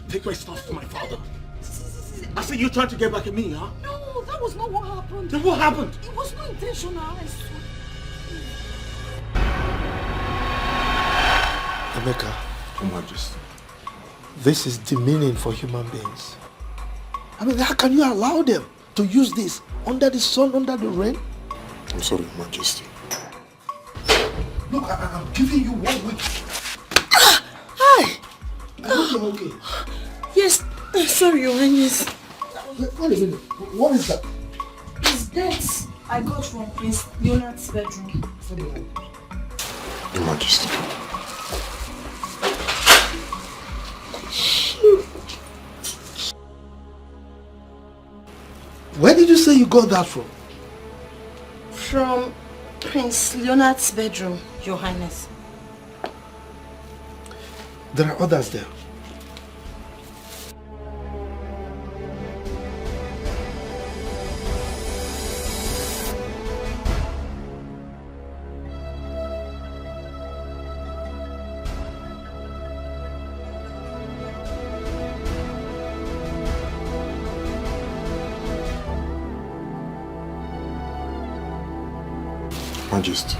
Take my stuff to my father. I said you tried to get back at me, huh? No, that was not what happened. Then what happened? It was not intentional, I swear. Emeka, Your Majesty. this is demeaning for human beings. I mean, how can you allow them to use this under the sun, under the rain? I'm sorry, Your Majesty. Look, I'm giving you 1 week. Hi! I hope you're okay. Yes, sorry, Your Highness. Wait a minute. What is that? It's dates I got from Prince Leonard's bedroom. Your Majesty. Where did you say you got that from? From Prince Leonard's bedroom, Your Highness. There are others there. Majesty.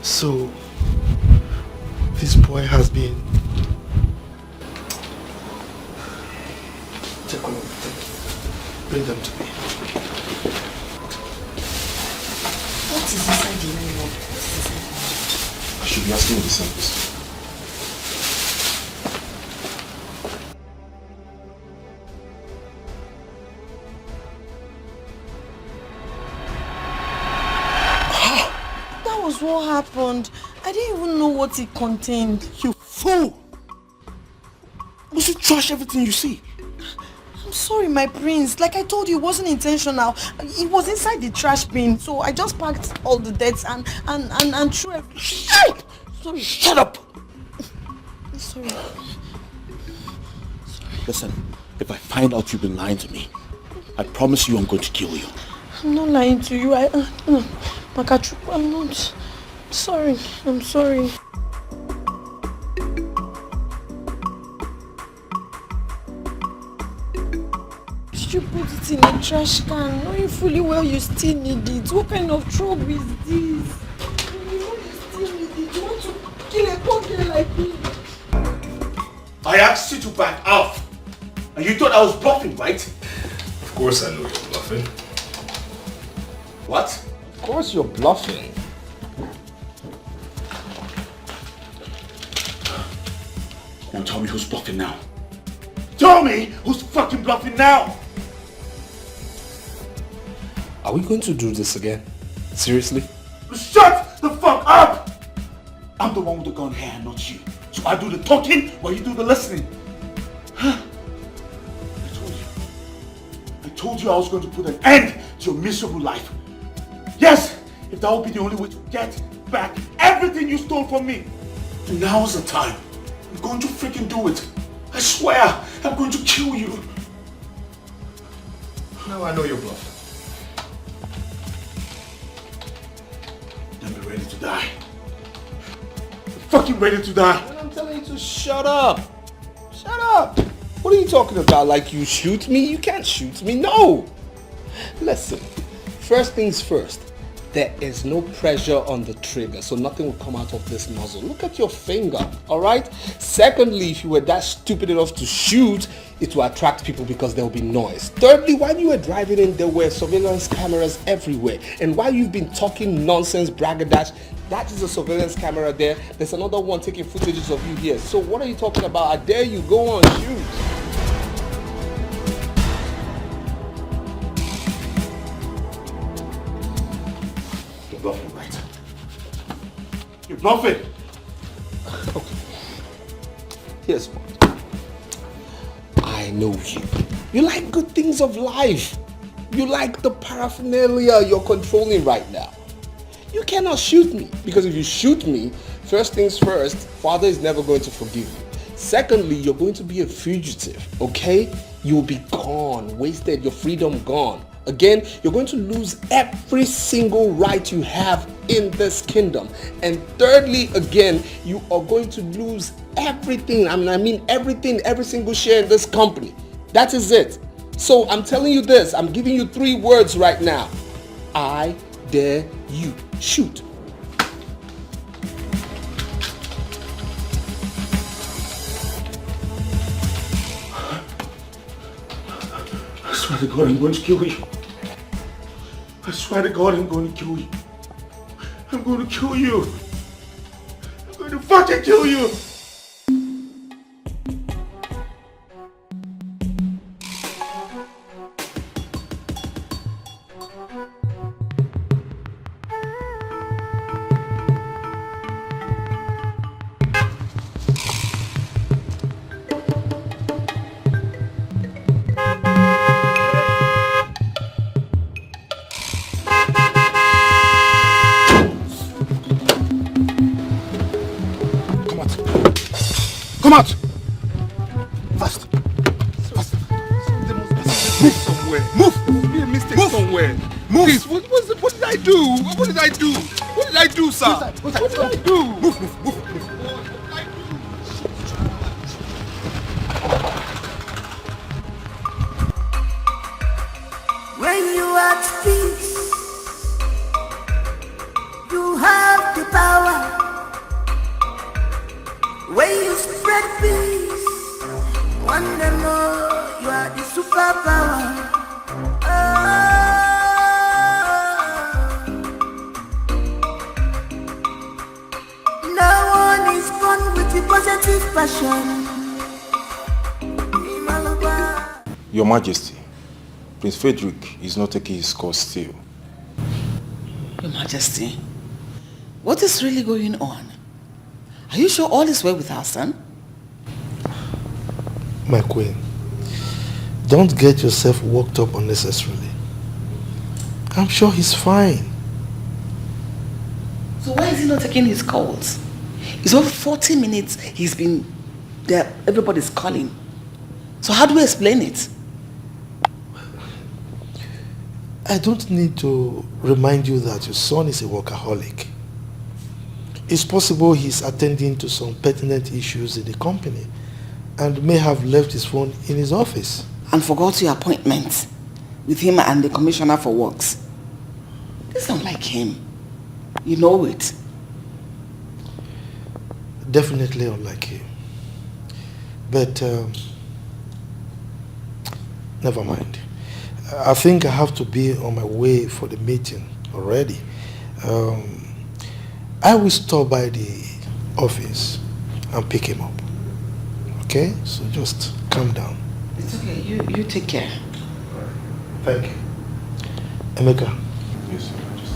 So, this boy has been... Take a look. Bring them to me. What is inside the envelope? I should be asking you the same question. What happened? I didn't even know what it contained. You fool! Must you trash everything you see? I'm sorry, my prince. Like I told you, it wasn't intentional. It was inside the trash bin, so I just packed all the debts and threw everything. Shut! Sorry. Shut up! Sorry. Listen, if I find out you've been lying to me, I promise you I'm going to kill you. I'm not lying to you. Makachu, I'm not. Sorry. I'm sorry. Did you put it in a trash can, knowing fully well you still need it? What kind of trouble is this? You know you still need it. You want to kill a poor girl like me? I asked you to back off, and you thought I was bluffing, right? Of course I know you're bluffing. What? Of course you're bluffing. Come on, tell me who's bluffing now. Tell me who's fucking bluffing now! Are we going to do this again? Seriously? Shut the fuck up! I'm the one with the gun here, not you. So I do the talking while you do the listening. Huh? I told you I was going to put an end to your miserable life. Yes, if that would be the only way to get back everything you stole from me. Now's the time. I'm going to freaking do it. I swear, I'm going to kill you. Now I know you're bluffing. I'm ready to die. I'm fucking ready to die. And I'm telling you to shut up. Shut up. What are you talking about? Like you shoot me? You can't shoot me. No. Listen, first things first. There is no pressure on the trigger, so nothing will come out of this muzzle. Look at your finger, all right? Secondly, if you were that stupid enough to shoot, it will attract people because there will be noise. Thirdly, while you were driving in, there were surveillance cameras everywhere. And while you've been talking nonsense, bragadash, that is a surveillance camera there. There's another one taking footages of you here. So what are you talking about? I dare you, go on, shoot. Bluffing, right? You're bluffing. Okay. Here's what. I know you. You like good things of life. You like the paraphernalia you're controlling right now. You cannot shoot me, because if you shoot me, first things first, Father is never going to forgive you. Secondly, you're going to be a fugitive, okay? You'll be gone, wasted, your freedom gone. Again, you're going to lose every single right you have in this kingdom. And thirdly, again, you are going to lose everything. I mean everything, every single share in this company. That is it. So I'm telling you this. I'm giving you 3 words right now. I dare you. Shoot. I swear to God, I'm going to kill you. I swear to God, I'm going to kill you. I'm going to kill you. I'm going to fucking kill you. Come out! Fast! Fast! There must be a mistake somewhere. Move! There must be a mistake somewhere. Move! Please, what did I do? What did I do? What did I do, sir? What did I do? Move! What did I do? When you are at peace, you have the power. When you spread peace, one day more you are the superpower. No one is born with the positive passion. Your Majesty, Prince Frederick is not taking his course still. Your Majesty, what is really going on? Are you sure all is well with our son? My queen, don't get yourself worked up unnecessarily. I'm sure he's fine. So why is he not taking his calls? It's over 40 minutes he's been there, everybody's calling. So how do we explain it? I don't need to remind you that your son is a workaholic. It's possible he's attending to some pertinent issues in the company and may have left his phone in his office. And forgot your appointment with him and the Commissioner for Works. This sounds like him. You know it. Definitely unlike him. But never mind. I think I have to be on my way for the meeting already. I will stop by the office and pick him up. Okay? So just calm down. It's okay. You take care. Thank you. Emeka. Yes, Your Majesty.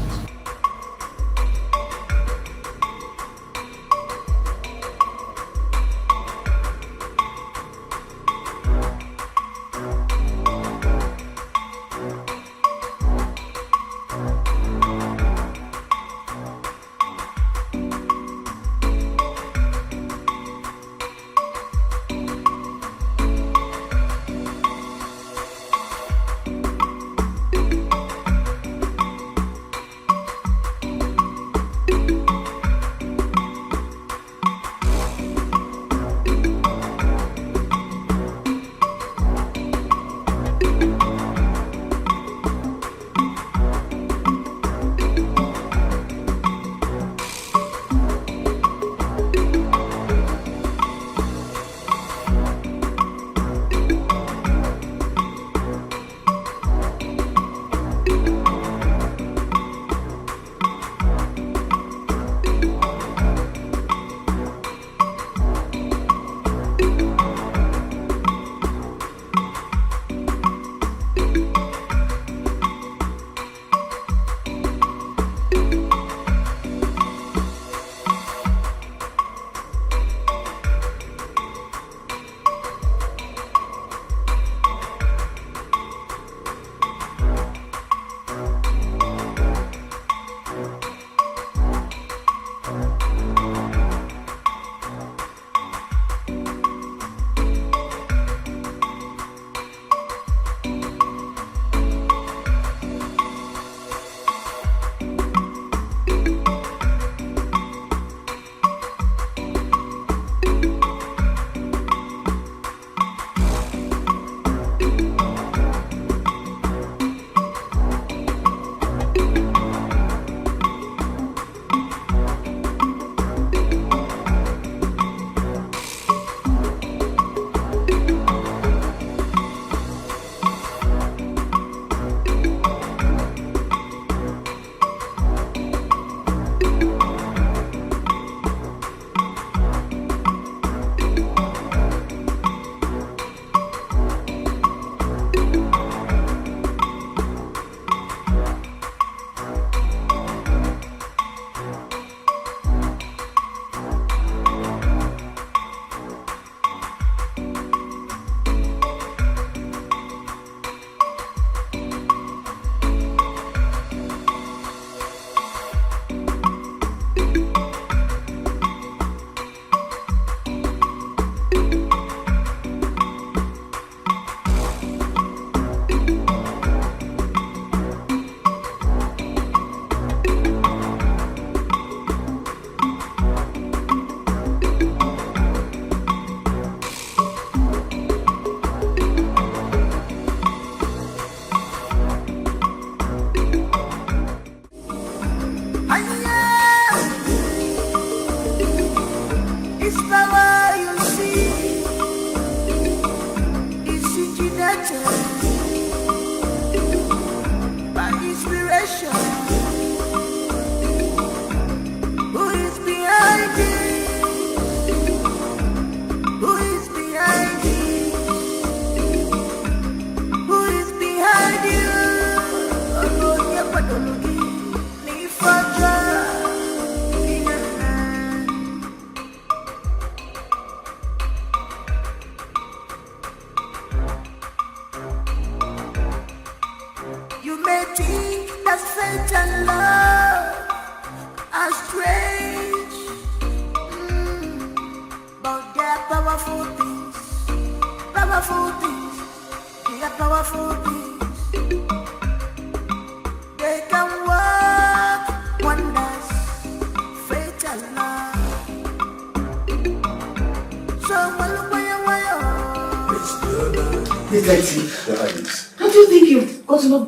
age. But they're powerful things. Powerful things. They are powerful things. They can work wonders. Fatal love. So, Detective, don't you think you've gotten up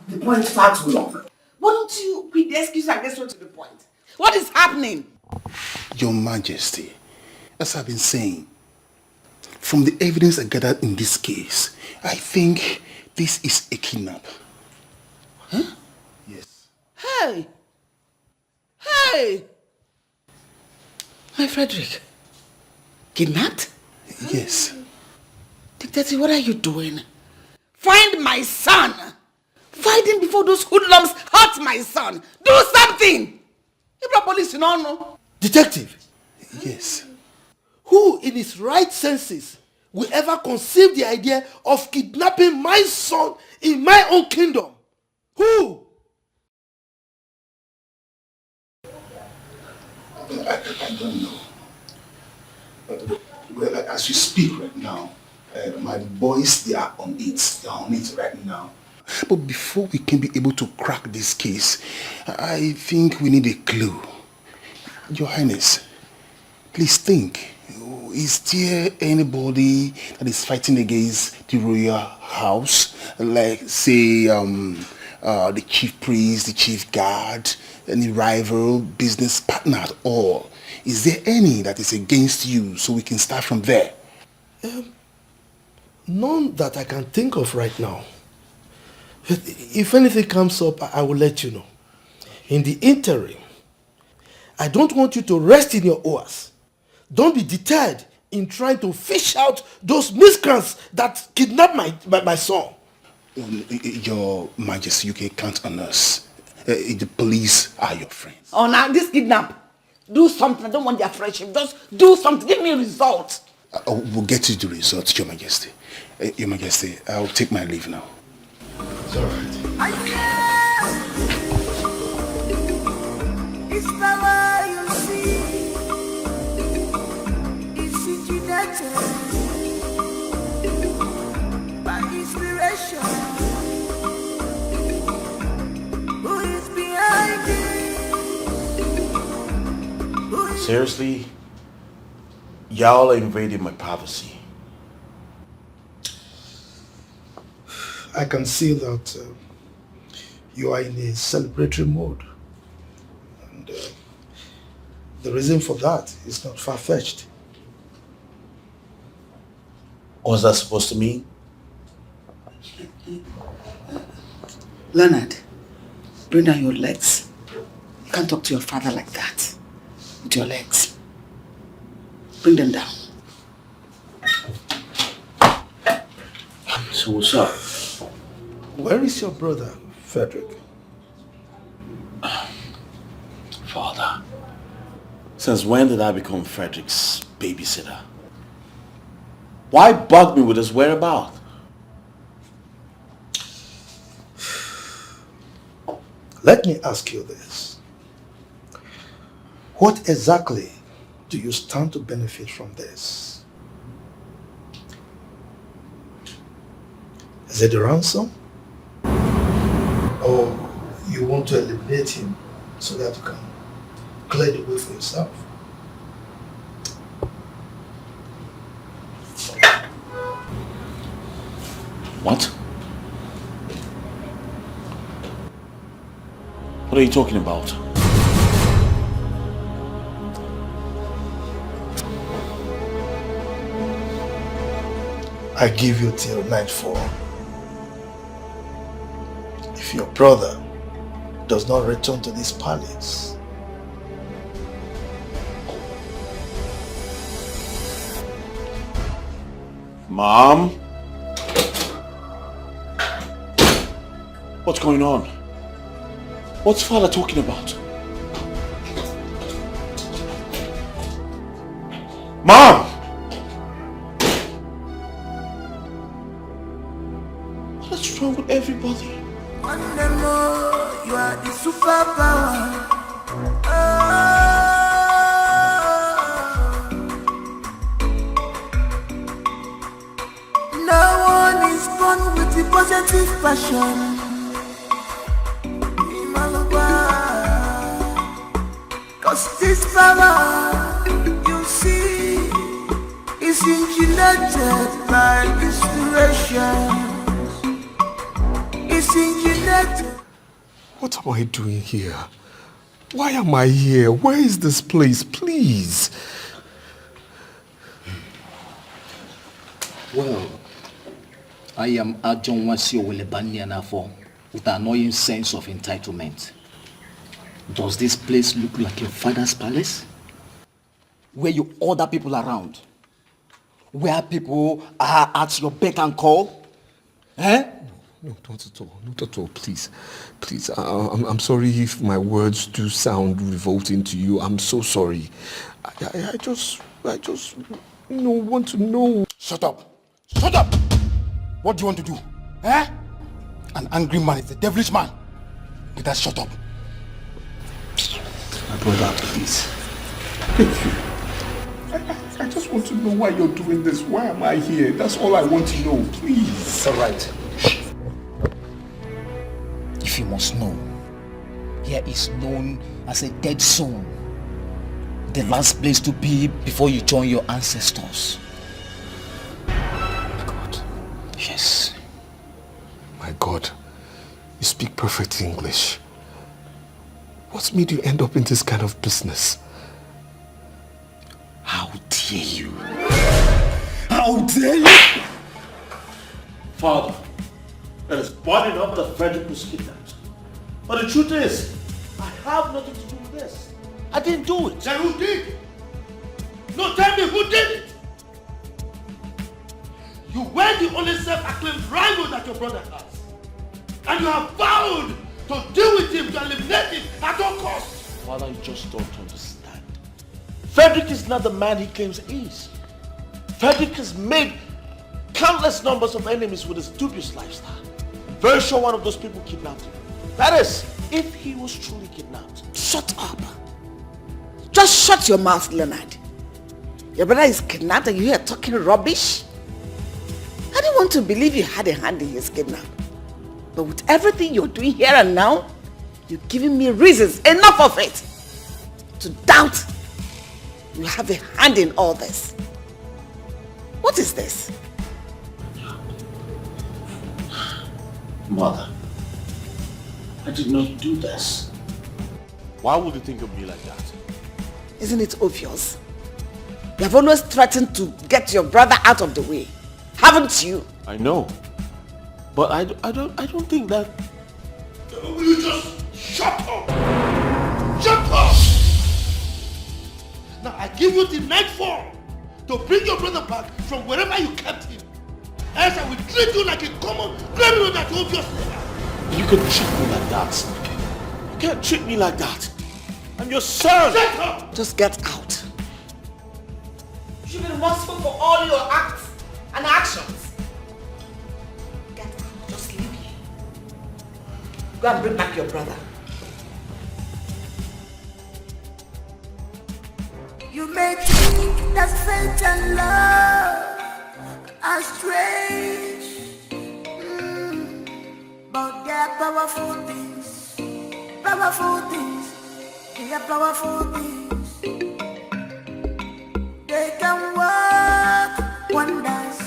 the point far too long? Why don't you quit the excuse and get straight to the point? What is happening? Your Majesty, as I've been saying, from the evidence I gathered in this case, I think this is a kidnap. Huh? Yes. Hey! Hey! My Frederick, kidnapped? Yes. Detective, what are you doing? Find my son! Find him before those hoodlums hurt my son! Do something! You police, you don't know. Detective? Yes. Who in his right senses will ever conceive the idea of kidnapping my son in my own kingdom? Who? I don't know. Well, as you speak right now, my boys, they are on it. They are on it right now. But before we can be able to crack this case, I think we need a clue. Your Highness, please think. Is there anybody that is fighting against the royal house? Like, say, the chief priest, the chief guard, any rival, business partner at all? Is there any that is against you so we can start from there? None that I can think of right now. If anything comes up, I will let you know. In the interim, I don't want you to rest in your oars. Don't be deterred in trying to fish out those miscreants that kidnapped my son. Your Majesty, you can count on us. The police are your friends. Oh, now this kidnap. Do something. I don't want their friendship. Just do something. Give me a result. We'll get you the results, Your Majesty. Your Majesty, I'll take my leave now. It's all right. It's power you see. It's situated by inspiration. Who is behind it? Seriously? Y'all invaded my privacy. I can see that you are in a celebratory mode. And the reason for that is not far-fetched. What's that supposed to mean? Leonard, bring down your legs. You can't talk to your father like that. With your legs. Bring them down. So what's up? Where is your brother, Frederick? Father, since when did I become Frederick's babysitter? Why bug me with his whereabouts? Let me ask you this. What exactly do you stand to benefit from this? Is it the ransom? Or you want to eliminate him so that you can clear the way for yourself? What? What are you talking about? I give you till nightfall. If your brother does not return to this palace, Mom? What's going on? What's Father talking about? Mom! What's wrong with everybody? One day more, you are the superpower. Oh. the positive passion. Cause this power, you see, is engineered by inspirations. It's engineered. What am I doing here? Why am I here? Where is this place? Please. Well, I am Ajon Wasio Wilebaniana for with an annoying sense of entitlement. Does this place look like your father's palace? Where you order people around? Where people are at your beck and call? Eh? No, not at all. Not at all. Please. Please. I'm sorry if my words do sound revolting to you. I'm so sorry. I just want to know. Shut up. Shut up. What do you want to do? Eh? An angry man is a devilish man. You better shut up. My brother, please. Thank you. I just want to know why you're doing this. Why am I here? That's all I want to know. Please. It's alright. If you must know, here is known as a dead zone. The last place to be before you join your ancestors. My God. Yes. My God. You speak perfect English. What made you end up in this kind of business? How dare you? How dare you? Father, it is bad enough that Frederick was kidnapped. But the truth is, I have nothing to do with this. I didn't do it. Then who did? No, tell me who did it? You were the only self-acclaimed rival that your brother has. And you have vowed to deal with him, to eliminate him at all costs. Father, you just don't understand. Frederick is not the man he claims he is. Frederick has made countless numbers of enemies with his dubious lifestyle. I'm very sure one of those people kidnapped him. That is, if he was truly kidnapped. Shut up. Just shut your mouth, Leonard. Your brother is kidnapped and you here talking rubbish? I didn't want to believe you had a hand in his kidnap. But with everything you're doing here and now, you're giving me reasons, enough of it, to doubt you have a hand in all this. What is this? Mother, I did not do this. Why would you think of me like that? Isn't it obvious? You have always threatened to get your brother out of the way, haven't you? I know. But I don't think that... Will you just shut up? Shut up! Now I give you the nightfall to bring your brother back from wherever you kept him. Else I will treat you like a common criminal that you obviously are. You can treat me like that. You can't treat me like that. I'm your son. Shut up! Just get out. You should be remorseful for all your acts and actions. Get out. Just leave here. Go and bring back your brother. You may think that fate and love are strange, but they are powerful things. Powerful things. They are powerful things. They can work wonders.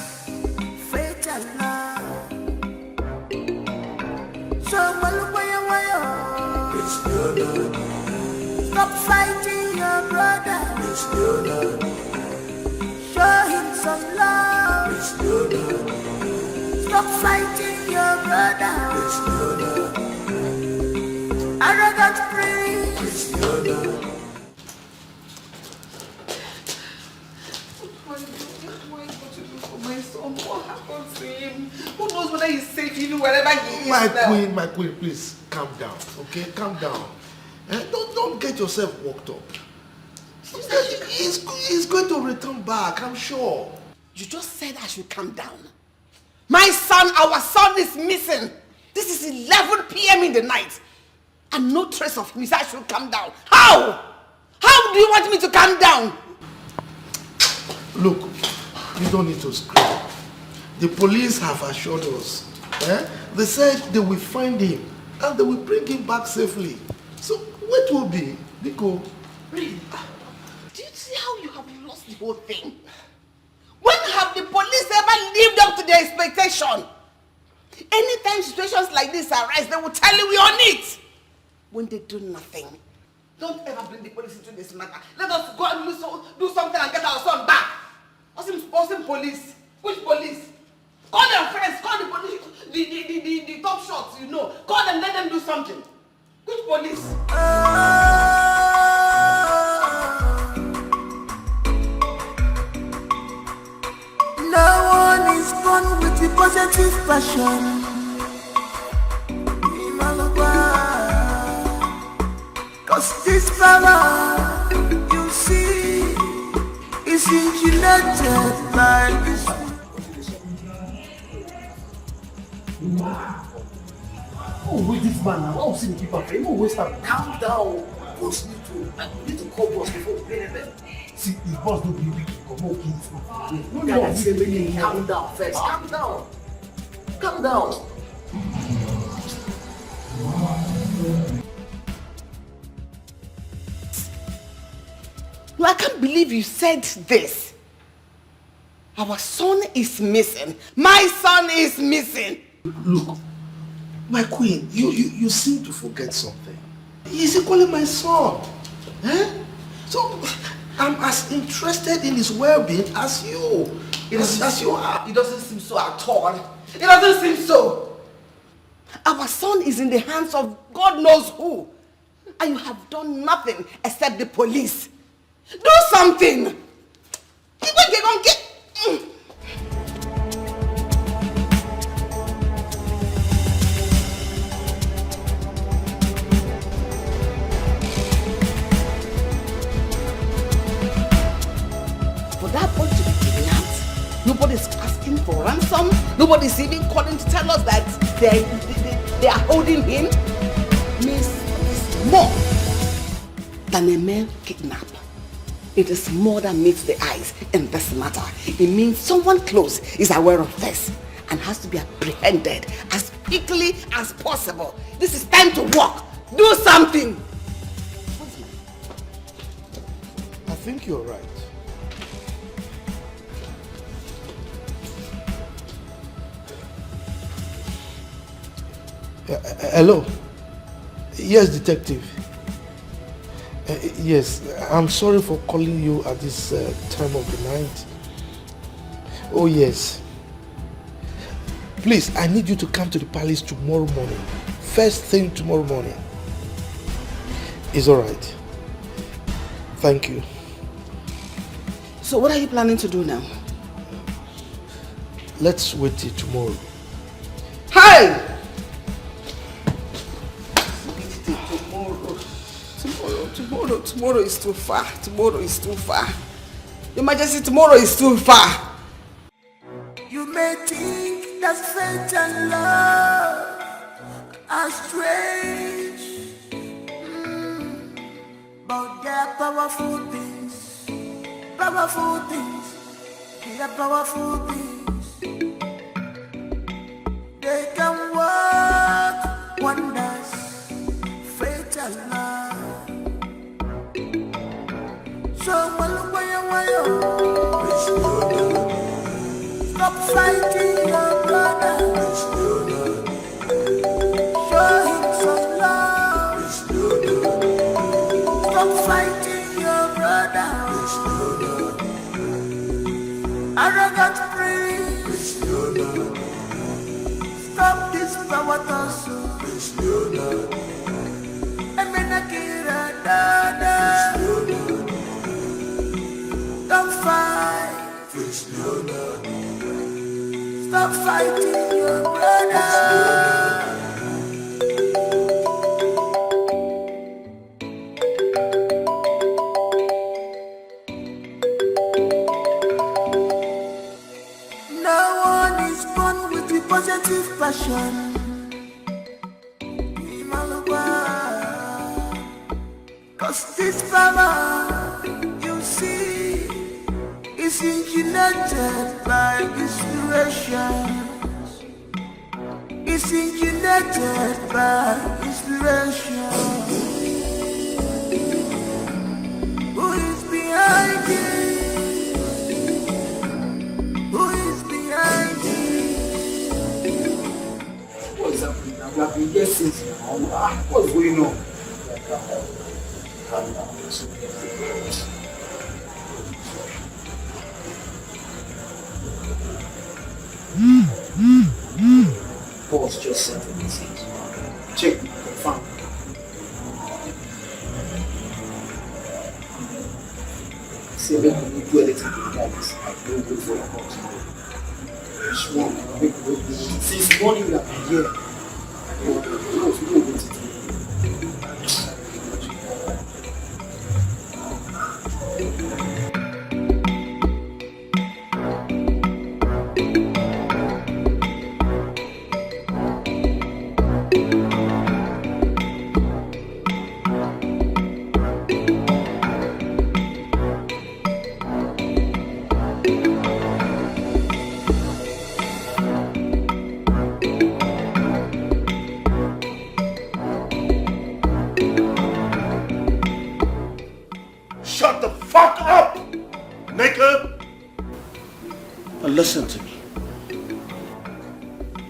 Fate and love. So it's Leonard. Stop fighting your brother. It's Leonard. Show him some love. It's Leonard. Stop fighting your brother. It's Leonard. Arrogant priest. It's Leonard. My son, what happened to him? Who knows whether he's safe even wherever he is? My queen, please calm down, okay? Calm down. Don't get yourself worked up. He's going to return back, I'm sure. You just said I should calm down. My son, our son is missing. This is 11 p.m. in the night. And no trace of him. I should calm down. How? How do you want me to calm down? Look, you don't need to scream. The police have assured us They said they will find him and they will bring him back safely. So what will be, Nico? Really? Do you see how you have lost the whole thing? When have the police ever lived up to their expectation? Anytime situations like this arise, they will tell you we're on it. When they do nothing, don't ever bring the police into this matter. Let us go and do something and get our son back. Awesome police. Which police? Call their friends, call the police, the top shots, you know. Call them, let them do something. Which police? No one is born with the positive passion. Cause this power, you see, is engineered by this. Oh, wait, this man now. I'll see the people. You know, waste time. Calm down. Boss need to call boss before we pay them. See, if boss don't believe we come on, kids. No, calm down first. Calm down. Calm down. No, I can't believe you said this. Our son is missing. My son is missing. Look, my queen, you seem to forget something. He's equally my son. So, I'm as interested in his well-being as you. As you are. It doesn't seem so at all. It doesn't seem so. Our son is in the hands of God knows who. And you have done nothing except the police. Do something. For that boy to be kidnapped, nobody's asking for ransom. Nobody's even calling to tell us that they are holding him. Means it's more than a mere kidnap. It is more than meets the eyes in this matter. It means someone close is aware of this and has to be apprehended as quickly as possible. This is time to work. Do something. I think you're right. Hello? Yes, detective. Yes, I'm sorry for calling you at this time of the night. Oh yes. Please, I need you to come to the palace tomorrow morning. First thing tomorrow morning. It's alright. Thank you. So what are you planning to do now? Let's wait till tomorrow. Hey! Tomorrow is too far. Tomorrow is too far. Your Majesty, tomorrow is too far. You may think that fate and love are strange, but they are powerful things. Powerful things. They are powerful things. They can work wonders. Fate and love. Stop fighting your brother. Show him some love. Stop fighting your brother. Arrogant prince. Stop this power tussle. Emenakira dada. Don't fight. Stop fighting your brother. No one is born with the positive passion. Cause this power, you see, is engineered by inspirations. is incubated by inspiration. Who is behind it? Who is behind it? What is happening now? We have been here since now. What's going on? Boss just sent a message. Check, confirm. See, I don't need to do anything to the guys. I don't wait for your call tomorrow. Which one? Wait. Since morning we have been here. We don't wait to do. Shut the fuck up, nigga! Now listen to me.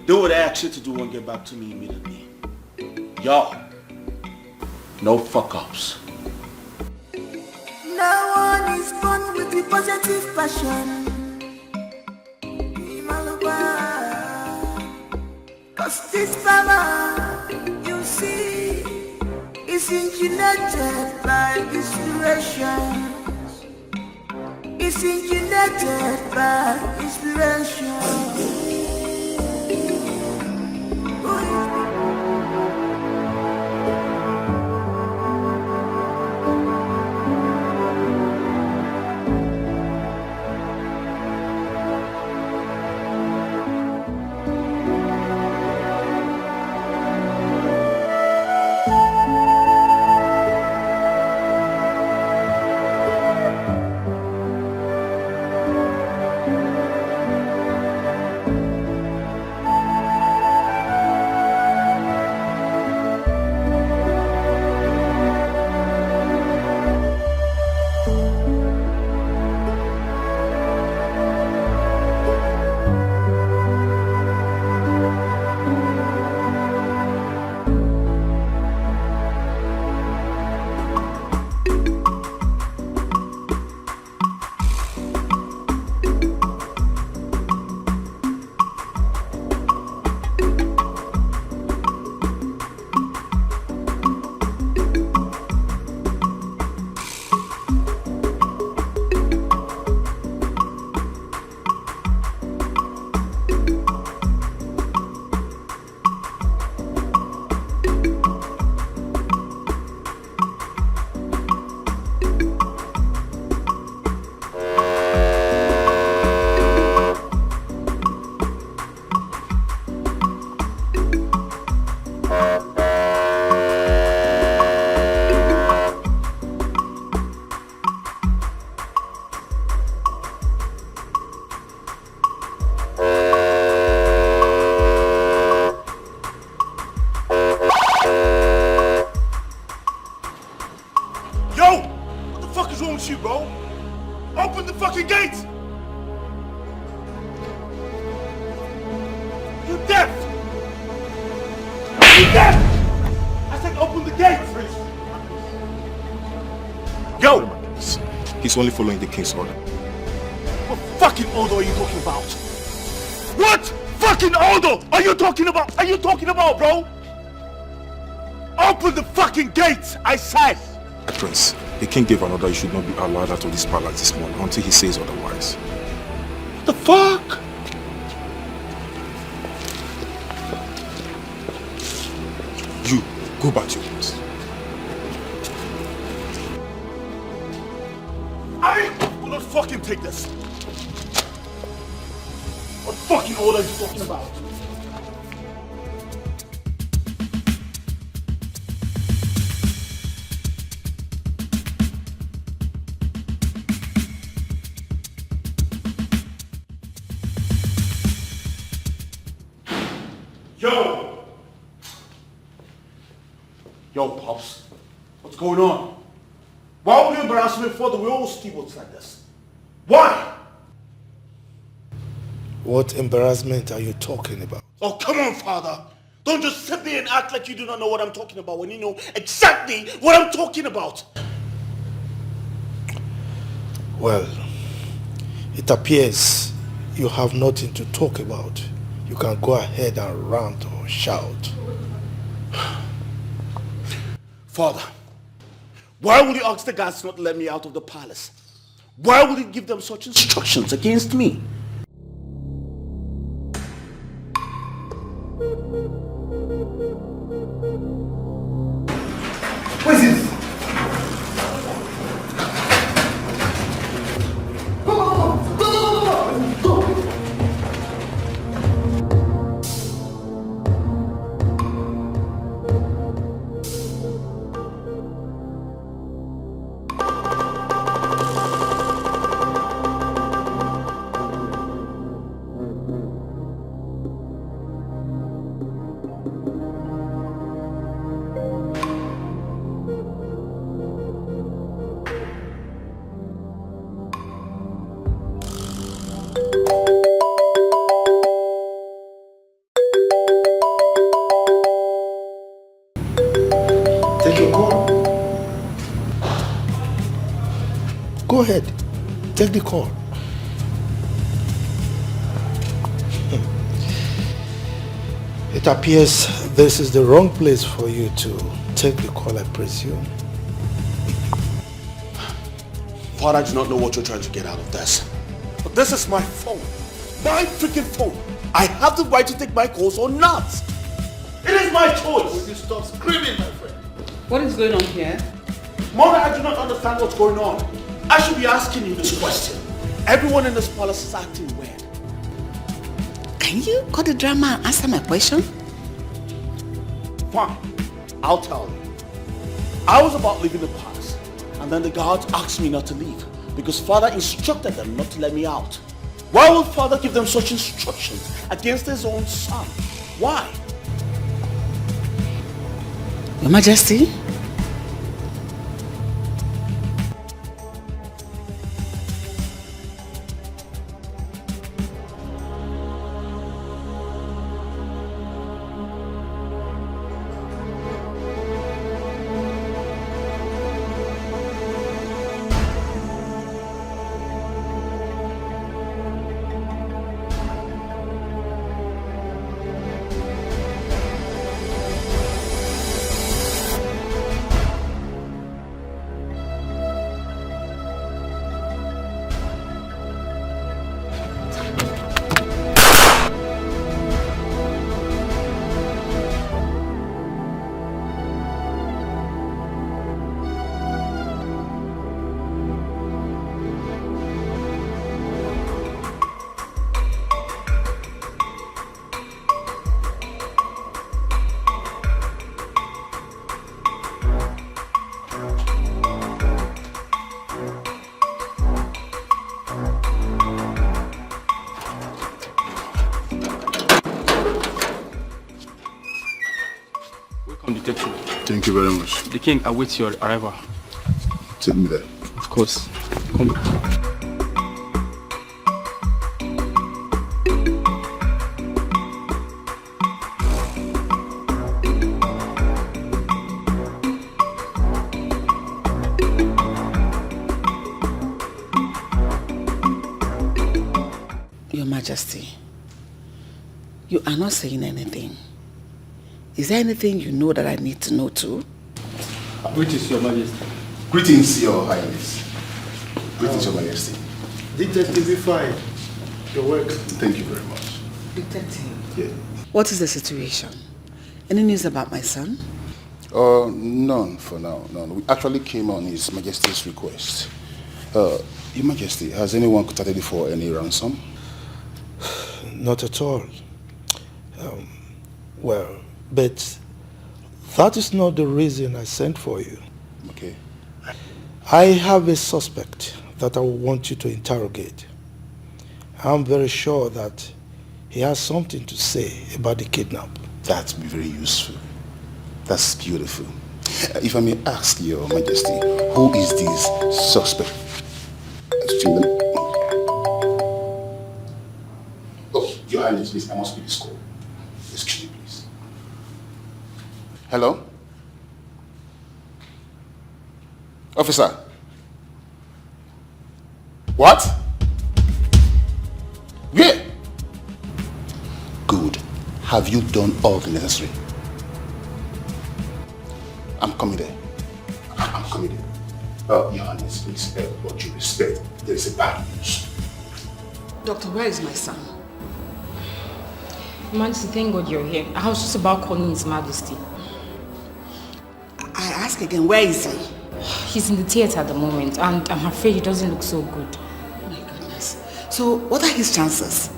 Do what I asked you to do and get back to me immediately. Y'all, no fuck-ups. No one is born with the positive passion. Cause this power, you see, is incubated by inspiration. It's incubated by inspiration. Open the fucking gate! You deaf! You deaf! I said open the gate! Yo! He's only following the king's order. What fucking order are you talking about? What fucking order are you talking about? Bro? Open the fucking gate, I said! Prince, the king gave an order you should not be allowed out of this palace this morning until he says otherwise. What the fuck? You, go back to your place. I will not fucking take this. What fucking order are you talking about? Yo! going on? Why would you embarrass me before the whole steamboats like this? Why? What embarrassment are you talking about? Oh, come on, Father. Don't just sit there and act like you do not know what I'm talking about when you know exactly what I'm talking about. Well, it appears you have nothing to talk about. You can go ahead and rant or shout. Father, why would you ask the guards not to let me out of the palace? Why would you give them such instructions against me? What is this? Go ahead, take the call. It appears this is the wrong place for you to take the call, I presume. Father, I do not know what you're trying to get out of this. But this is my phone. My freaking phone. I have the right to take my calls or not. It is my choice. Will you stop screaming, my friend? What is going on here? Mother, I do not understand what's going on. I should be asking you this question. Everyone in this palace is acting weird. Can you cut the drama and answer my question? Fine. I'll tell you. I was about leaving the palace, and then the guards asked me not to leave because Father instructed them not to let me out. Why would Father give them such instructions against his own son? Why? Your Majesty? Thank you very much. The king awaits your arrival. Take me there. Of course. Come. Your Majesty, you are not saying anything. Is there anything you know that I need to know too? Greetings, Your Majesty. Greetings, Your Highness. Greetings, Your Majesty. Detective, be fine. You're welcome. Thank you very much. Detective. Yeah. What is the situation? Any news about my son? None for now. None. We actually came on His Majesty's request. Your Majesty, has anyone contacted you for any ransom? Not at all. Well, but that is not the reason I sent for you. Okay. I have a suspect that I want you to interrogate. I'm very sure that he has something to say about the kidnap. That'd be very useful. That's beautiful. If I may ask, Your Majesty, who is this suspect? Oh, Your Highness, please, I must be this call. Excuse me, please. Hello? Officer? What? Where? Good. Have you done all the necessary? I'm coming there. I'm coming there. Your Highness, please, what you respect, there is a bad news. Doctor, where is my son? Majesty, thank God you're here. I was just about calling His Majesty. I ask again, where is he? He's in the theatre at the moment, and I'm afraid he doesn't look so good. Oh my goodness. So, what are his chances?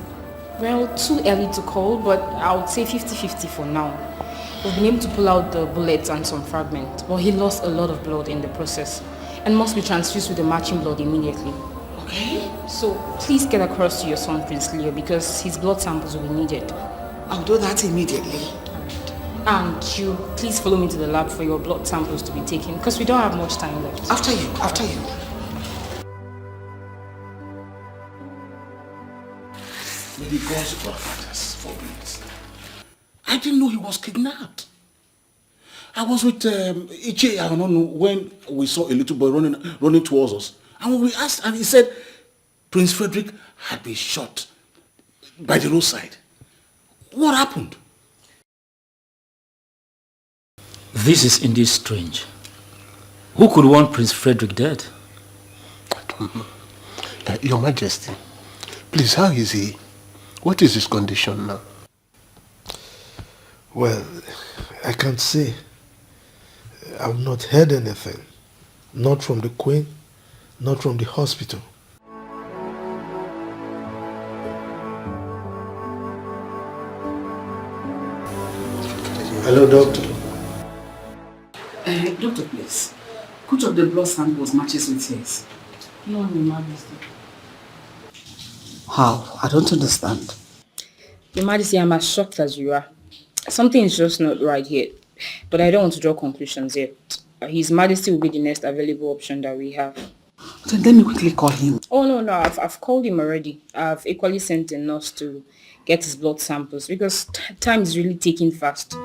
Well, too early to call, but I would say 50-50 for now. We've been able to pull out the bullets and some fragments, but he lost a lot of blood in the process and must be transfused with the matching blood immediately. Okay. So, please get across to your son, Prince Leo, because his blood samples will be needed. I'll do that immediately. And you, please follow me to the lab for your blood samples to be taken, because we don't have much time left. After you. May the gods of our fathers forbid. I didn't know he was kidnapped. I was with E.t.c, I don't know, when we saw a little boy running towards us. And when we asked, and he said Prince Frederick had been shot by the roadside. What happened? This is indeed strange. Who could want Prince Frederick dead? I don't know. Your Majesty, please, how is he? What is his condition now? Well, I can't say. I've not heard anything. Not from the Queen, not from the hospital. Hello, doctor. Doctor, please. Which of the blood samples matches with his? No, Your Majesty. How? I don't understand. Your Majesty, I'm as shocked as you are. Something is just not right here. But I don't want to draw conclusions yet. His Majesty will be the next available option that we have. Then let me quickly call him. Oh, no, I've called him already. I've equally sent a nurse to get his blood samples because time is really ticking fast.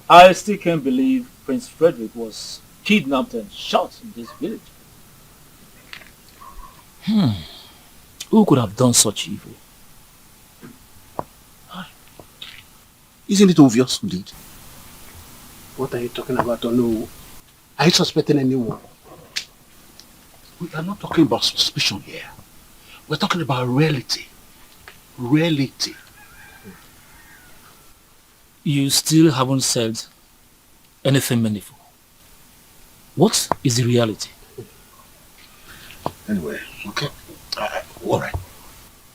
I still can't believe Prince Frederick was kidnapped and shot in this village. Who could have done such evil? Isn't it obvious who did? What are you talking about, Onu? Are you suspecting anyone? We are not talking about suspicion here. We're talking about reality. Reality. You still haven't said anything meaningful. What is the reality? Anyway, okay. All right.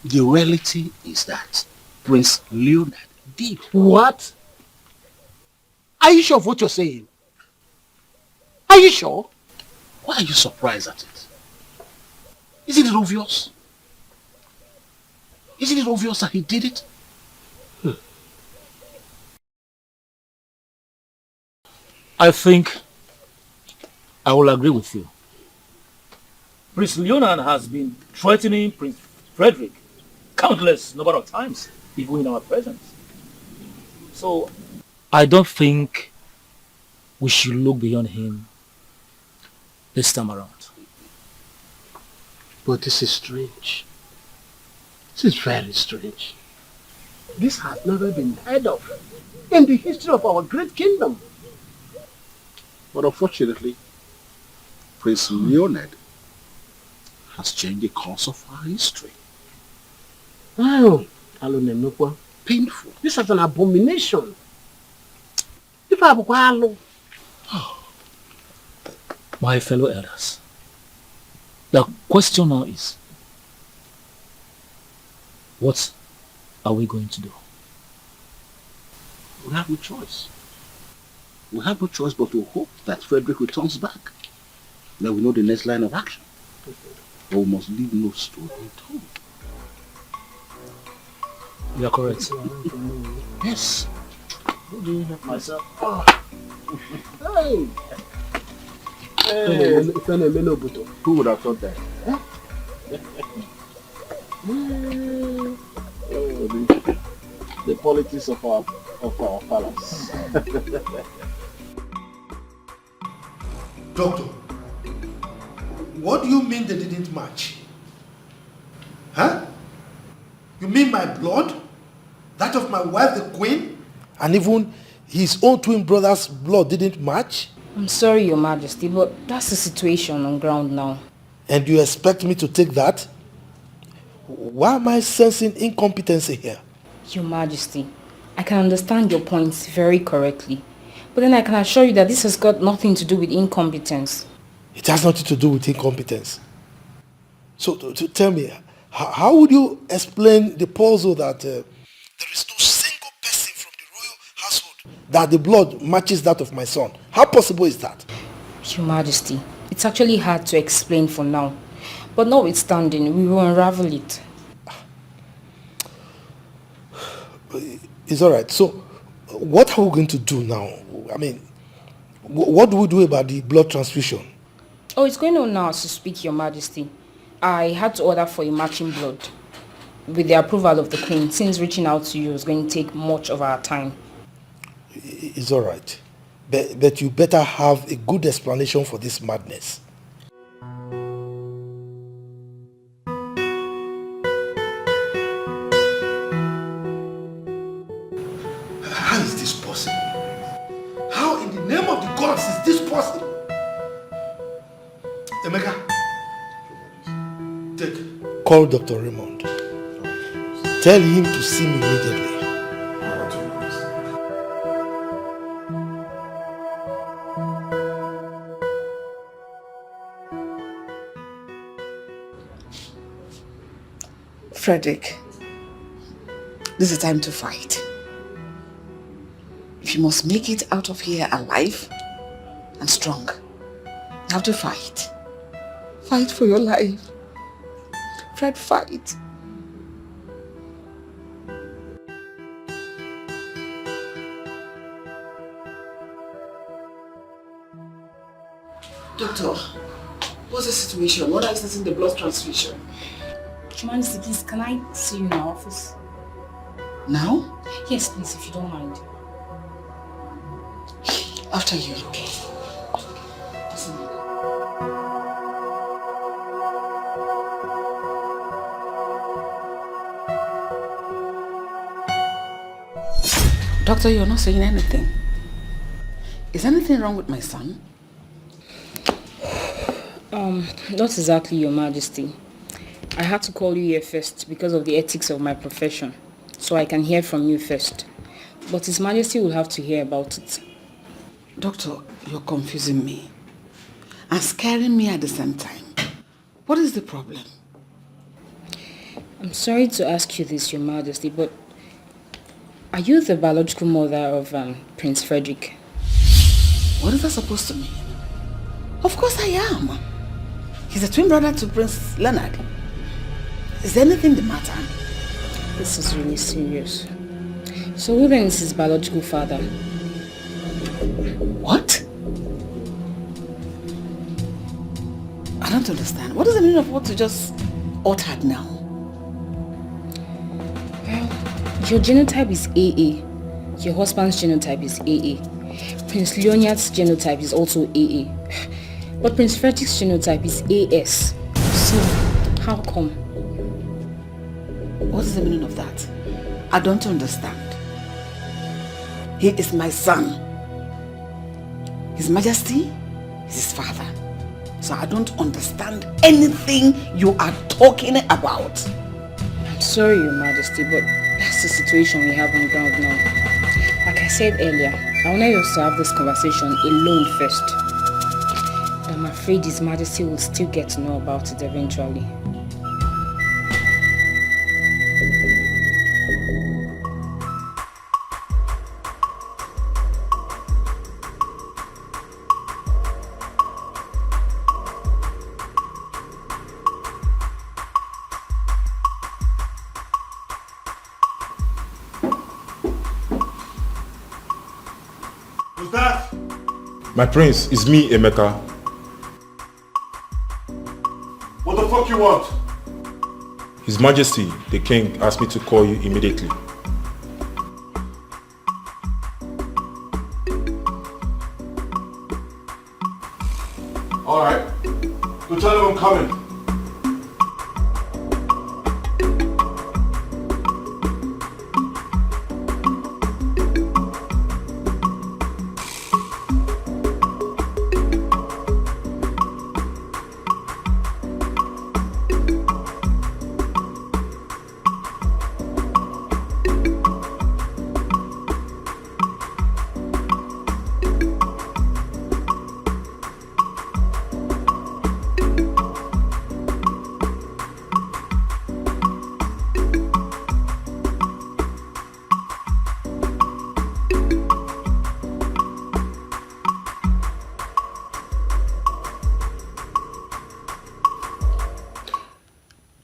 The reality is that Prince Leonard did. What? Are you sure of what you're saying? Are you sure? Why are you surprised at it? Isn't it obvious? Isn't it obvious that he did it? I think I will agree with you. Prince Leonard has been threatening Prince Frederick countless number of times, even in our presence. So, I don't think we should look beyond him this time around. But this is strange. This is very strange. This has never been heard of in the history of our great kingdom. But unfortunately, Prince Leonard has changed the course of our history. Wow, painful. This is an abomination. My fellow elders, the question now is, what are we going to do? We have no choice. We have no choice but to hope that Frederick returns back. Then we know the next line of action. But we must leave no stone unturned. You are correct. Yes. who do you have myself? Hey! Hey! Who would have thought that? The politics of our palace. Doctor, what do you mean they didn't match? Huh? You mean my blood? That of my wife, the queen? And even his own twin brother's blood didn't match? I'm sorry, Your Majesty, but that's the situation on ground now. And you expect me to take that? Why am I sensing incompetency here? Your Majesty, I can understand your points very correctly. But then I can assure you that this has got nothing to do with incompetence. It has nothing to do with incompetence. So tell me, how would you explain the puzzle that there is no single person from the royal household that the blood matches that of my son? How possible is that? Your Majesty, it's actually hard to explain for now. But notwithstanding, we will unravel it. It's alright. So, what are we going to do now? I mean, what do we do about the blood transfusion? Oh, it's going on now as to speak, Your Majesty. I had to order for a matching blood. With the approval of the Queen, since reaching out to you is going to take much of our time. It's alright. But you better have a good explanation for this madness. How is this possible? How in the name of the gods is this possible? Emeka, call Dr. Raymond. Tell him to see me immediately. Frederick, this is time to fight. If you must make it out of here alive and strong, you have to fight. Fight for your life. Fred, fight. Doctor, what's the situation? What is in the blood transfusion? Your Majesty, please, can I see you in our office? Now? Yes, please, if you don't mind. After you. Okay. Doctor, you're not saying anything. Is anything wrong with my son? Not exactly, Your Majesty. I had to call you here first because of the ethics of my profession, so I can hear from you first. But His Majesty will have to hear about it. Doctor, you're confusing me. and scaring me at the same time. What is the problem? I'm sorry to ask you this, Your Majesty, but are you the biological mother of Prince Frederick? What is that supposed to mean? Of course I am. He's a twin brother to Prince Leonard. Is there anything the matter? This is really serious. So who then is his biological father? What? I don't understand. What is the meaning of what you just uttered now? Well, your genotype is AA. Your husband's genotype is AA. Prince Leonard's genotype is also AA. But Prince Frederick's genotype is AS. So, how come? What is the meaning of that? I don't understand. He is my son. His Majesty is his father. So I don't understand anything you are talking about. I'm sorry, Your Majesty, but that's the situation we have on ground now. Like I said earlier, I wanted us to have this conversation alone first. But I'm afraid His Majesty will still get to know about it eventually. My prince, it's me, Emeka. What the fuck you want? His Majesty, the king, asked me to call you immediately. Alright. Go tell him I'm coming.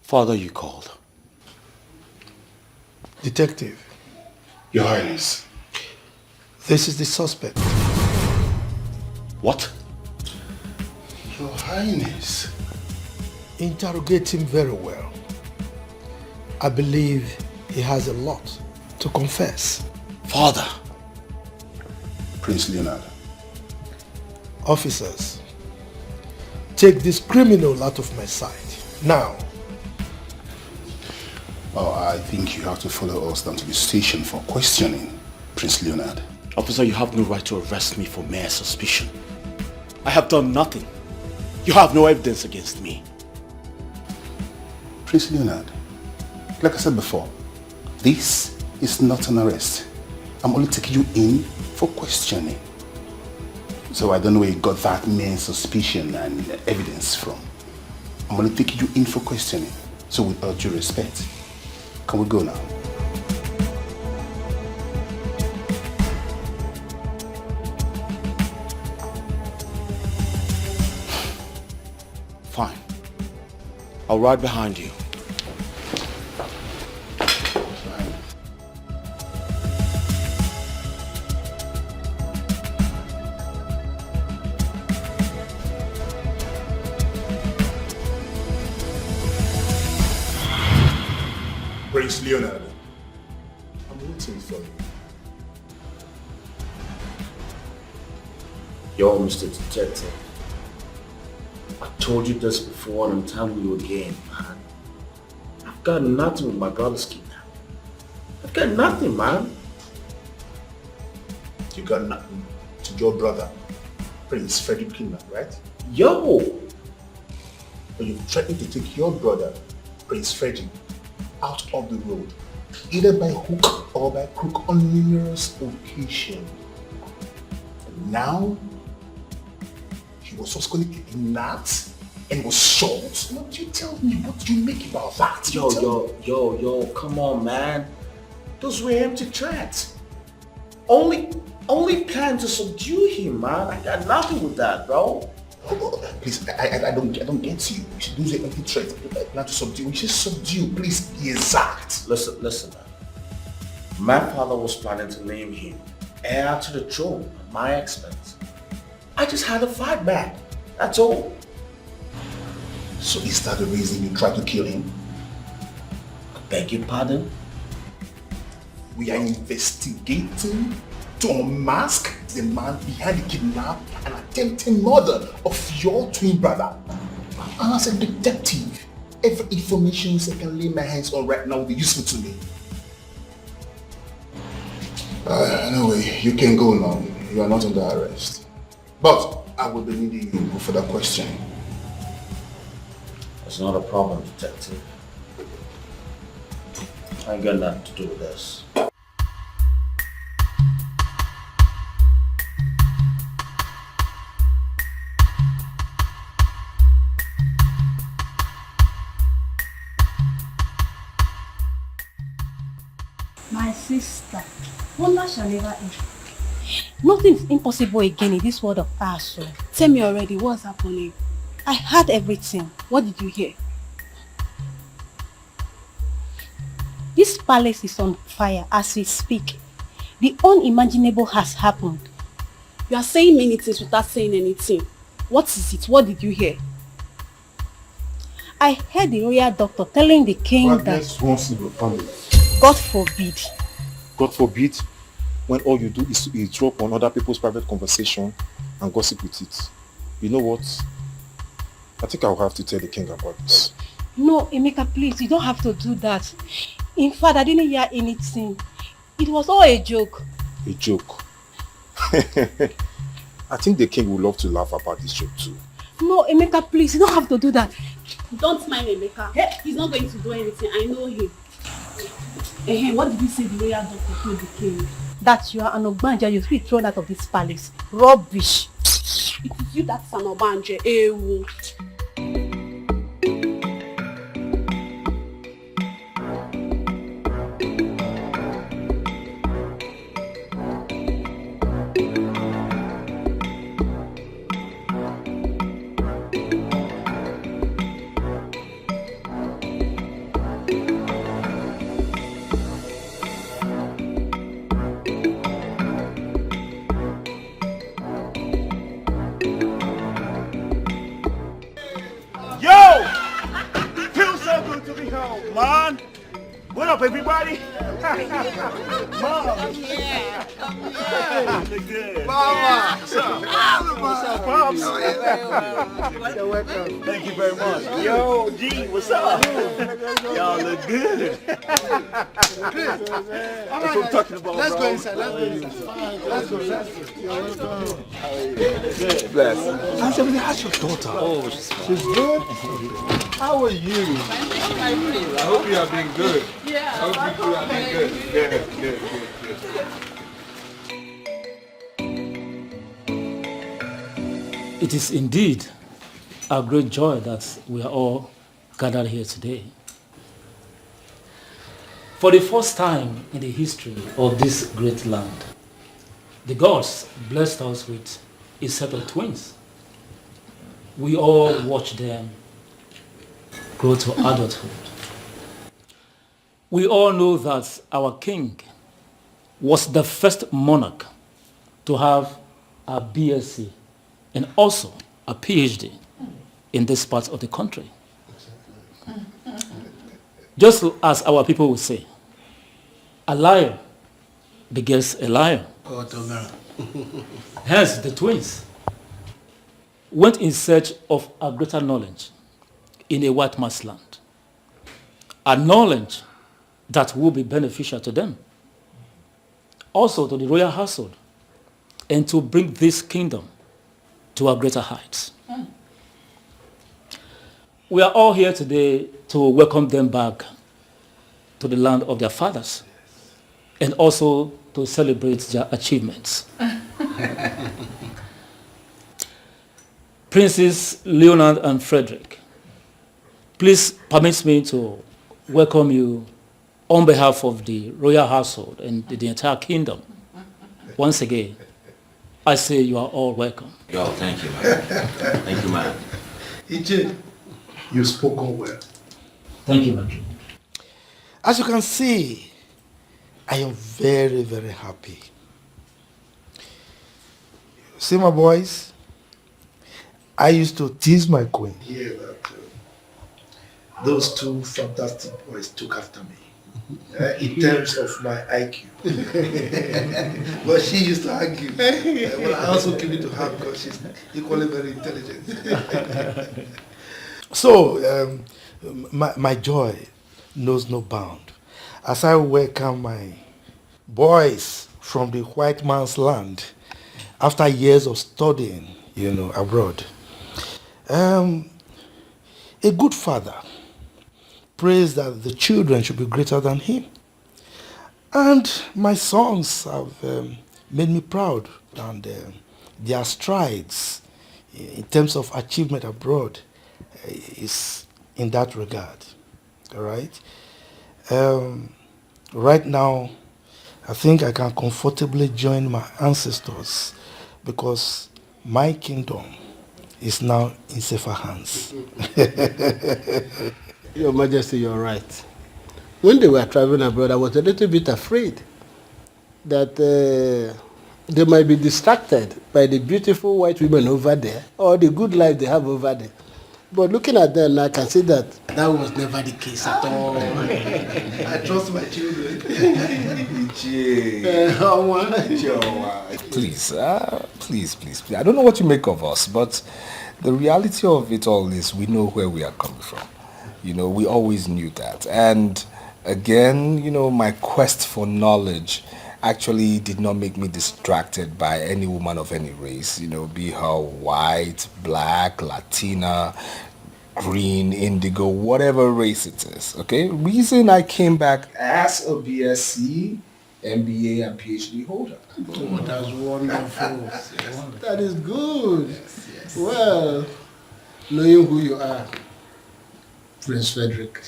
Father, you called. Detective. Your Highness. This is the suspect. What? Your Highness. Interrogate him very well. I believe he has a lot to confess. Father. Prince Leonard. Officers, take this criminal out of my sight. Now. Oh, I think you have to follow us down to the station for questioning, Prince Leonard. Officer, you have no right to arrest me for mere suspicion. I have done nothing. You have no evidence against me. Prince Leonard, like I said before, this is not an arrest. I'm only taking you in for questioning. So I don't know where you got that mere suspicion and evidence from. I'm only taking you in for questioning. So with all due respect, can we go now? Fine. I'll ride behind you. Prince Leonard, I'm waiting for you. Yo, Mr. Detective. I told you this before and I'm telling you again, man. I've got nothing with my brother's kidnapping. I've got nothing, man. You got nothing to your brother, Prince Frederick kidnap, right? Yo! But you've threatened to take your brother, Prince Frederick, out of the road, either by hook or by crook on numerous occasions. And now, you was subsequently kidnapped and was shot. What do you tell me? What do you make about that? Yo, come on, man. Those were empty threats. Only plan to subdue him, man. I got nothing with that, bro. Please, I don't get you. Those are empty threats. Plan to subdue. You should subdue. Please be exact. Listen, man. My father was planning to name him heir to the throne at my expense. I just had to fight back. That's all. So is that the reason you tried to kill him? I beg your pardon? We are investigating to unmask the man behind the kidnap and attempted murder of your twin brother. And as a detective, every information I can lay my hands on right now will be useful to me. Anyway, you can go now. You are not under arrest. But I will be needing you for further questioning. It's not a problem, detective. I ain't got nothing to do with this. My sister, wonder shall never end. Nothing is impossible again in this world of ours. So. Tell me already, what's happening? I heard everything. What did you hear? This palace is on fire as we speak. The unimaginable has happened. You are saying many things without saying anything. What is it? What did you hear? I heard the royal doctor telling the king that... once in your family. God forbid. God forbid, when all you do is to eavesdrop on other people's private conversation and gossip with it. You know what? I think I'll have to tell the king about this. No, Emeka, please, you don't have to do that. In fact, I didn't hear anything. It was all a joke. A joke? I think the king would love to laugh about this joke too. No, Emeka, please, you don't have to do that. Don't mind Emeka. He's not going to do anything. I know him. What did you say the royal doctor told the king? That you are an Ogbanja, you should be thrown out of this palace. Rubbish. It is you that's an Ogbanja. Man, what up, everybody? Mom. Yeah. Look good. Mama. What's up? What's up, Pops? You're welcome. Thank you very much. Yo, G, what's up? Y'all look good. That's what I'm talking about, Let's bro. go inside. Let's go. You're welcome. Good. Bless. How's your daughter? Oh, she's good. How are you? I hope you have been good. Yeah. I hope you have been good. Good. It is indeed a great joy that we are all gathered here today. For the first time in the history of this great land, the gods blessed us with a set of twins. We all watched them grow to adulthood. We all know that our king was the first monarch to have a BSc and also a PhD in this part of the country. Just as our people would say, a liar begets a liar. Hence, the twins went in search of a greater knowledge in a white man's land, a knowledge that will be beneficial to them, also to the royal household, and to bring this kingdom to a greater heights. We are all here today to welcome them back to the land of their fathers, and also to celebrate their achievements. Princes Leonard and Frederick, please permit me to welcome you on behalf of the royal household and the entire kingdom. Once again, I say you are all welcome. Yo, thank you, man. Thank you, man. E.t.c, you've spoken well. Thank you, man. As you can see, I am very, very happy. See, my boys, I used to tease my queen here that those two fantastic boys took after me in terms of my IQ. But she used to argue. Well, I also give it to her because she's equally very intelligent. So, my joy knows no bound as I welcome my boys from the white man's land after years of studying, abroad. A good father prays that the children should be greater than him. And my sons have made me proud, and their strides in terms of achievement abroad is in that regard. All right? Right now, I think I can comfortably join my ancestors because my kingdom is now in safer hands. Your Majesty, you're right. When they were traveling abroad, I was a little bit afraid that they might be distracted by the beautiful white women over there or the good life they have over there. But looking at them, I can see that was never the case at all. I trust my children. Please. I don't know what you make of us, but the reality of it all is we know where we are coming from. We always knew that. And again, my quest for knowledge actually did not make me distracted by any woman of any race, be her white, black, Latina, green, indigo, whatever race it is, okay? Reason I came back as a BSc, MBA, and PhD holder. Oh, that's wonderful. That is good. Yes. Well, knowing who you are, Prince Frederick,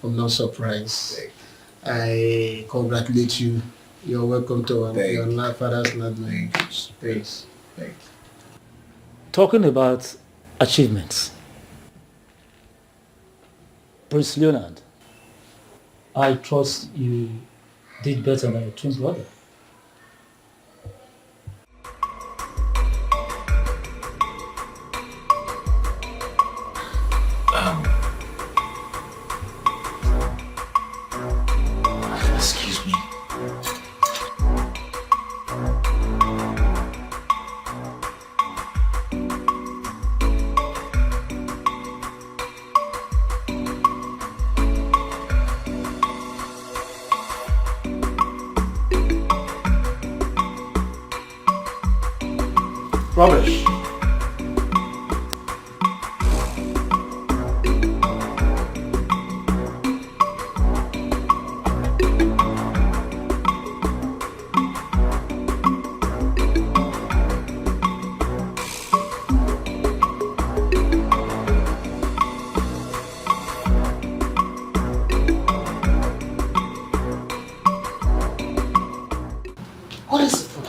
I'm not surprised. I congratulate you. You're welcome to your father's land. Thanks. Talking about achievements, Prince Leonard, I trust you did better than your twin brother. Excuse me. Rubbish. What is it for?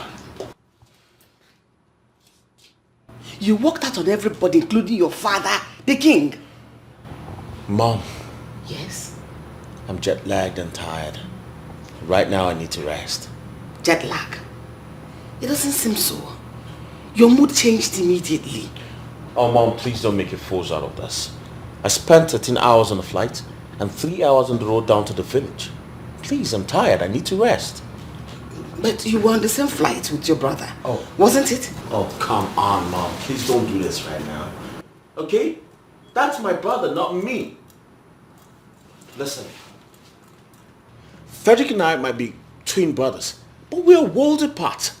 You walked out on everybody, including your father, the king. Mom. Yes? I'm jet lagged and tired. Right now I need to rest. Jet lag? It doesn't seem so. Your mood changed immediately. Oh, Mom, please don't make a fool out of this. I spent 13 hours on the flight and 3 hours on the road down to the village. Please, I'm tired. I need to rest. But you were on the same flight with your brother. Oh. Wasn't it? Oh, come on, Mom. Please don't do this right now. Okay? That's my brother, not me. Listen. Frederick and I might be twin brothers, but we're worlds apart.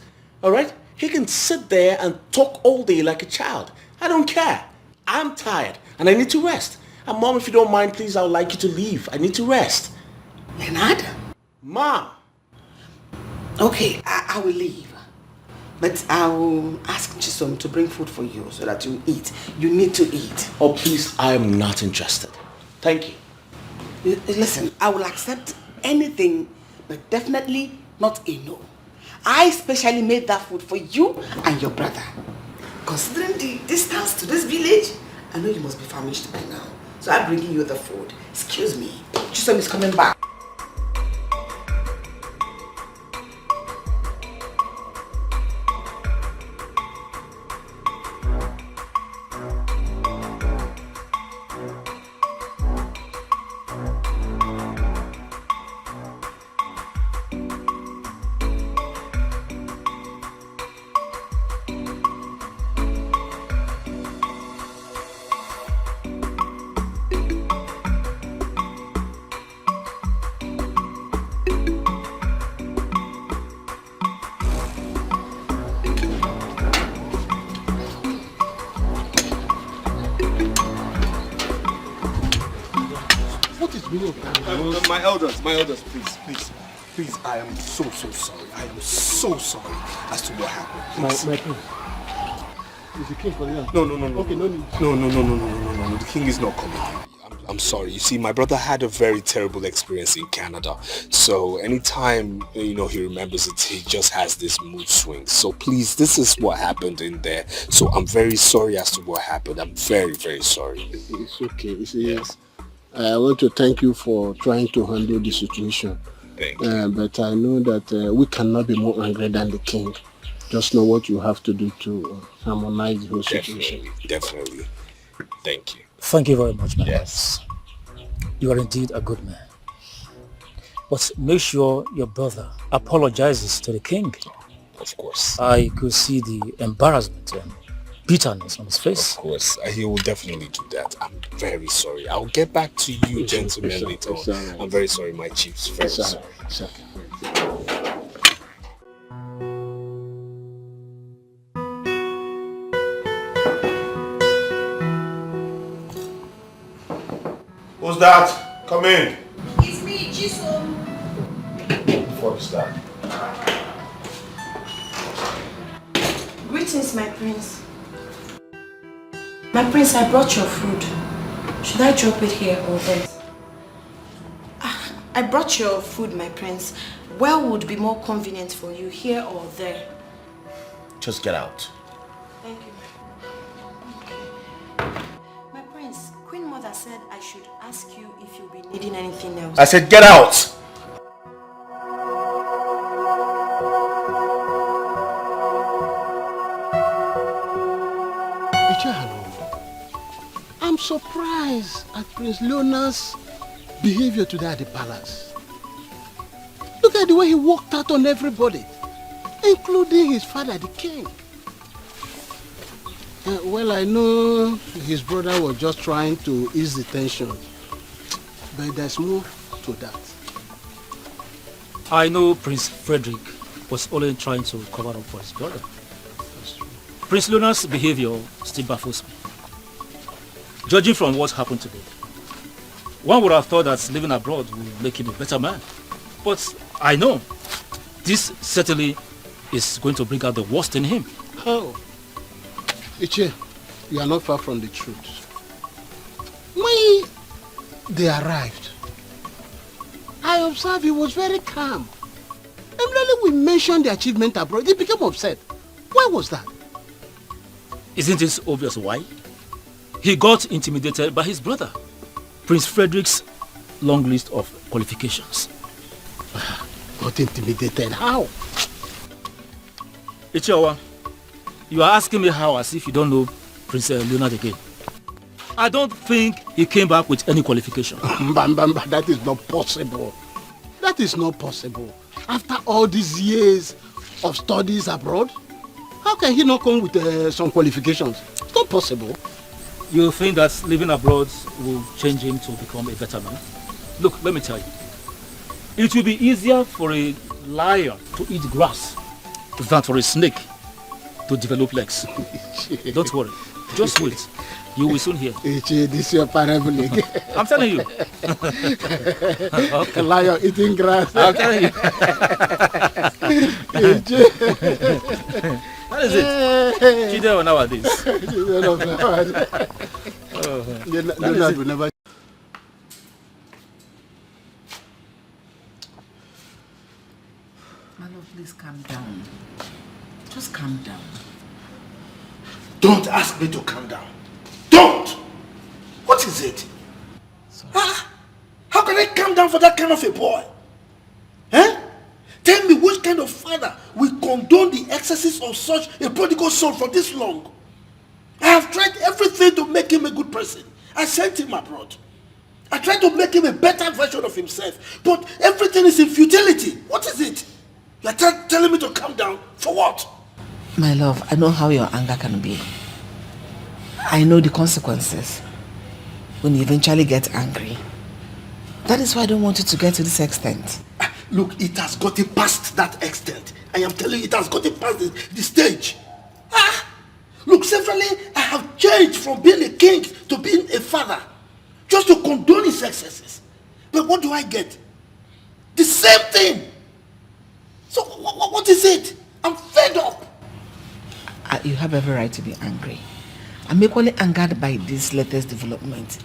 Alright? He can sit there and talk all day like a child. I don't care. I'm tired and I need to rest. And Mom, if you don't mind, please, I would like you to leave. I need to rest. Leonard? Mom! Okay, I will leave. But I'll ask Chisom to bring food for you so that you eat. You need to eat. Oh, please, I am not interested. Thank you. Listen, I will accept anything, but definitely not a no. I specially made that food for you and your brother. Considering the distance to this village, I know you must be famished by now. So I'm bringing you the food. Excuse me. Chisom is coming back. My elders, please, I am so sorry. I am so sorry as to what happened. My king. Is the king for you? No. Okay, no need. No. The king is not coming. I'm sorry. You see, my brother had a very terrible experience in Canada. So anytime, he remembers it, he just has this mood swing. So please, this is what happened in there. So I'm very sorry as to what happened. I'm very, very sorry. It's okay. You see, yes. I want to thank you for trying to handle the situation. Thank you. But I know that we cannot be more angry than the king. Just know what you have to do to harmonize the whole situation. Definitely. Thank you. Thank you very much, man. Yes. You are indeed a good man. But make sure your brother apologizes to the king. Of course. I could see the embarrassment and bitterness on his face. Of course, he will definitely do that. I'm very sorry. I'll get back to you, gentlemen, later on. I'm very sorry, my chiefs. Very sorry. Who's that? Come in. It's me, Chisom. What's that? Greetings, my prince. My prince, I brought your food. Should I drop it here or there? I brought your food, my prince. Where would be more convenient for you, here or there? Just get out. Thank you. My prince, Queen Mother said I should ask you if you'll be needing anything else. I said get out! I'm surprised at Prince Leonard's behavior today at the palace. Look at the way he walked out on everybody, including his father, the king. Well, I know his brother was just trying to ease the tension, but there's more to that. I know Prince Frederick was only trying to cover up for his brother. That's true. Prince Leonard's behavior still baffles me. Judging from what happened today, one would have thought that living abroad would make him a better man. But I know this certainly is going to bring out the worst in him. How? Iche, you are not far from the truth. When they arrived, I observed he was very calm. Immediately we mentioned the achievement abroad, he became upset. Why was that? Isn't it obvious why? He got intimidated by his brother, Prince Frederick's long list of qualifications. Got intimidated? How? Ichiawa, you are asking me how as if you don't know Prince Leonard again. I don't think he came back with any qualification. That is not possible. That is not possible. After all these years of studies abroad, how can he not come with some qualifications? It's not possible. You think that living abroad will change him to become a better man? Look, let me tell you. It will be easier for a lion to eat grass than for a snake to develop legs. Don't worry. Just wait. You will soon hear. This is your parabolic. I'm telling you. Okay. Lion eating grass. I'm telling you. That is it. Chidel nowadays. Leonard will never. My love, please calm down. Just calm down. Don't ask me to calm down. Don't! What is it? Huh? How can I calm down for that kind of a boy? Eh? Tell me which kind of father will condone the excesses of such a prodigal son for this long? I have tried everything to make him a good person. I sent him abroad. I tried to make him a better version of himself, but everything is in futility. What is it? You are telling me to calm down for what? My love, I know how your anger can be. I know the consequences when you eventually get angry. That is why I don't want you to get to this extent. Look, it has gotten past that extent. I am telling you, it has gotten past the stage. Look, severally, I have changed from being a king to being a father. Just to condone his excesses. But what do I get? The same thing. So what is it? I'm fed up. You have every right to be angry. I'm equally angered by this latest development.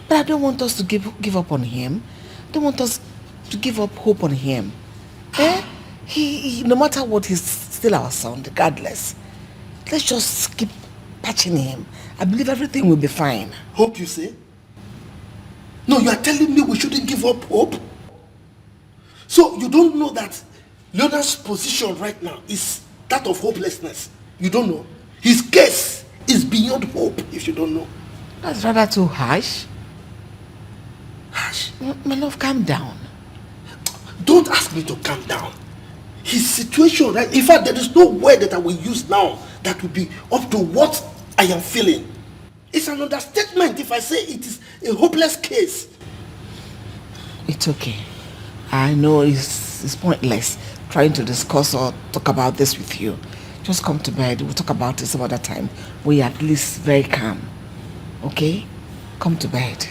But I don't want us to give up on him. I don't want us to give up hope on him. He no matter what, he's still our son, regardless. Let's just keep patching him. I believe everything will be fine. Hope, you say? No, you are telling me we shouldn't give up hope? So you don't know that Leonard's position right now is that of hopelessness? You don't know? His case is beyond hope, if you don't know. That's rather too harsh. Harsh? My love, calm down. Don't ask me to calm down. His situation, right? In fact, there is no word that I will use now that will be up to what I am feeling. It's an understatement if I say it is a hopeless case. It's okay. I know it's pointless trying to discuss or talk about this with you. Just come to bed. We'll talk about it some other time. We're at least very calm. Okay? Come to bed.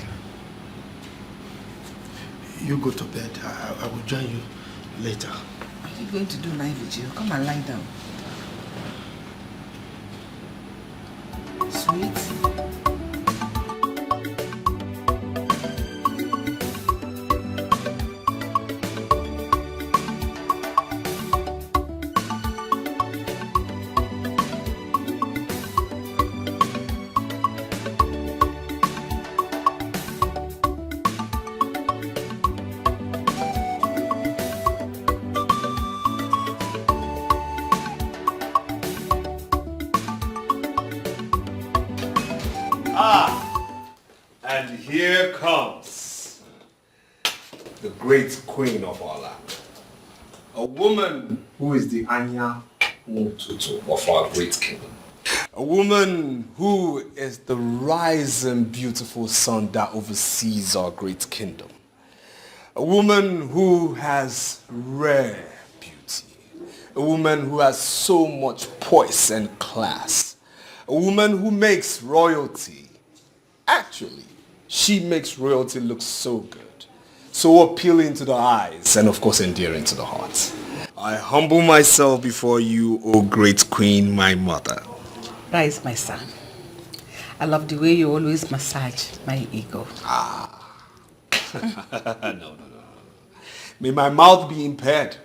You go to bed. I will join you later. Are you going to do night vigil? Come and lie down. Sweet. And here comes the great queen of our land. A woman who is the Anya Mututu of our great kingdom. A woman who is the rising beautiful sun that oversees our great kingdom. A woman who has rare beauty. A woman who has so much poise and class. A woman who makes royalty. Actually, she makes royalty look so good, so appealing to the eyes, and of course endearing to the heart. I humble myself before you, O great queen, my mother. That is my son. I love the way you always massage my ego. No. May my mouth be impaired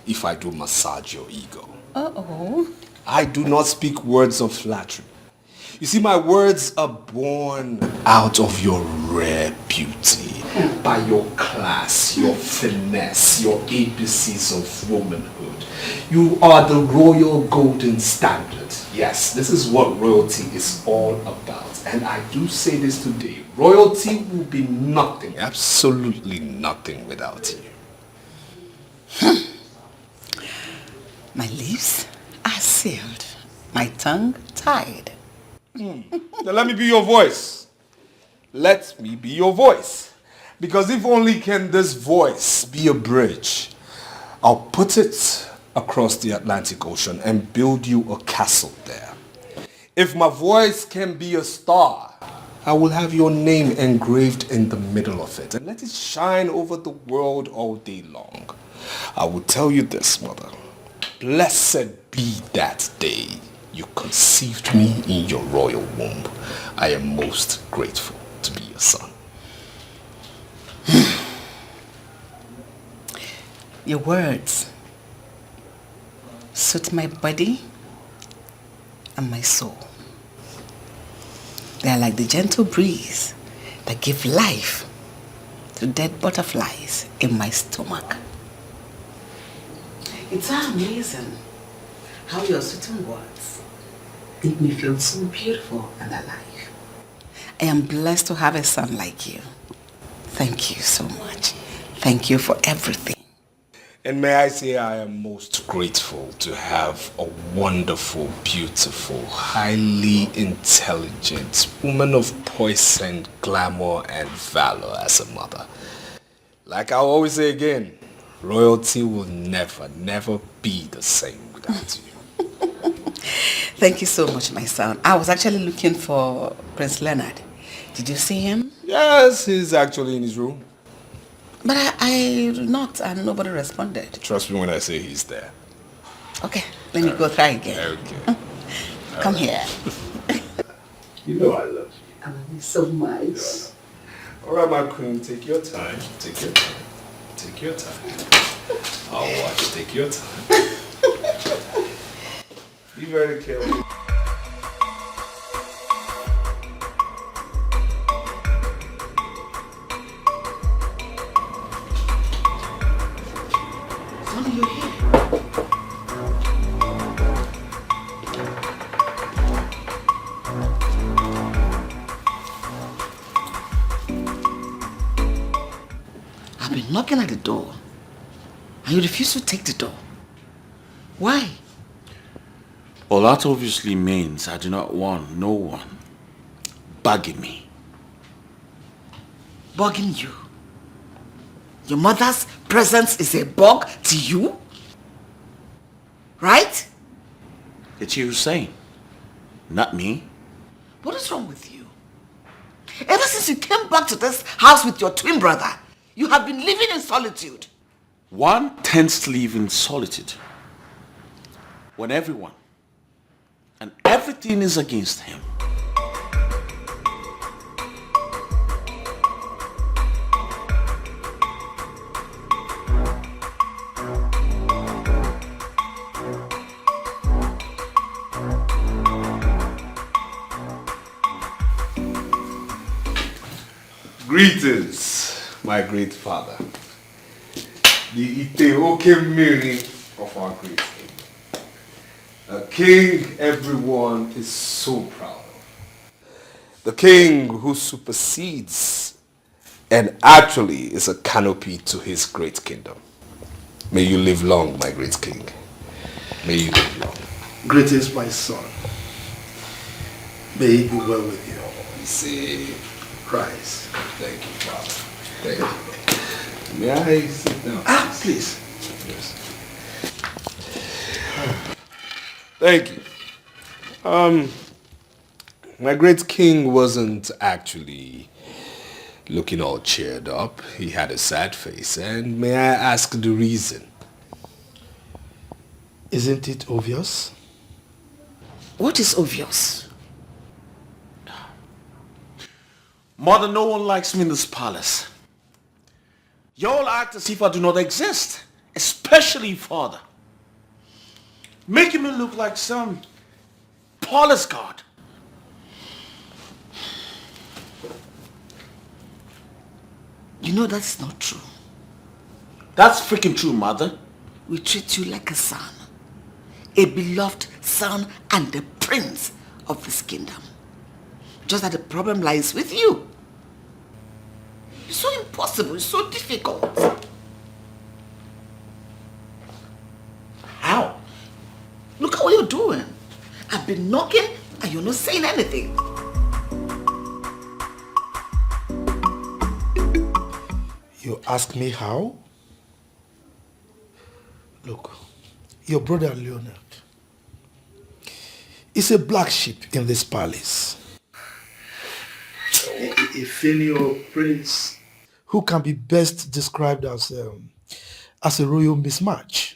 if I do massage your ego. Uh-oh. I do not speak words of flattery. You see, my words are born out of your rare beauty, by your class, your finesse, your ABCs of womanhood. You are the royal golden standard. Yes, this is what royalty is all about. And I do say this today, royalty will be nothing, absolutely nothing without you. My lips are sealed, my tongue tied. Now let me be your voice. Let me be your voice. Because if only can this voice be a bridge, I'll put it across the Atlantic Ocean and build you a castle there. If my voice can be a star, I will have your name engraved in the middle of it and let it shine over the world all day long. I will tell you this, mother. Blessed be that day you conceived me in your royal womb. I am most grateful to be your son. Your words suit my body and my soul. They are like the gentle breeze that give life to dead butterflies in my stomach. It's amazing how your certain words make me feel so beautiful and alive. I am blessed to have a son like you. Thank you so much. Thank you for everything. And may I say I am most grateful to have a wonderful, beautiful, highly intelligent woman of poise and glamour and valor as a mother. Like I always say again, royalty will never, never be the same without you. Thank you so much, my son. I was actually looking for Prince Leonard. Did you see him? Yes, he's actually in his room. But I knocked and nobody responded. Trust me when I say he's there. Okay, let me go try again. Okay. Come here. You know I love you. I love you so much. All right, my queen, take your time. Take your time. Take your time. I'll watch. Take your time. Be very careful. I've been knocking at the door and you refuse to take the door. Why? Well, that obviously means I do not want no one bugging me. Bugging you? Your mother's presence is a bug to you? Right? It's you saying, not me. What is wrong with you? Ever since you came back to this house with your twin brother, you have been living in solitude. One tends to live in solitude when everyone and everything is against him. Greetings, my great father. The Etiko of our great king. A king everyone is so proud of. The king who supersedes and actually is a canopy to his great kingdom. May you live long, my great king. May you live long. Greetings, my son. May it be well with you. See, Christ. Thank you, Father. Thank you. May I sit down? Please. Yes. Thank you. My great king wasn't actually looking all cheered up. He had a sad face. And may I ask the reason? Isn't it obvious? What is obvious? Mother, no one likes me in this palace. You all act as if I do not exist, especially father. Making me look like some palace guard. You know that's not true. That's freaking true, mother. We treat you like a son. A beloved son and the prince of this kingdom. Just that the problem lies with you. It's so impossible, it's so difficult. How? Look at what you're doing. I've been knocking and you're not saying anything. You ask me how? Look, your brother Leonard is a black sheep in this palace. A failure prince who can be best described as a royal mismatch.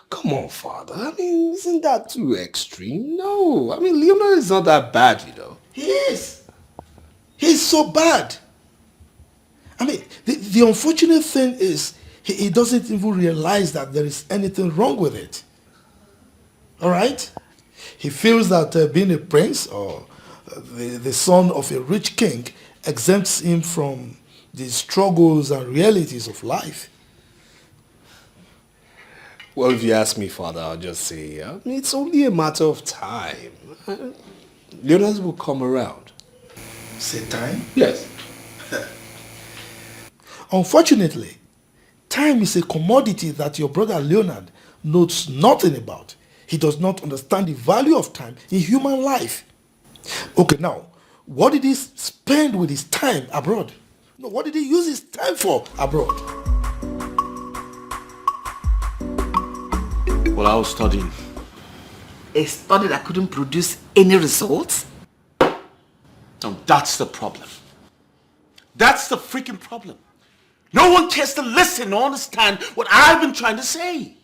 Come on, father. I mean, isn't that too extreme? No. I mean, Leonard is not that bad, you know. He is. He's so bad. I mean, the unfortunate thing is he doesn't even realize that there is anything wrong with it. All right? He feels that being a prince or the son of a rich king exempts him from the struggles and realities of life. Well, if you ask me, father, I'll just say, I mean, it's only a matter of time. Leonard will come around. Say time? Yes. Unfortunately, time is a commodity that your brother Leonard knows nothing about. He does not understand the value of time in human life. Okay, now, what did he spend with his time abroad? No, what did he use his time for abroad? Well, I was studying. A study that couldn't produce any results? No, that's the problem. That's the freaking problem. No one cares to listen or understand what I've been trying to say.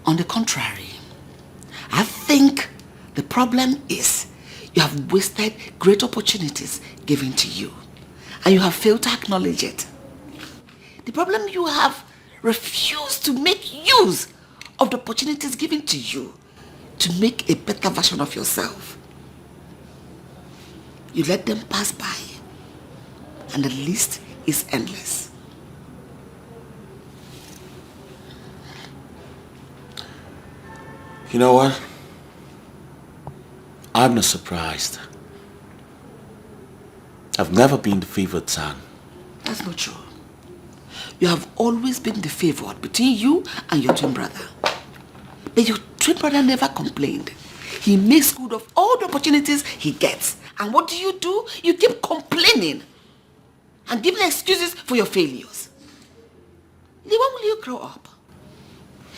On the contrary, I think the problem is you have wasted great opportunities given to you and you have failed to acknowledge it. The problem, you have refused to make use of the opportunities given to you to make a better version of yourself. You let them pass by and the list is endless. You know what? I'm not surprised. I've never been the favored son. That's not true. You have always been the favored between you and your twin brother. But your twin brother never complained. He makes good of all the opportunities he gets. And what do? You keep complaining and giving excuses for your failures. Then when will you grow up?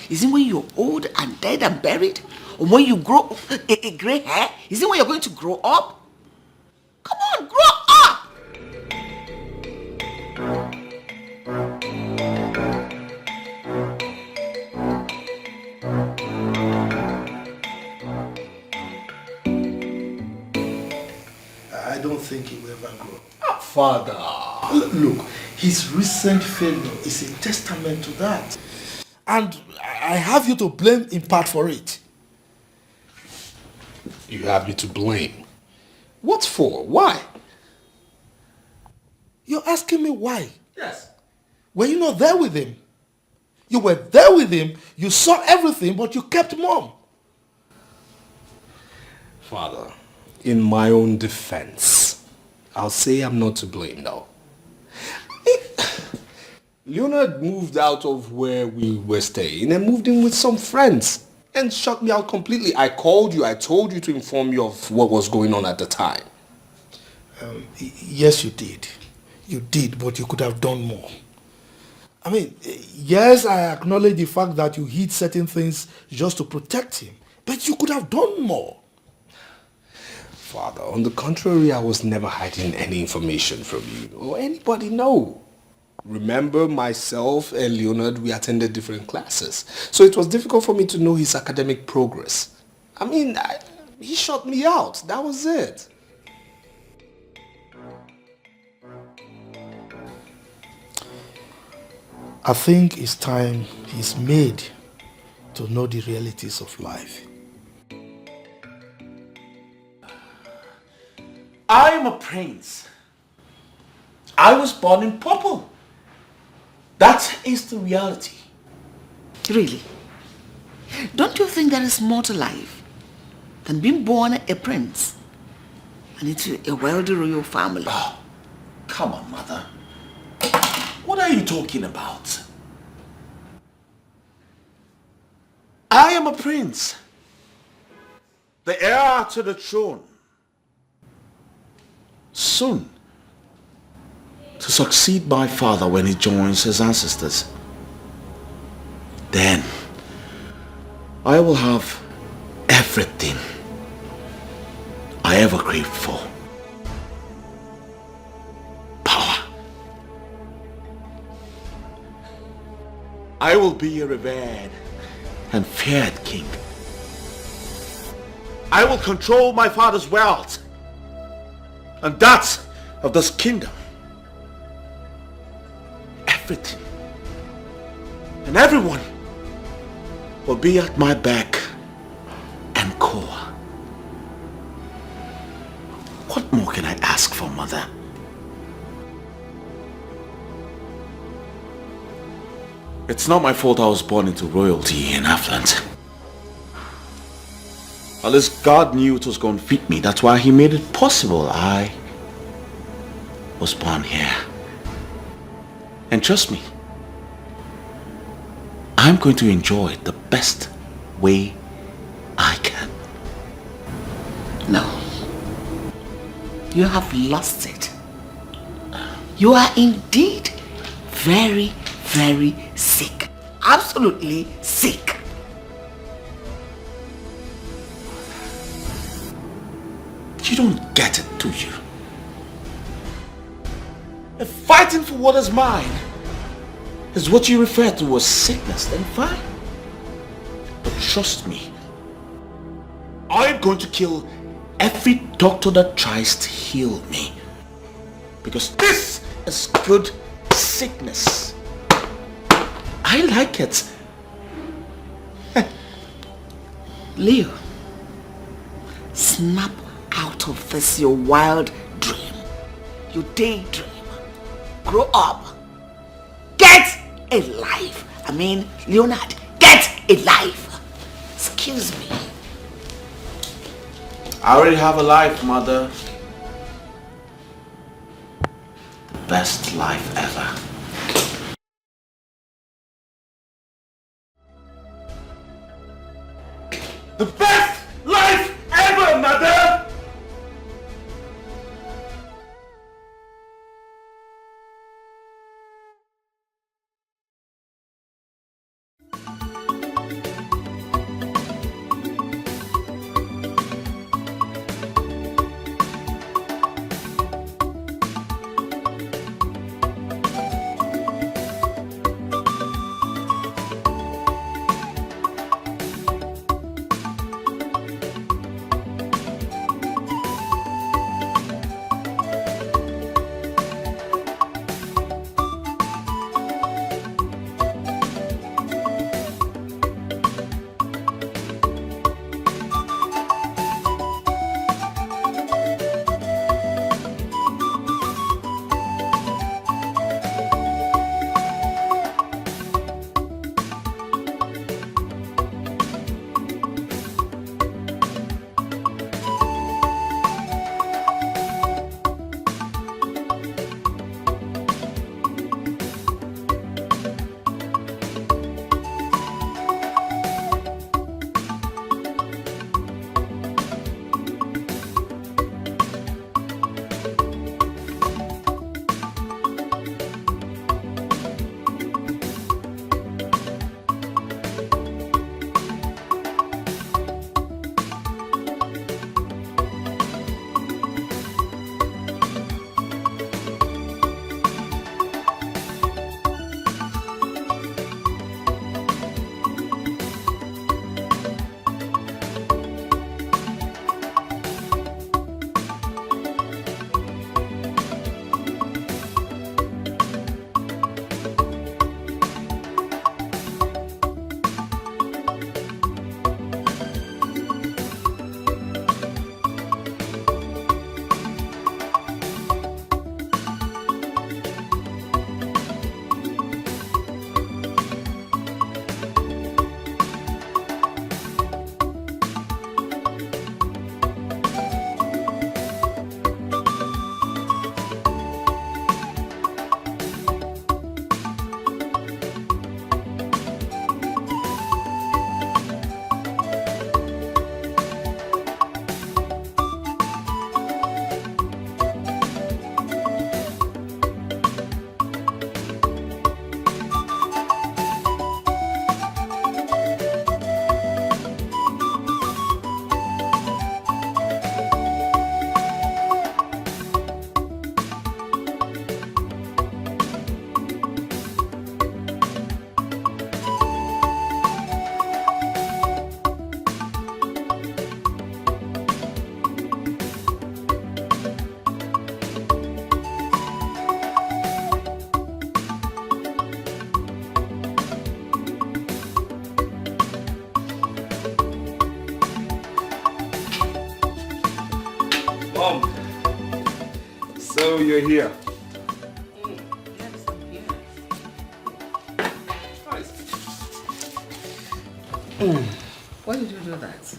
Is it when you're old and dead and buried? Or when you grow a gray hair? Is it when you're going to grow up? Come on, grow up! I don't think he will ever grow. Father. Look, his recent failure is a testament to that. And I have you to blame in part for it. You have me to blame. What for? Why? You're asking me why? Yes. Were you not there with him? You were there with him, you saw everything, but you kept mum. Father, in my own defense, I'll say I'm not to blame now. Leonard moved out of where we were staying and moved in with some friends and shut me out completely. I called you, I told you to inform you of what was going on at the time. Yes, you did. You did, but you could have done more. I mean, yes, I acknowledge the fact that you hid certain things just to protect him, but you could have done more. Father, on the contrary, I was never hiding any information from you or anybody, no. Remember, myself and Leonard, we attended different classes. So it was difficult for me to know his academic progress. I mean, he shut me out. That was it. I think it's time he's made to know the realities of life. I am a prince. I was born in purple. That is the reality. Really? Don't you think there is more to life than being born a prince and into a wealthy royal family? Oh, come on, mother. What are you talking about? I am a prince. The heir to the throne. Soon to succeed my father when he joins his ancestors. Then I will have everything I ever craved for. Power. I will be a revered and feared king. I will control my father's wealth and that of this kingdom. Everything and everyone will be at my beck and call. What more can I ask for, mother? It's not my fault I was born into royalty and affluence. At least God knew it was going to fit me. That's why he made it possible I was born here. And trust me, I'm going to enjoy it the best way I can. No. You have lost it. You are indeed very, very sick. Absolutely sick. You don't get it, do you? If fighting for what is mine is what you refer to as sickness, then fine. But trust me, I'm going to kill every doctor that tries to heal me. Because this is good sickness. I like it. Leo, snap out of this your wild dream. Your daydream. Grow up. Get a life. I mean, Leonard, get a life. Excuse me. I already have a life, mother. The best life ever. The best life ever, mother! we're here. Why did you do that?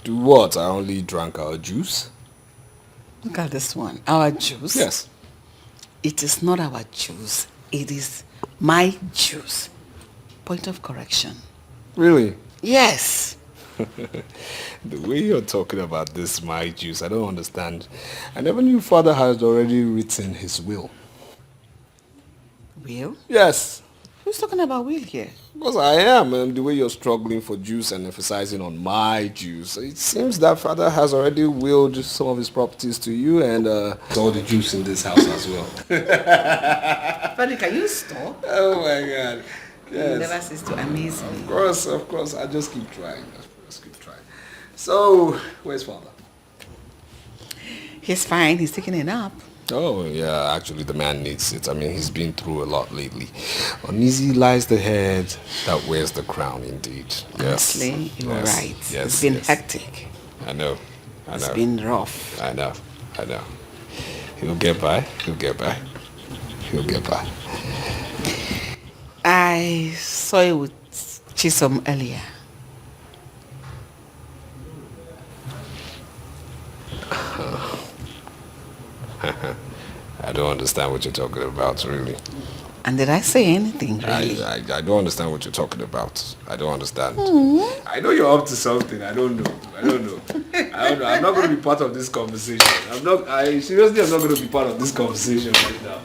Do what? I only drank our juice. Look at this one. Our juice? Yes. It is not our juice. It is my juice. Point of correction. Really? Yes. The way you're talking about this, my juice, I don't understand. I never knew father had already written his will. Will? Yes. Who's talking about will here? Because I am, and the way you're struggling for juice and emphasizing on my juice, it seems that father has already willed some of his properties to you and all the juice in this house as well. Frederick, can you stop? Oh my God. Yes. You never cease to amaze me. Of course. I just keep trying. So, where's father? He's fine. He's taking a nap. Oh, yeah, actually the man needs it. I mean, he's been through a lot lately. Uneasy lies the head that wears the crown, indeed. Yes. Honestly, you're right. Yes. It's been hectic. I know. It's been rough. I know. He'll get by. I saw you with Chisom earlier. I don't understand what you're talking about, really. And did I say anything, really? I don't understand what you're talking about. I don't understand. Mm. I know you're up to something. I don't know. I'm not going to be part of this conversation. I'm not going to be part of this conversation right now.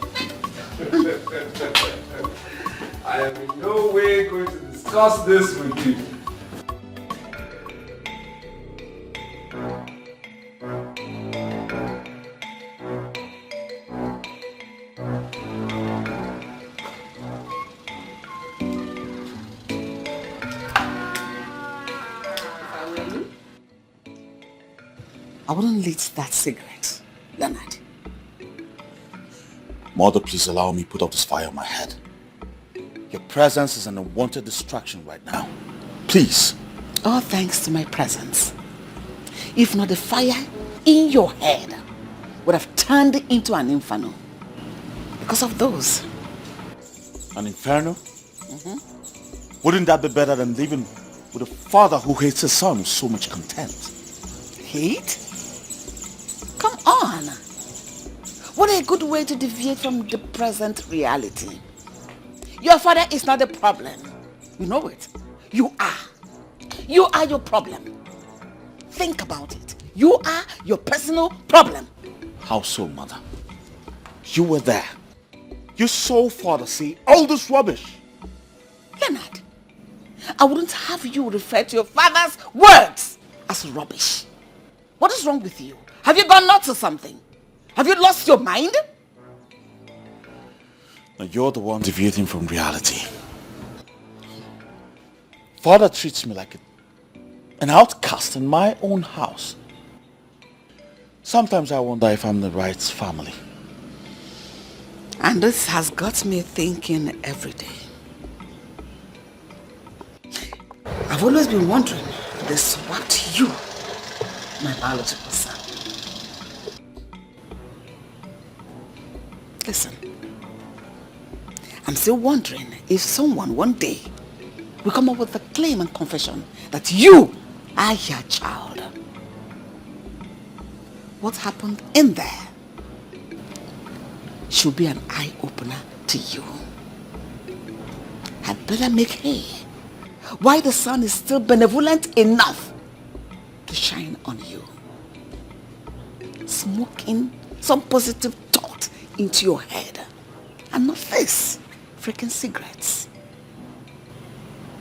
I am in no way going to discuss this with you. I wouldn't lit that cigarette, Leonard. Mother, please allow me to put out this fire on my head. Your presence is an unwanted distraction right now. Please. All thanks to my presence. If not, the fire in your head would have turned into an inferno. Because of those. An inferno? Wouldn't that be better than living with a father who hates his son with so much contempt? Hate? Come on. What a good way to deviate from the present reality. Your father is not the problem. You know it. You are. You are your problem. Think about it. You are your personal problem. How so, mother? You were there. You saw father say all this rubbish. Leonard, I wouldn't have you refer to your father's words as rubbish. What is wrong with you? Have you gone nuts or something? Have you lost your mind? Now you're the one deviating from reality. Father treats me like an outcast in my own house. Sometimes I wonder if I'm the right family. And this has got me thinking every day. I've always been wondering if they swapped you, my biological son. Listen, I'm still wondering if someone one day will come up with a claim and confession that you are your child. What happened in there should be an eye-opener to you. I'd better make hay while the sun is still benevolent enough to shine on you. Smoking some positive thought into your head and not this freaking cigarettes.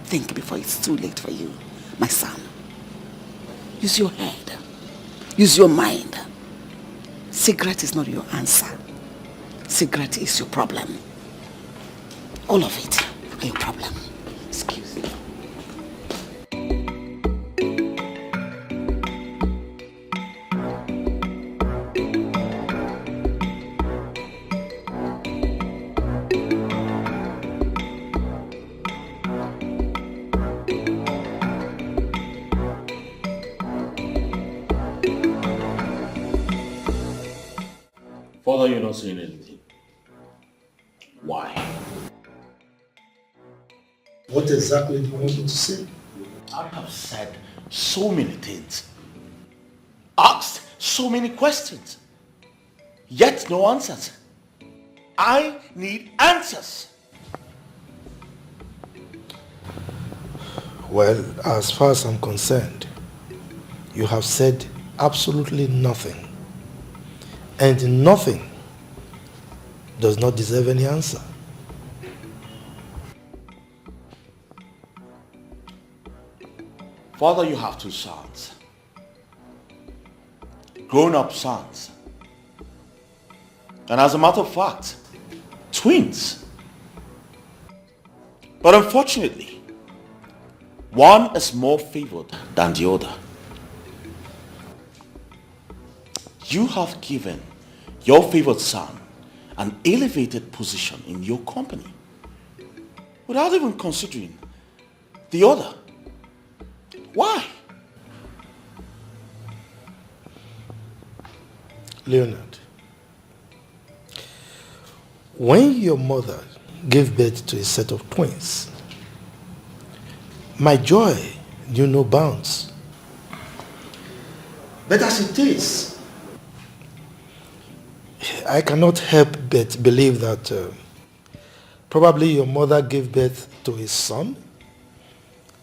Think before it's too late for you, my son. Use your head. Use your mind. Cigarette is not your answer. Cigarette is your problem. All of it are your problem. Excuse me. not saying anything. Why? What exactly do you want me to say? I have said so many things. Asked so many questions. Yet no answers. I need answers. Well, as far as I'm concerned, you have said absolutely nothing. And nothing does not deserve any answer. Father, you have two sons. Grown-up sons. And as a matter of fact, twins. But unfortunately, one is more favored than the other. You have given your favored son an elevated position in your company without even considering the other. Why? Leonard, when your mother gave birth to a set of twins, my joy knew no bounds. But as it is, I cannot help but believe that probably your mother gave birth to a son,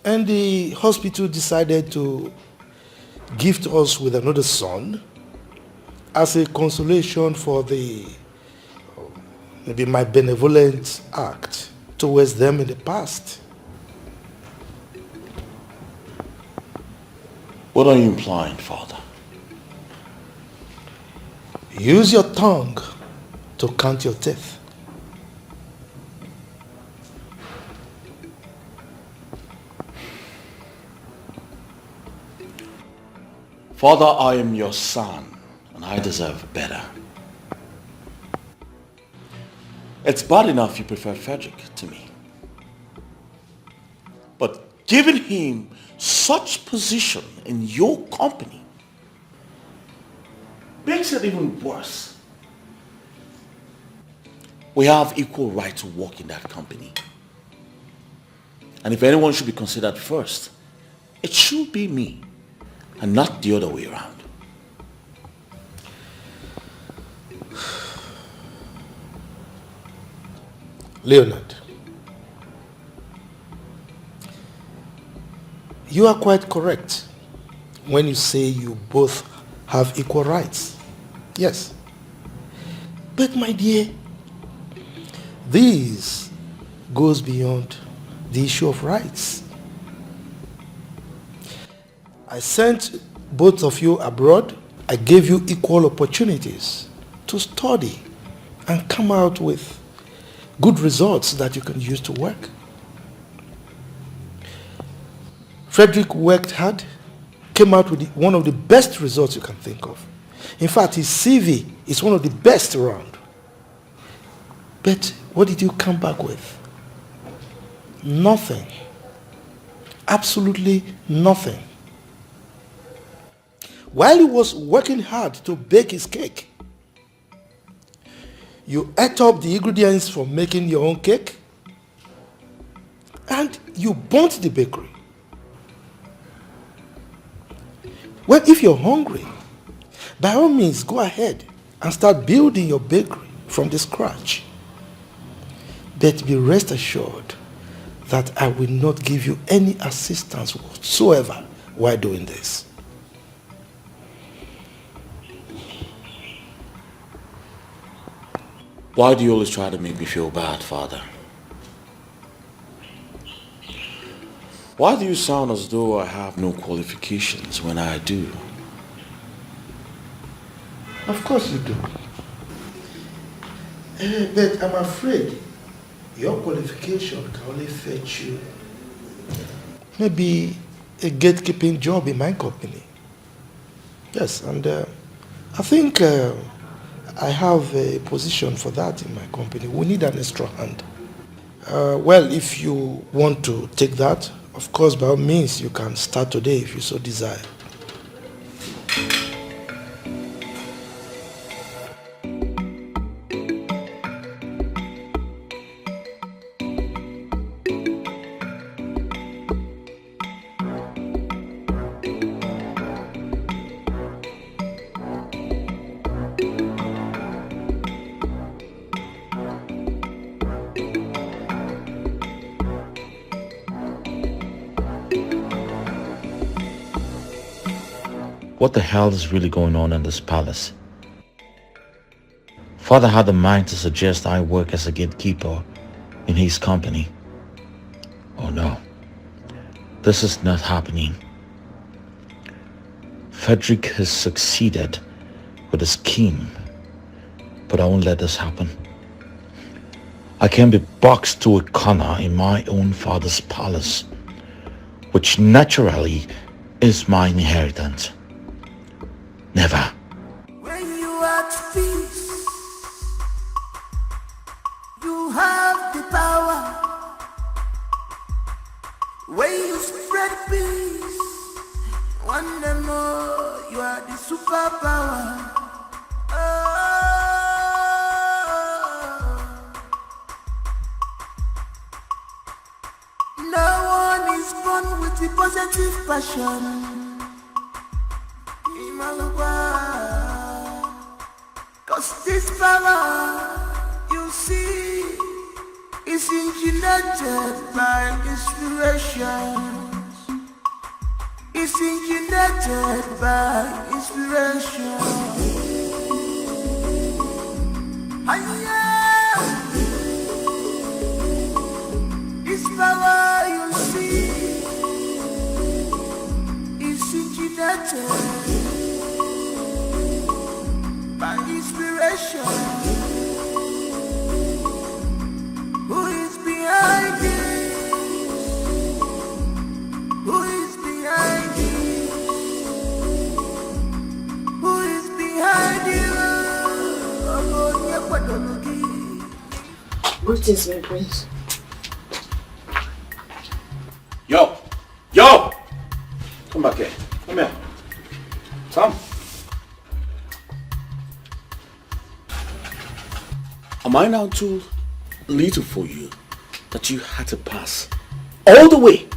and the hospital decided to gift us with another son as a consolation for maybe my benevolent act towards them in the past. What are you implying, Father? Use your tongue to count your teeth. Father, I am your son, and I deserve better. It's bad enough you prefer Frederick to me. But giving him such position in your company makes it even worse. We have equal right to work in that company. And if anyone should be considered first, it should be me, and not the other way around. Leonard, you are quite correct when you say you both have equal rights. Yes. But my dear, this goes beyond the issue of rights. I sent both of you abroad. I gave you equal opportunities to study and come out with good results that you can use to work. Frederick worked hard, came out with one of the best results you can think of. In fact, his CV is one of the best around. But what did you come back with? Nothing. Absolutely nothing. While he was working hard to bake his cake, you ate up the ingredients for making your own cake, and you burnt the bakery. Well, if you're hungry, by all means, go ahead and start building your bakery from the scratch. But be rest assured that I will not give you any assistance whatsoever while doing this. Why do you always try to make me feel bad, Father? Why do you sound as though I have no qualifications when I do? Of course you do. But I'm afraid your qualification can only fetch you maybe a gatekeeping job in my company. Yes, and I think I have a position for that in my company. We need an extra hand. Well, if you want to take that, of course, by all means, you can start today if you so desire. What the hell is really going on in this palace? Father had the mind to suggest I work as a gatekeeper in his company. Oh no, this is not happening. Frederick has succeeded with a scheme, but I won't let this happen. I can't be boxed to a corner in my own father's palace, which naturally is my inheritance. Never. When you are at peace, you have the power. When you spread peace, one day more, you are the superpower. No one is born with the positive passion. Cause this power, you see, is engineered by inspirations. It's engineered by inspiration. This power, you see, is engineered by inspiration. Who is behind this? Who is behind this? Who is behind you? Greetings, my prince. Yo! Yo! Come back here. Come here. Come. Am I now too little for you that you had to pass all the way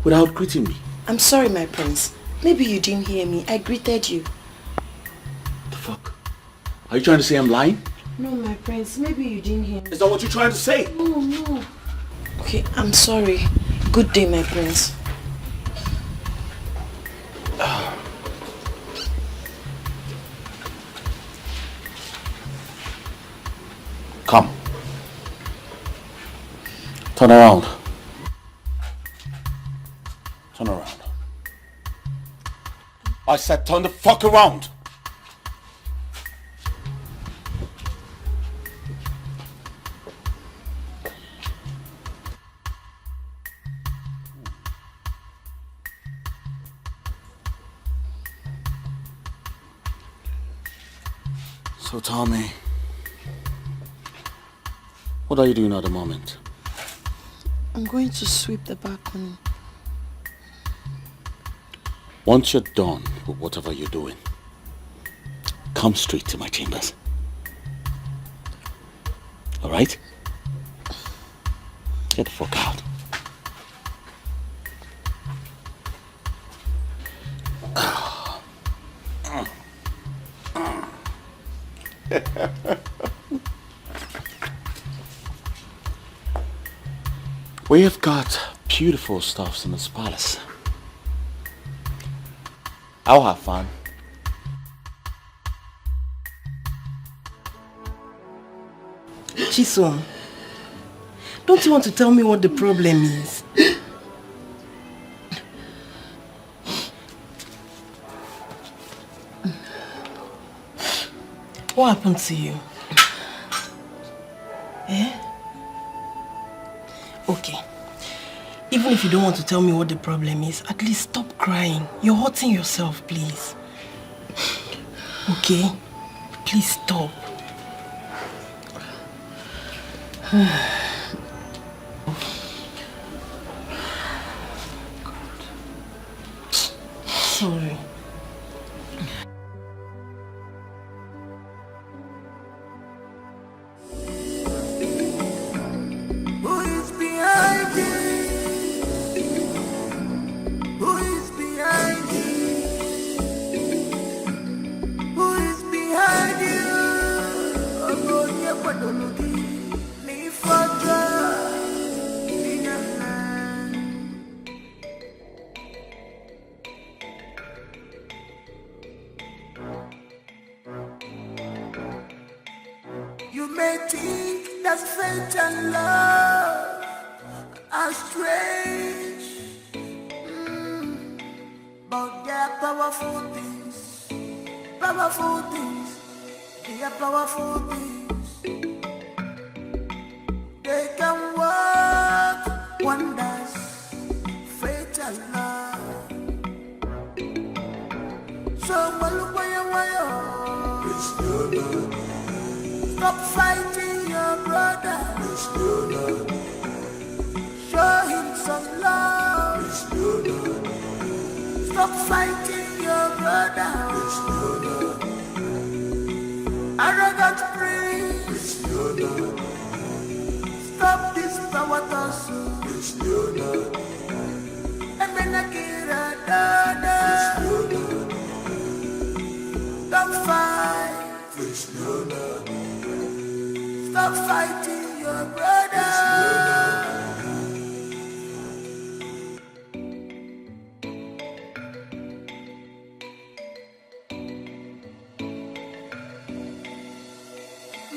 without greeting me? I'm sorry, my prince. Maybe you didn't hear me. I greeted you. The fuck? Are you trying to say I'm lying? No, my prince. Maybe you didn't hear me. Is that what you're trying to say? No. Okay, I'm sorry. Good day, my prince. Come. Turn around. Turn around. I said turn the fuck around. So tell me, what are you doing at the moment? I'm going to sweep the balcony. Once you're done with whatever you're doing, come straight to my chambers. Alright? Get the fuck out. We have got beautiful stuffs in this palace. I'll have fun. Chisom, don't you want to tell me what the problem is? What happened to you? Eh? Okay. Even if you don't want to tell me what the problem is, at least stop crying. You're hurting yourself, please. Okay? Please stop. Sorry. Who is behind it? Who is behind it? Who is behind you? as fate and love are strange. But they're powerful things. Powerful things. They are powerful things. They can work wonders. Fate and love. So stop fighting your brother. Show him some love. Stop fighting your brother. Arrogant prince. Stop this power tussle. Emenakira dada. Don't fight. Stop fighting your brother.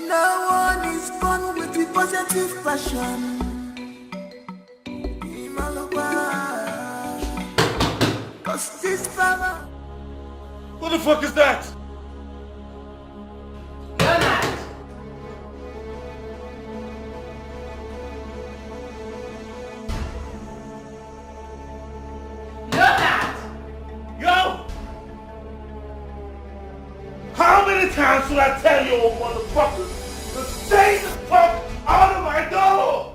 No one is born with the positive passion. Cause this power. What the fuck is that? Leonard! Leonard! Yo! How many times should I tell you, old motherfuckers, to stay the fuck out of my door?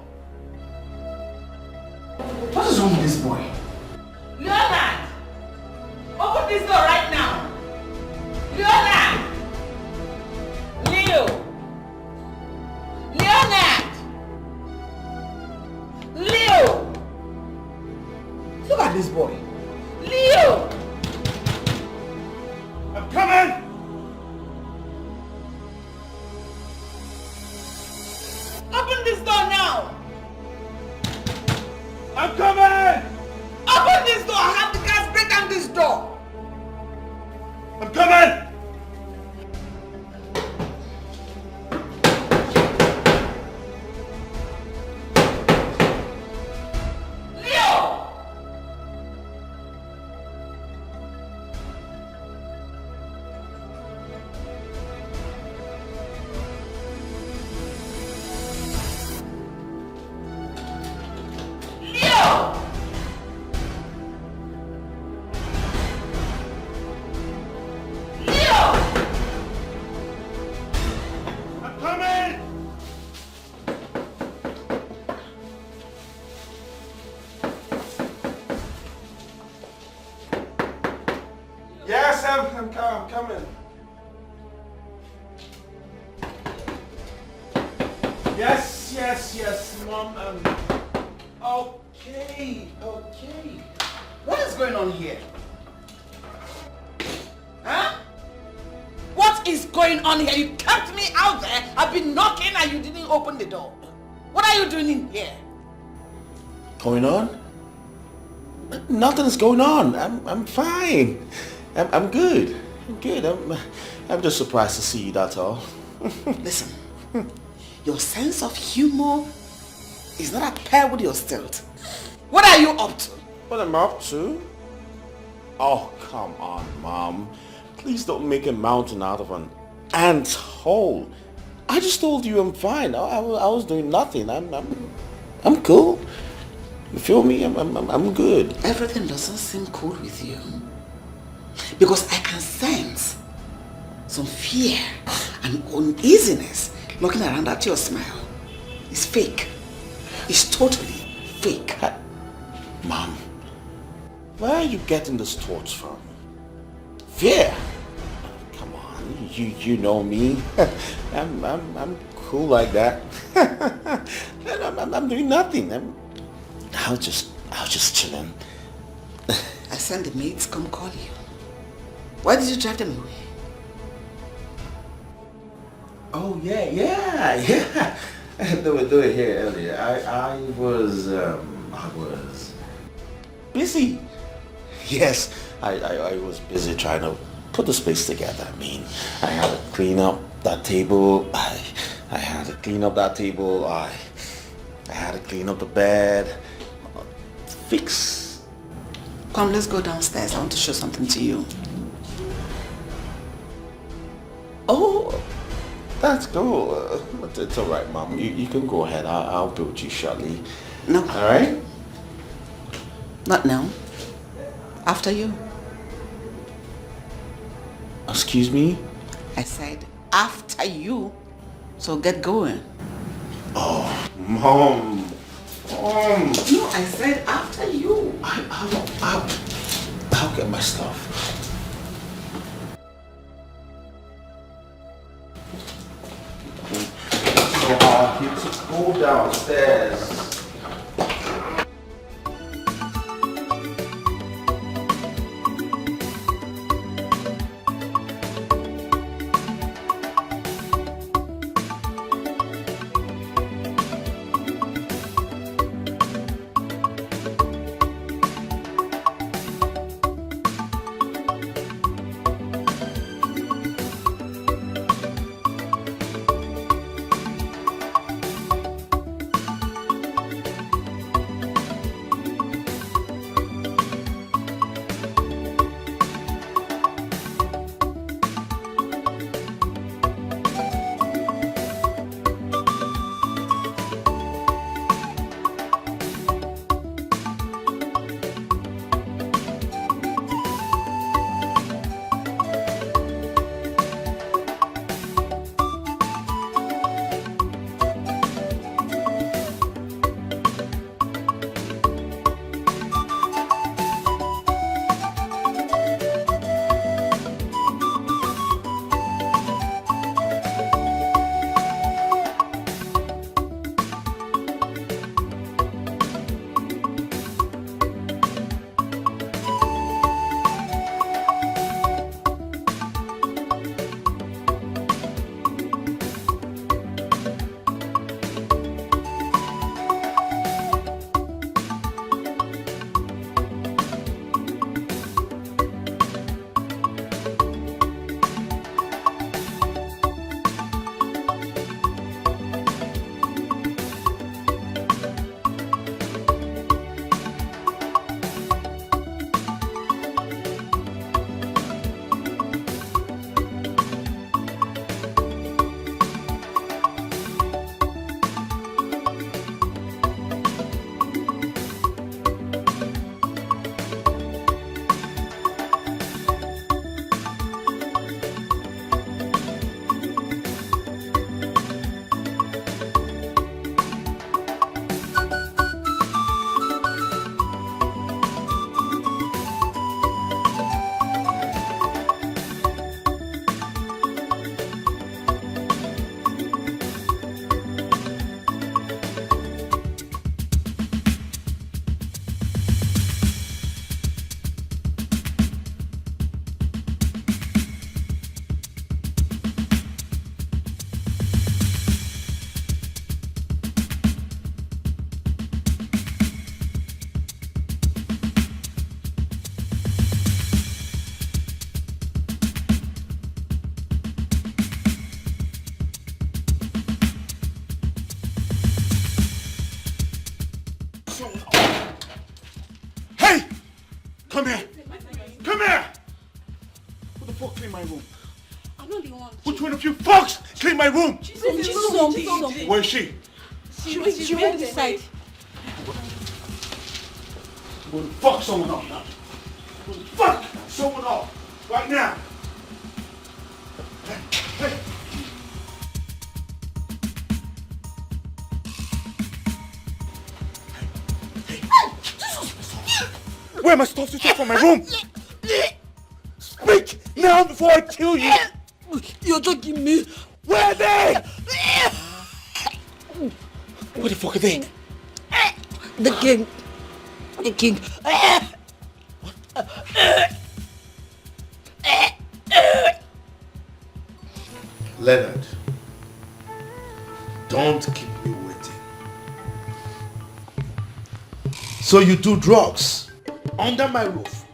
What is wrong with this boy? Leonard! Open this door right now! Leonard! Leo! Leonard! Leo! Look at this boy! Leo! I'm coming! Open this door now! I'm coming! Open this door! I have the gas, break down this door! I'm coming! Leo! Leo! I'm coming! Yes, I'm coming. Yes, Mom. Okay. What is going on here? Huh? What is going on here? You kept me out there. I've been knocking and you didn't open the door. What are you doing in here? Going on? Nothing's going on. I'm fine. I'm good. I'm just surprised to see you, that's all. Listen, your sense of humor is not a pair with your stealth. What are you up to? What am I up to? Oh, come on, Mom. Please don't make a mountain out of an ant hole. I just told you I'm fine. I was doing nothing. I'm cool. You feel me? I'm good. Everything doesn't seem cool with you. Because I can sense some fear and uneasiness knocking around at your smile. It's fake. It's totally fake. Mom, where are you getting these thoughts from? Fear? Come on, you know me. I'm cool like that. I'm doing nothing. I was just chilling. I sent the maids come call you. Why did you drive them away? Oh yeah. They were doing here earlier. I was busy. Yes, I was busy trying to put the space together. I mean, I had to clean up that table. I I had to clean up that table. I had to clean up the bed. Fix. Come, let's go downstairs. I want to show something to you. Oh, that's cool. It's all right, Mom. You can go ahead. I'll build you shortly. No. All right? Not now. After you. Excuse me? I said after you. So get going. Oh, Mom. No, I said after you. I'll get my stuff. You just go downstairs. Come here! Come here! Who the fuck cleaned my room? I'm not the one. Which one of you fucks cleaned my room? Chisom. Where is she? She went this side. I'm gonna fuck someone up now. I'm gonna fuck someone up right now. Hey. Where are my stuff you took from my room? Speak now before I kill you! You're joking me. Where are they? Where the fuck are they? The king. The king. Leonard, don't keep me waiting. So you do drugs under my roof?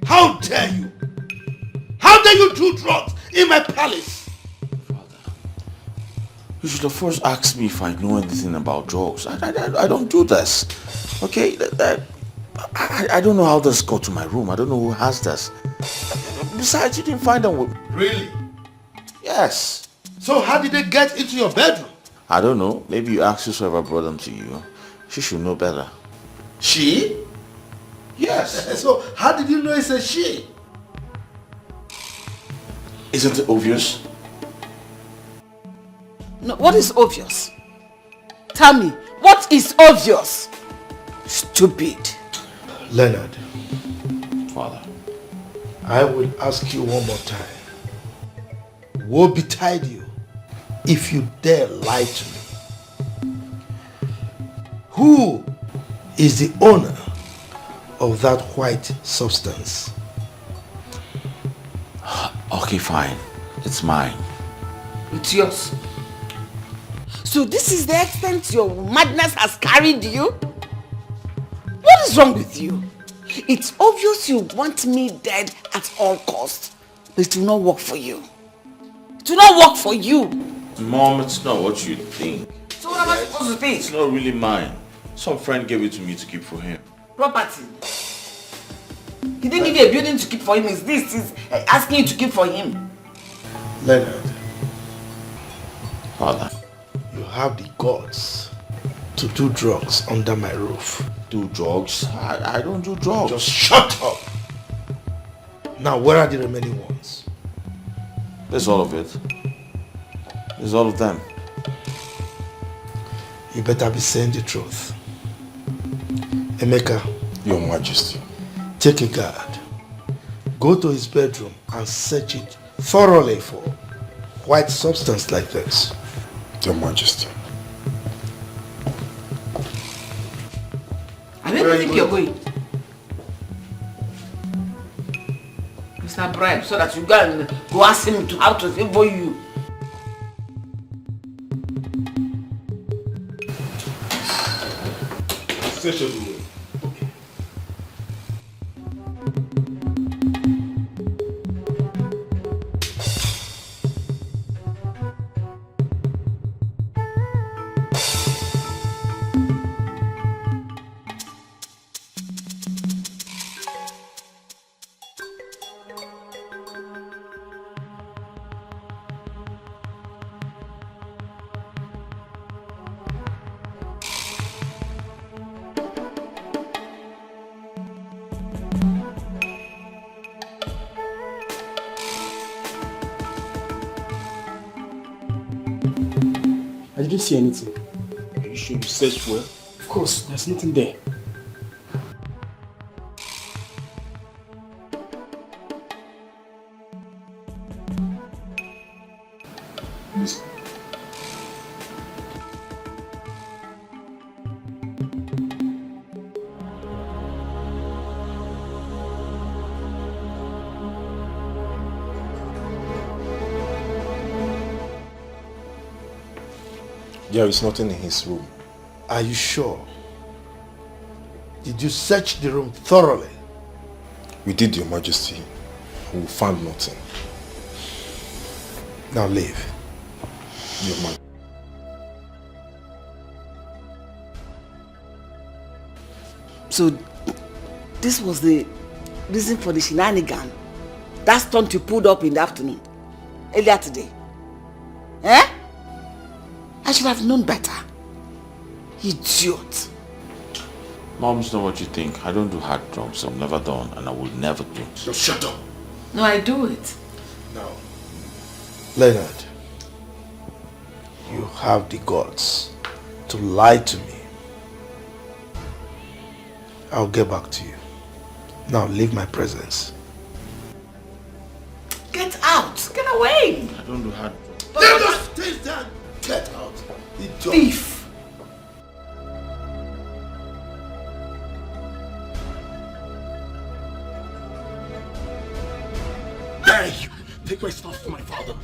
How dare you? How dare you do drugs in my palace? You should have first asked me if I know anything about drugs. I don't do this. Okay? I don't know how this got to my room. I don't know who has this. Besides, you didn't find them with... Really? Yes. So how did they get into your bedroom? I don't know. Maybe you asked whoever brought them to you. She should know better. She? Yes. So how did you know it's a she? Isn't it obvious? No, what is obvious? Tell me, what is obvious? Stupid. Leonard. Father. I will ask you one more time. Woe betide you if you dare lie to me. Who is the owner of that white substance? Okay, fine. It's mine. It's yours. So this is the extent your madness has carried you? What is wrong with you? It's obvious you want me dead at all costs. But it will not work for you. It will not work for you. Mom, it's not what you think. So what am I supposed to think? It's not really mine. Some friend gave it to me to keep for him. Property. He didn't give you a building to keep for him. He's asking you to keep for him. Leonard. Father. You have the guts to do drugs under my roof. Do drugs? I don't do drugs. Just shut up. Now, where are the remaining ones? There's all of it. There's all of them. You better be saying the truth. Emeka. Your Majesty. Take a guard. Go to his bedroom and search it thoroughly for white substance like this. Your Majesty. Where do you think you're going? Mr. Bribe, so that you go ask him to how to favor you. Search everywhere. I didn't see anything. Are you sure you searched well? Of course, there's nothing there. There is nothing in his room. Are you sure? Did you search the room thoroughly? We did, Your Majesty. We found nothing. Now leave. Your Majesty. So, this was the reason for the shenanigan. That stunt you pulled up in the afternoon, earlier today. Eh? I should have known better. Idiot. Mom's not what you think. I don't do hard drugs. I've never done and I will never do. Just shut up. No, I do it. Now, Leonard, you have the guts to lie to me. I'll get back to you. Now leave my presence. Get out! Get away! I don't do hard drugs. Let us take that! Get out! Thief! Dare you take my stuff from my father?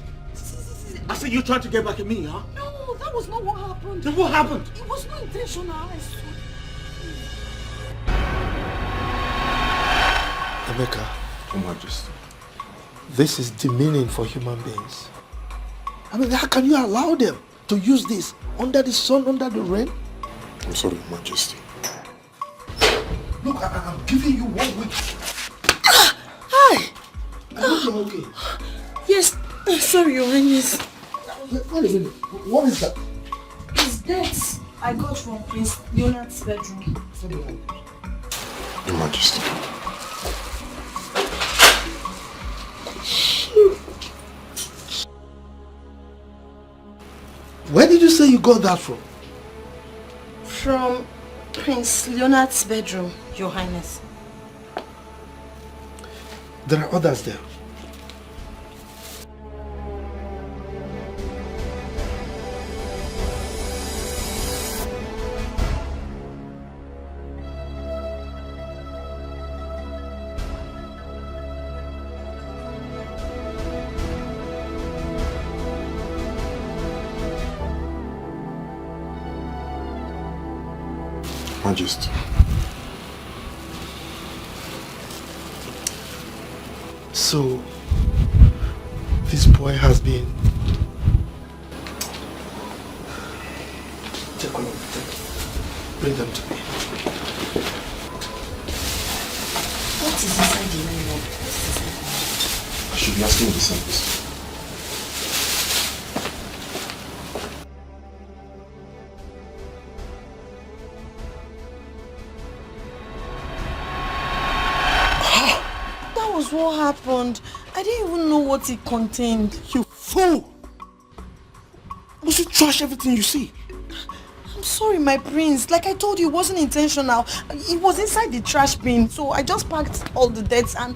I said you tried to get back at me, huh? No, that was not what happened. Then what happened? It was not intentional, I swear. Emeka, Your Majesty. this is demeaning for human beings. I mean, how can you allow them to use this under the sun, under the rain? I'm sorry, Your Majesty. Look, I'm giving you 1 week. Hi! I hope you're okay. Yes, sorry, Your Highness. Wait a minute, what is that? It's dates I got from Prince Leonard's bedroom. Your Majesty. Where did you say you got that from? From Prince Leonard's bedroom, Your Highness. There are others there. Majesty. So, this boy has been... Take all of them. Bring them to me. What is inside the nylon? I should be asking the same question. What happened? I didn't even know what it contained. You fool! Must you trash everything you see? I'm sorry, my prince. Like I told you, it wasn't intentional. It was inside the trash bin, so I just packed all the debts and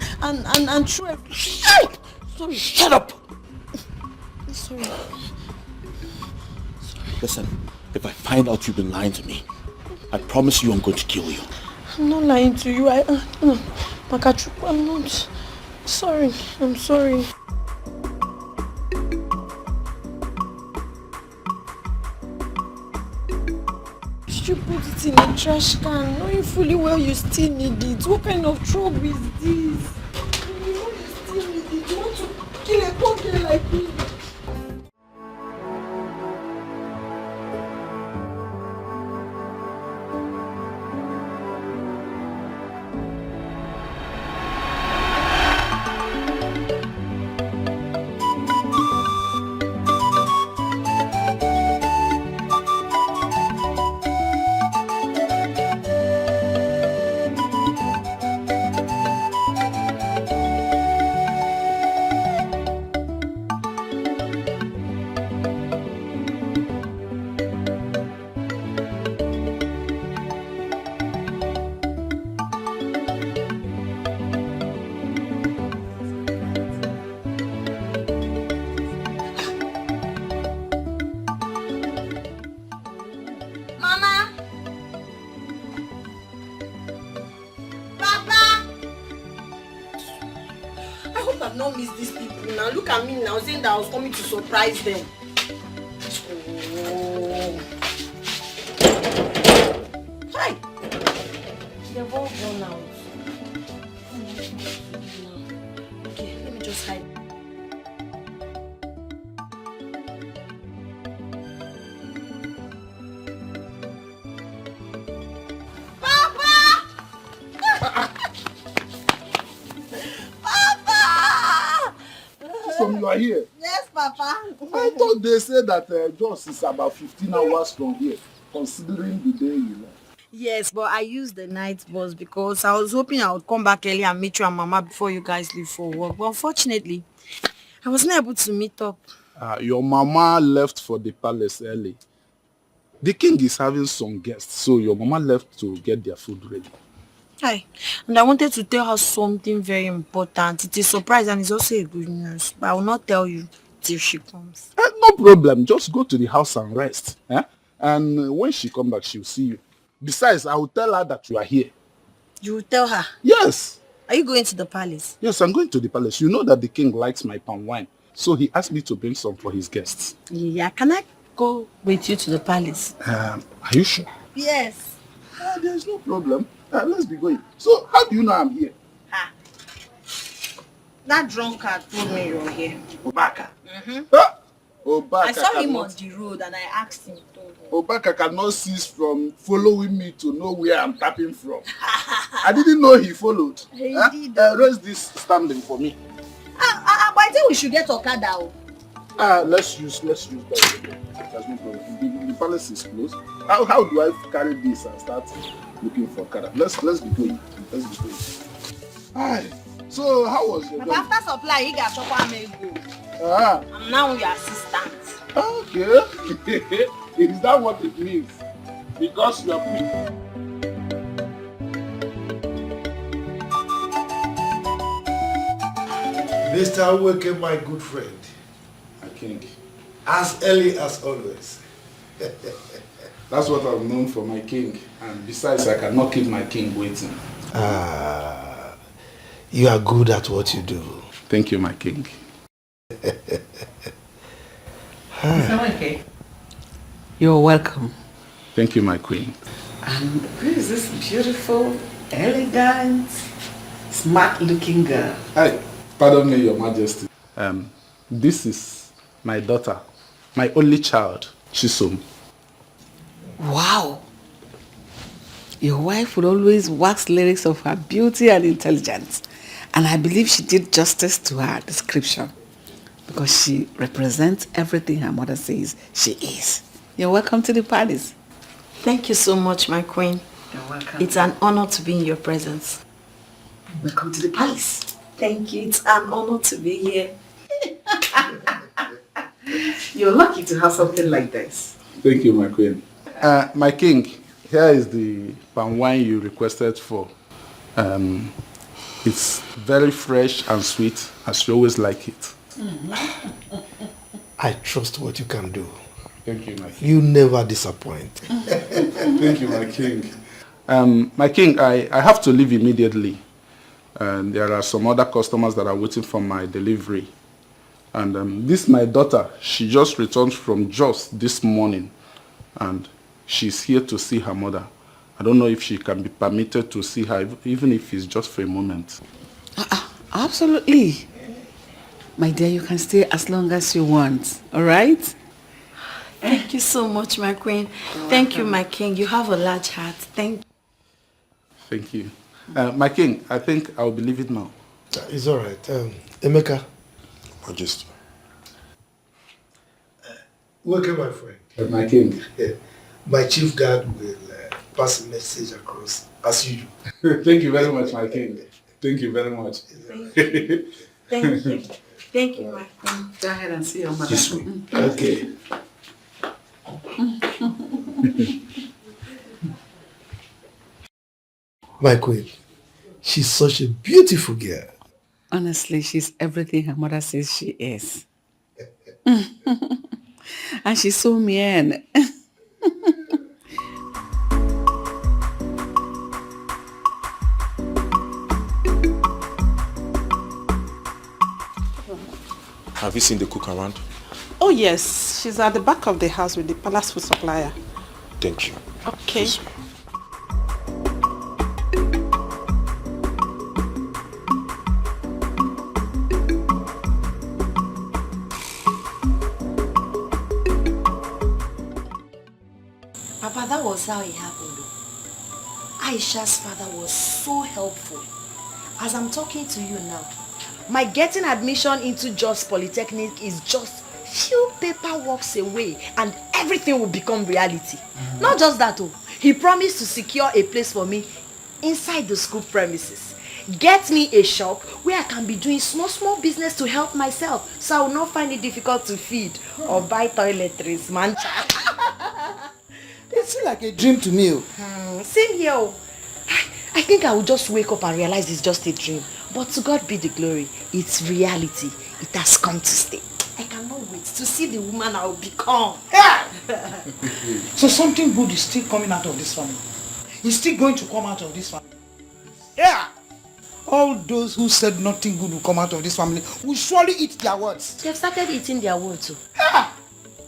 threw it. Shut up! Sorry. Shut up! Sorry. Listen, if I find out you've been lying to me, I promise you I'm going to kill you. I'm not lying to you. Makachuku, I'm not. Sorry. I'm sorry. Did you put it in a trash can, knowing fully well you still need it? What kind of trouble is this? You know you still need it. You want to kill a poor girl like me? Saying that I was coming to surprise them. Oh. Hi! They've all gone out. Okay, let me just hide. You are here. Yes, Papa. I thought they said that Jos is about 15 hours from here, considering the day you left. Yes, but I used the night bus because I was hoping I would come back early and meet you and Mama before you guys leave for work. But unfortunately, I wasn't able to meet up. Your Mama left for the palace early. The king is having some guests, so your Mama left to get their food ready. Hi, and I wanted to tell her something very important. It's a surprise and it's also a good news, but I will not tell you till she comes. No problem, just go to the house and rest. And when she comes back, she'll see you. Besides, I will tell her that you are here. You will tell her? Yes. Are you going to the palace? Yes, I'm going to the palace. You know that the king likes my palm wine, so he asked me to bring some for his guests. Yeah, can I go with you to the palace? Are you sure? Yes. There's no problem. Let's be going. So, how do you know I'm here? That drunkard told me you're here. Obaka. I saw him on the road and I asked him. Obaka cannot cease from following me to know where I'm tapping from. I didn't know he followed. He did. Raise this standing for me. But I think we should get Okada. Let's use that. There's no problem. The palace is closed. How do I carry this and start looking for Okada? Let's be going. Aye. So how was your But after supply, he got chopper go. I'm now your assistant. Okay. Is that what it means? Because you are pushing. Mr. Weke, my good friend. My king. As early as always. That's what I'm known for, my king. And besides, I cannot keep my king waiting. You are good at what you do. Thank you, my king. Okay. You're welcome. Thank you, my queen. And who is this beautiful, elegant, smart-looking girl? Hi, pardon me, your majesty. This is my daughter, my only child, Chisom. Wow. Your wife would always wax lyrics of her beauty and intelligence. And I believe she did justice to her description because she represents everything her mother says she is. You're welcome to the palace. Thank you so much, my queen. You're welcome. It's an honor to be in your presence. Welcome to the palace. Thank you. It's an honor to be here. You're lucky to have something like this. Thank you, my queen. My king, here is the palm wine you requested for. It's very fresh and sweet, as you always like it. I trust what you can do. Thank you, my king. You never disappoint. Thank you, my king. My king, I have to leave immediately. And there are some other customers that are waiting for my delivery. And this my daughter. She just returned from Jos this morning. And she's here to see her mother. I don't know if she can be permitted to see her, even if it's just for a moment. Absolutely. My dear, you can stay as long as you want, all right? Thank you so much, my queen. Thank you, my king. You have a large heart. Thank you. Thank you. My king, I think I'll be leaving now. It's all right. Emeka. Majesty. Welcome, my friend. My king. My chief guard will pass a message across as usual. Thank you very much, my king. Thank you very much. Thank you. Thank you. Thank you, my queen. Go ahead and see your mother. This way. Okay. My queen, she's such a beautiful girl. Honestly, she's everything her mother says she is. And she's so mean. Have you seen the cook around? Oh yes, she's at the back of the house with the palace food supplier. Thank you. Okay. Yes, Papa, that was how it happened though. Aisha's father was so helpful. As I'm talking to you now, my getting admission into Jos Polytechnic is just few paperworks away and everything will become reality. Not just that though, he promised to secure a place for me inside the school premises. Get me a shop where I can be doing small business to help myself so I will not find it difficult to feed or buy toiletries, man. It's like a dream to me. Same here. I think I will just wake up and realize it's just a dream. But to God be the glory. It's reality. It has come to stay. I cannot wait to see the woman I will become. So something good is still coming out of this family. It's still going to come out of this family. Yeah. All those who said nothing good will come out of this family will surely eat their words. They've started eating their words too.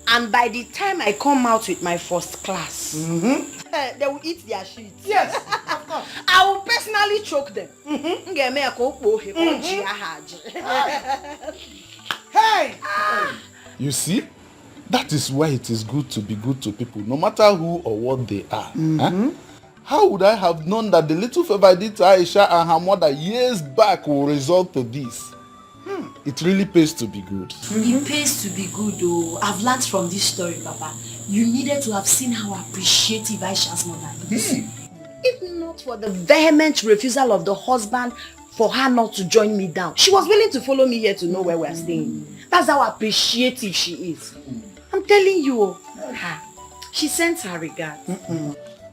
And by the time I come out with my first class, they will eat their shit. Yes, of course. I will personally choke them. Hey! You see? That is why it is good to be good to people, no matter who or what they are. Huh? How would I have known that the little favor I did to Aisha and her mother years back will result to this? It really pays to be good. It pays to be good though. I've learned from this story, Papa. You needed to have seen how appreciative Aisha's mother is. If not for the vehement refusal of the husband for her not to join me down, she was willing to follow me here to know where we're staying. That's how appreciative she is. I'm telling you, she sends her regards.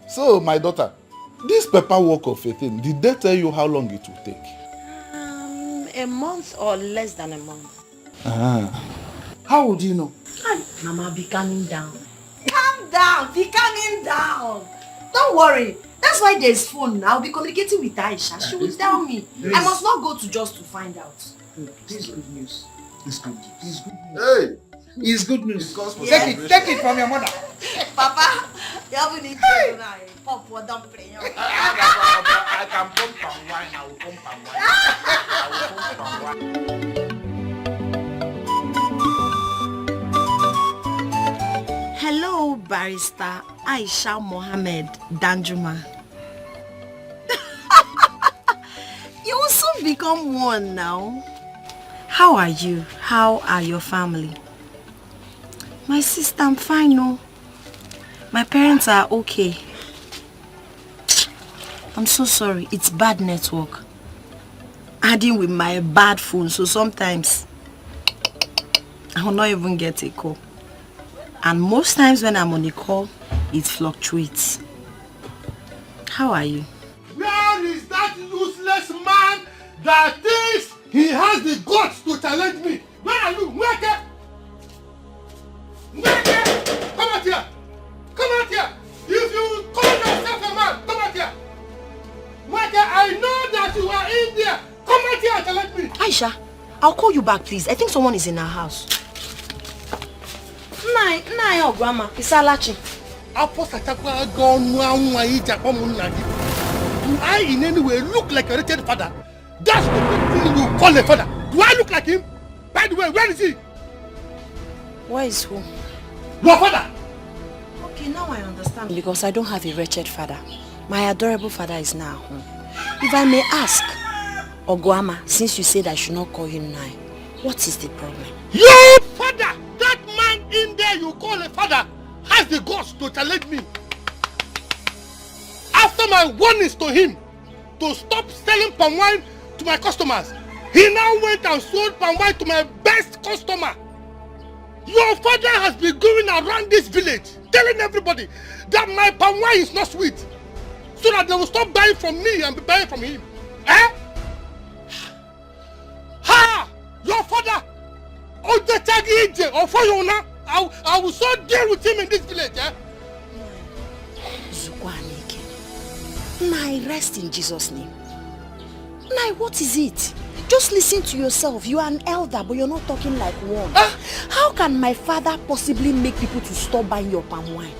So, my daughter, this paperwork of a thing, did they tell you how long it will take? A month or less than a month. How would you know? Mama, be calming down. Calm down, be calming down. Don't worry. That's why there's phone now. I'll be communicating with Aisha. She will tell me. I must not go to just to find out. This is good news. It's good news. It's good news. Hey! It's good news. Yes. Take it from your mother. Papa, you haven't eaten now. Pop, what don't play. I can pump and wine. I will pump and wine. Hello, Barrister Aisha Mohammed Danjuma. You will soon become one now. How are you? How are your family? My sister, I'm fine, no. My parents are okay. I'm so sorry. It's bad network. Adding with my bad phone, so sometimes I will not even get a call. And most times when I'm on a call, it fluctuates. How are you? Where is that useless man that thinks he has the guts to challenge me? Where are you? Where? Come out here! Come out here! If you call yourself a man, come out here! Where? I know that you are in there! Come out here and challenge me! Aisha, I'll call you back, please. I think someone is in our house. Nah, Grandma. It's Alichi. Do I in any way look like a wretched father? That's the thing you call a father. Do I look like him? By the way, where is he? Where is who? Your father! Okay, now I understand. Because I don't have a wretched father. My adorable father is now home. If I may ask, Oguama, since you said I should not call him now, what is the problem? Your father! That man in there you call a father has the guts to challenge me. After my warnings to him to stop selling palm wine to my customers, he now went and sold palm wine to my best customer. Your father has been going around this village telling everybody that my palm wine is not sweet, so that they will stop buying from me and be buying from him. Eh? Ha! Your father! I will so deal with him in this village, eh? Nai, rest in Jesus' name. Nai, what is it? Just listen to yourself. You are an elder, but you're not talking like one. How can my father possibly make people to stop buying your palm wine?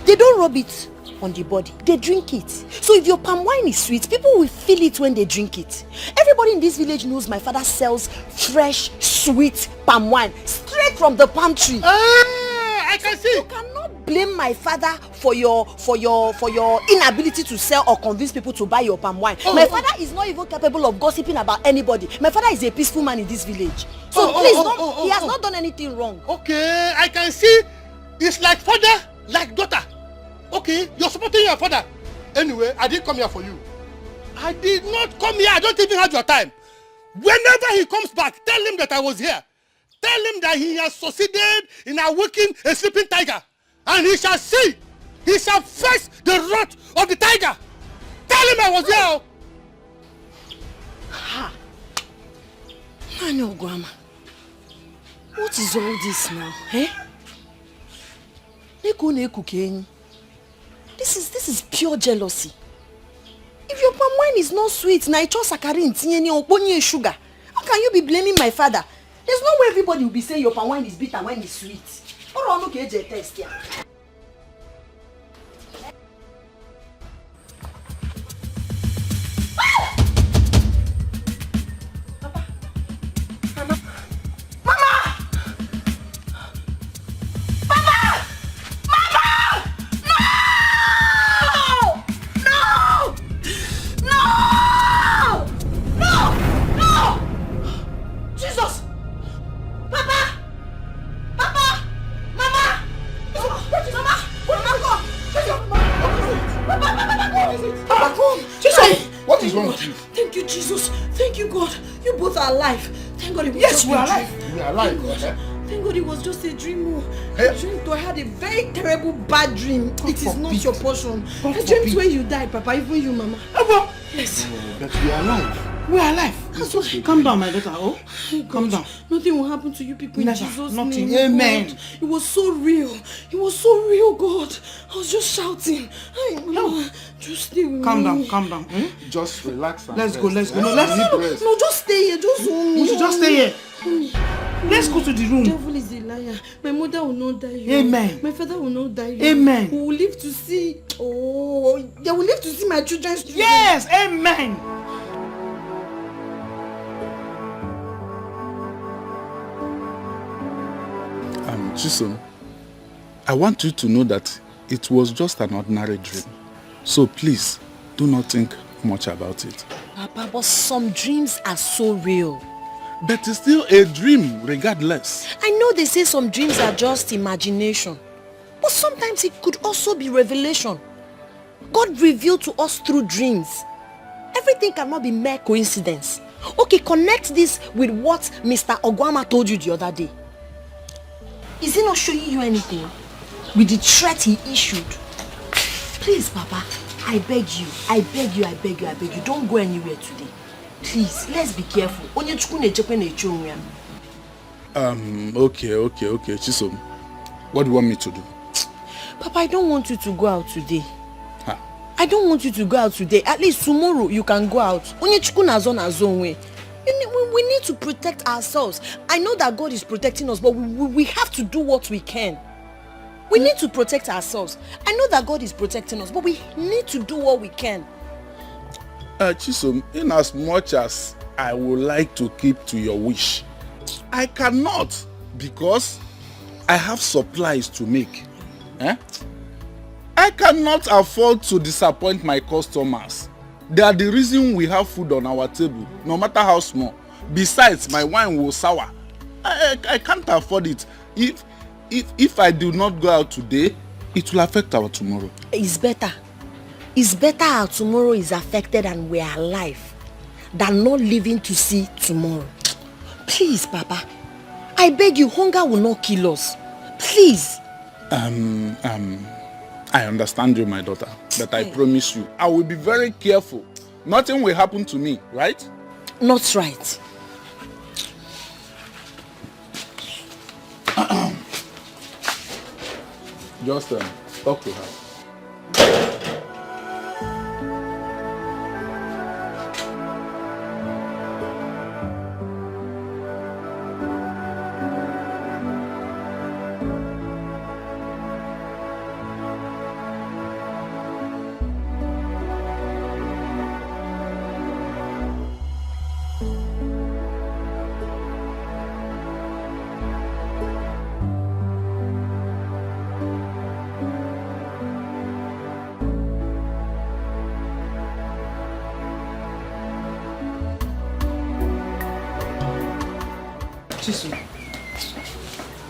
They don't rub it on the body. They drink it. So if your palm wine is sweet, people will feel it when they drink it. Everybody in this village knows my father sells fresh, sweet palm wine straight from the palm tree. I can see. You cannot blame my father for your inability to sell or convince people to buy your palm wine. My father is not even capable of gossiping about anybody. My father is a peaceful man in this village. So he has not done anything wrong. Okay, I can see. It's like father, like daughter. Okay, you're supporting your father. Anyway, I didn't come here for you. I did not come here. I don't even have your time. Whenever he comes back, tell him that I was here. Tell him that he has succeeded in awakening a sleeping tiger. And he shall see. He shall face the wrath of the tiger. Tell him I was here. Ha! I know, Grandma. What is all this now, eh? This is pure jealousy. If your palm wine is not sweet, na icho sakarin tinyeni oponye sugar. How can you be blaming my father? There's no way everybody will be saying your palm wine is bitter and wine is sweet. Or on okay test here. wrong God. with you? Thank you, Jesus. Thank you, God. You both are alive. Thank God it was Yes, just we're a alive. dream. We're alive. Thank God. Thank God it was just a dream. Oh. Hey. I dreamed though I had a very terrible bad dream. It is not your portion. God I dreamed forbid. when you died, Papa, even you, Mama. Yes. But we are alive. We're alive. Calm down, my daughter. Oh, calm down. Nothing will happen to you people in Never. Jesus' Nothing. name. Amen. God. It was so real. It was so real, God. I was just shouting. Hey, Mama, just stay with Calm me. down, calm down. Just relax and Let's go, let's go. No, No, let's no, just stay here. Just hold me. We should just stay here. Let's go to the room. The devil is a liar. My mother will not die. Amen. My father will not die. Amen. We will live to see. Oh, they will live to see my children's children. Yes, amen. Chisom, I want you to know that it was just an ordinary dream. So please, do not think much about it. Papa, but some dreams are so real. But it's still a dream, regardless. I know they say some dreams are just imagination. But sometimes it could also be revelation. God revealed to us through dreams. Everything cannot be mere coincidence. Okay, connect this with what Mr. Ogwama told you the other day. Is he not showing you anything? With the threat he issued? Please, Papa, I beg you, I beg you, I beg you, I beg you, don't go anywhere today. Please, let's be careful. Okay, Chisom. What do you want me to do? Papa, I don't want you to go out today. I don't want you to go out today. At least tomorrow you can go out. We need to protect ourselves. I know that God is protecting us, but we have to do what we can. We need to protect ourselves. I know that God is protecting us, but we need to do what we can. Chisom, in as much as I would like to keep to your wish, I cannot because I have supplies to make. I cannot afford to disappoint my customers. They are the reason we have food on our table, no matter how small. Besides, my wine will sour. I can't afford it. If I do not go out today, it will affect our tomorrow. It's better. It's better our tomorrow is affected and we are alive than not living to see tomorrow. Please, Papa. I beg you, hunger will not kill us. Please. I understand you, my daughter, but I promise you, I will be very careful. Nothing will happen to me, right? Not right. Just talk to her.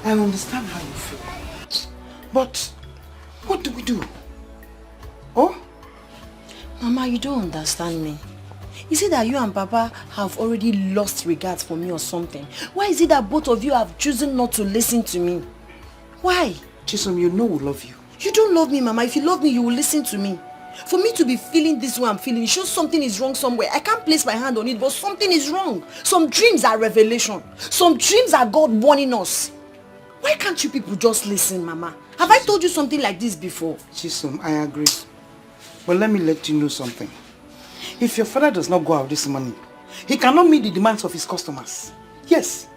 I understand how you feel. But what do we do? Oh? Mama, you don't understand me. Is it that you and Papa have already lost regards for me or something? Why is it that both of you have chosen not to listen to me? Why? Chisom, you know we love you. You don't love me, Mama. If you love me, you will listen to me. For me to be feeling this way I'm feeling, it shows something is wrong somewhere. I can't place my hand on it, but something is wrong. Some dreams are revelation. Some dreams are God warning us. Why can't you people just listen, Mama? Have I told you something like this before? Chisom, I agree. But let me let you know something. If your father does not go out this morning, he cannot meet the demands of his customers. Yes,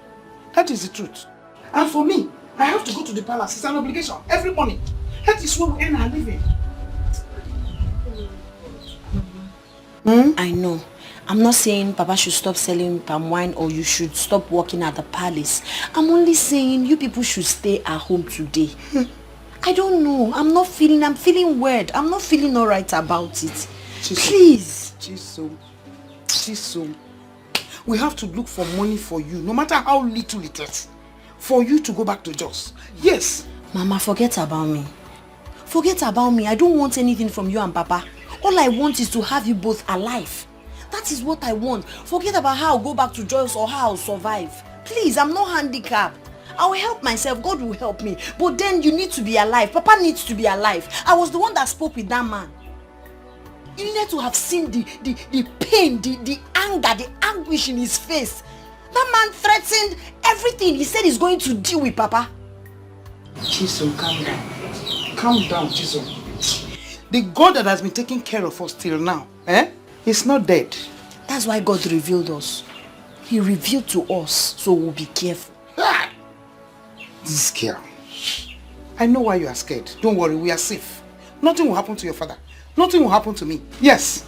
that is the truth. And for me, I have to go to the palace. It's an obligation every morning. That is where we earn our living. I know. I'm not saying Papa should stop selling palm wine or you should stop working at the palace. I'm only saying you people should stay at home today. I don't know. I'm feeling weird. I'm not feeling alright about it. Please. Chisom. We have to look for money for you, no matter how little it is, for you to go back to Jos. Yes. Mama, forget about me. Forget about me. I don't want anything from you and Papa. All I want is to have you both alive. That is what I want. Forget about how I'll go back to Joyce or how I'll survive. Please, I'm not handicapped. I will help myself. God will help me. But then you need to be alive. Papa needs to be alive. I was the one that spoke with that man. You needed to have seen the pain, the anger, the anguish in his face. That man threatened everything. He said he's going to deal with Papa. Chisom, calm down. Calm down, Chisom. The God that has been taking care of us till now, he's not dead. That's why God revealed us. He revealed to us, so we'll be careful. This girl. I know why you are scared. Don't worry, we are safe. Nothing will happen to your father. Nothing will happen to me. Yes.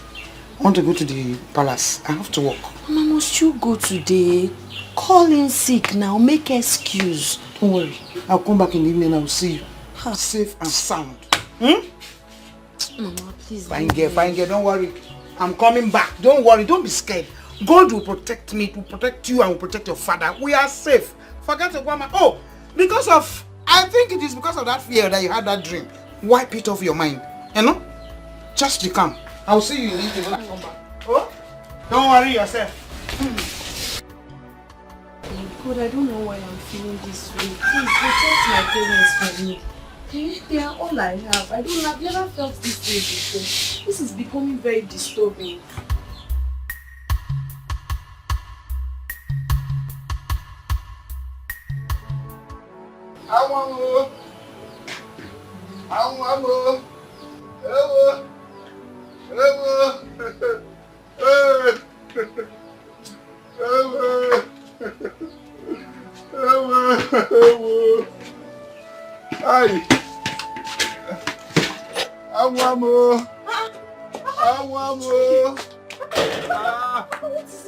I want to go to the palace. I have to work. Mama, must you go today? Call in sick now. Make excuse. Don't worry. I'll come back in the evening and I'll see you. Safe and sound. Hmm? Mama, please. Fine girl. Don't worry. I'm coming back. Don't worry. Don't be scared. God will protect me, will protect you, and will protect your father. We are safe. Forget your grandma. Oh, I think it is because of that fear that you had that dream. Wipe it off your mind. You know? Just be calm. I'll see you in the evening when I come back. Oh? Don't worry yourself. God, I don't know why I'm feeling this way. Please protect my parents for me. Okay? They are all I have. I've never felt this way before. This is becoming very disturbing.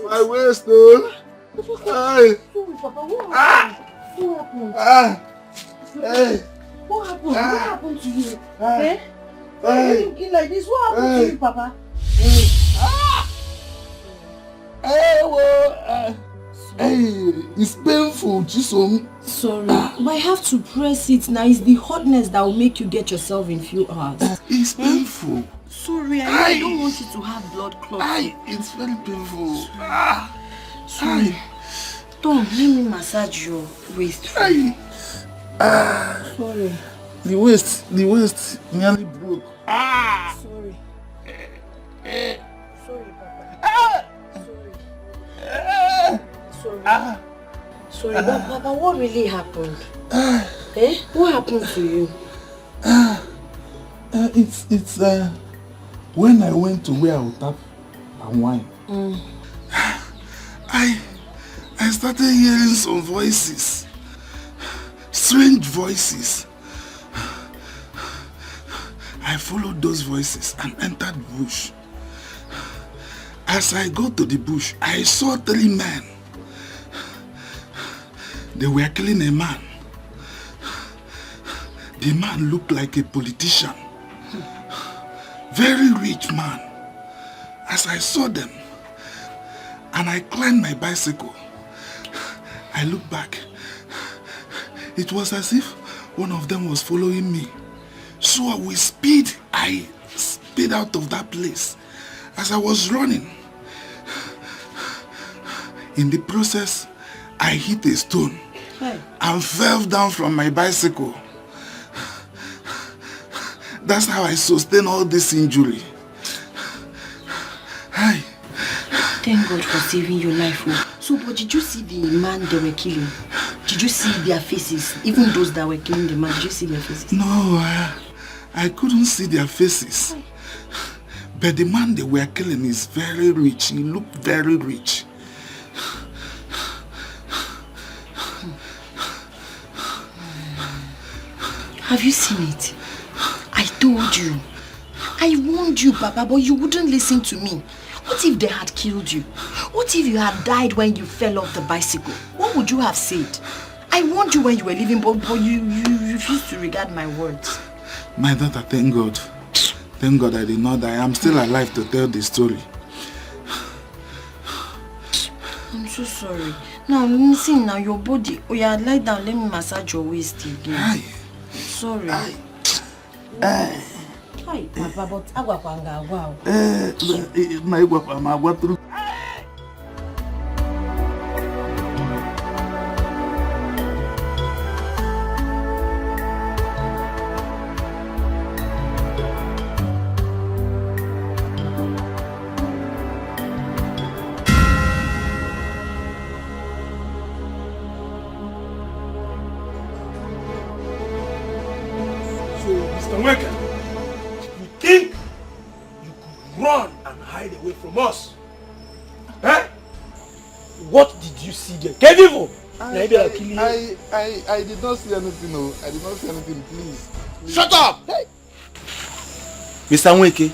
My waist, though. Hey. What happened? What happened to you? Why are you looking like this? What happened to you, Papa? It's painful, Chisom. Sorry, but I have to press it now. It's the hotness that will make you get yourself in few hours. It's painful. Sorry, I don't want you to have blood clots. It's very painful. Sorry. Tom, let me massage your waist. Sorry. The waist nearly broke. Sorry. Sorry, Papa. Sorry, but Papa, what really happened? What happened to you? It's when I went to where I would tap and wine. I started hearing some voices. Strange voices. I followed those voices and entered the bush. As I got to the bush, I saw 3 men. They were killing a man. The man looked like a politician. Very rich man. As I saw them, and I climbed my bicycle, I looked back. It was as if one of them was following me. So with speed, I sped out of that place. As I was running, in the process, I hit a stone and fell down from my bicycle. That's how I sustained all this injury. Thank God for saving your life. So, but did you see the man they were killing? Did you see their faces? Even those that were killing the man, did you see their faces? No, I couldn't see their faces. But the man they were killing is very rich. He looked very rich. Have you seen it? I told you. I warned you, Papa, but you wouldn't listen to me. What if they had killed you? What if you had died when you fell off the bicycle? What would you have said? I warned you when you were leaving, but you refused to regard my words. My daughter, thank God. Thank God I did not die. I'm still alive to tell the story. I'm so sorry. Now, listen now, your body. Oh yeah, lie down, let me massage your waist again. Sorry. Hi, Papa, but Agwapanga, wow. My guapa, my guapa. Us. Eh? What did you see there? Get evil! I did not see anything, no. I did not see anything, please. Shut up! Hey. Mr. Nweke,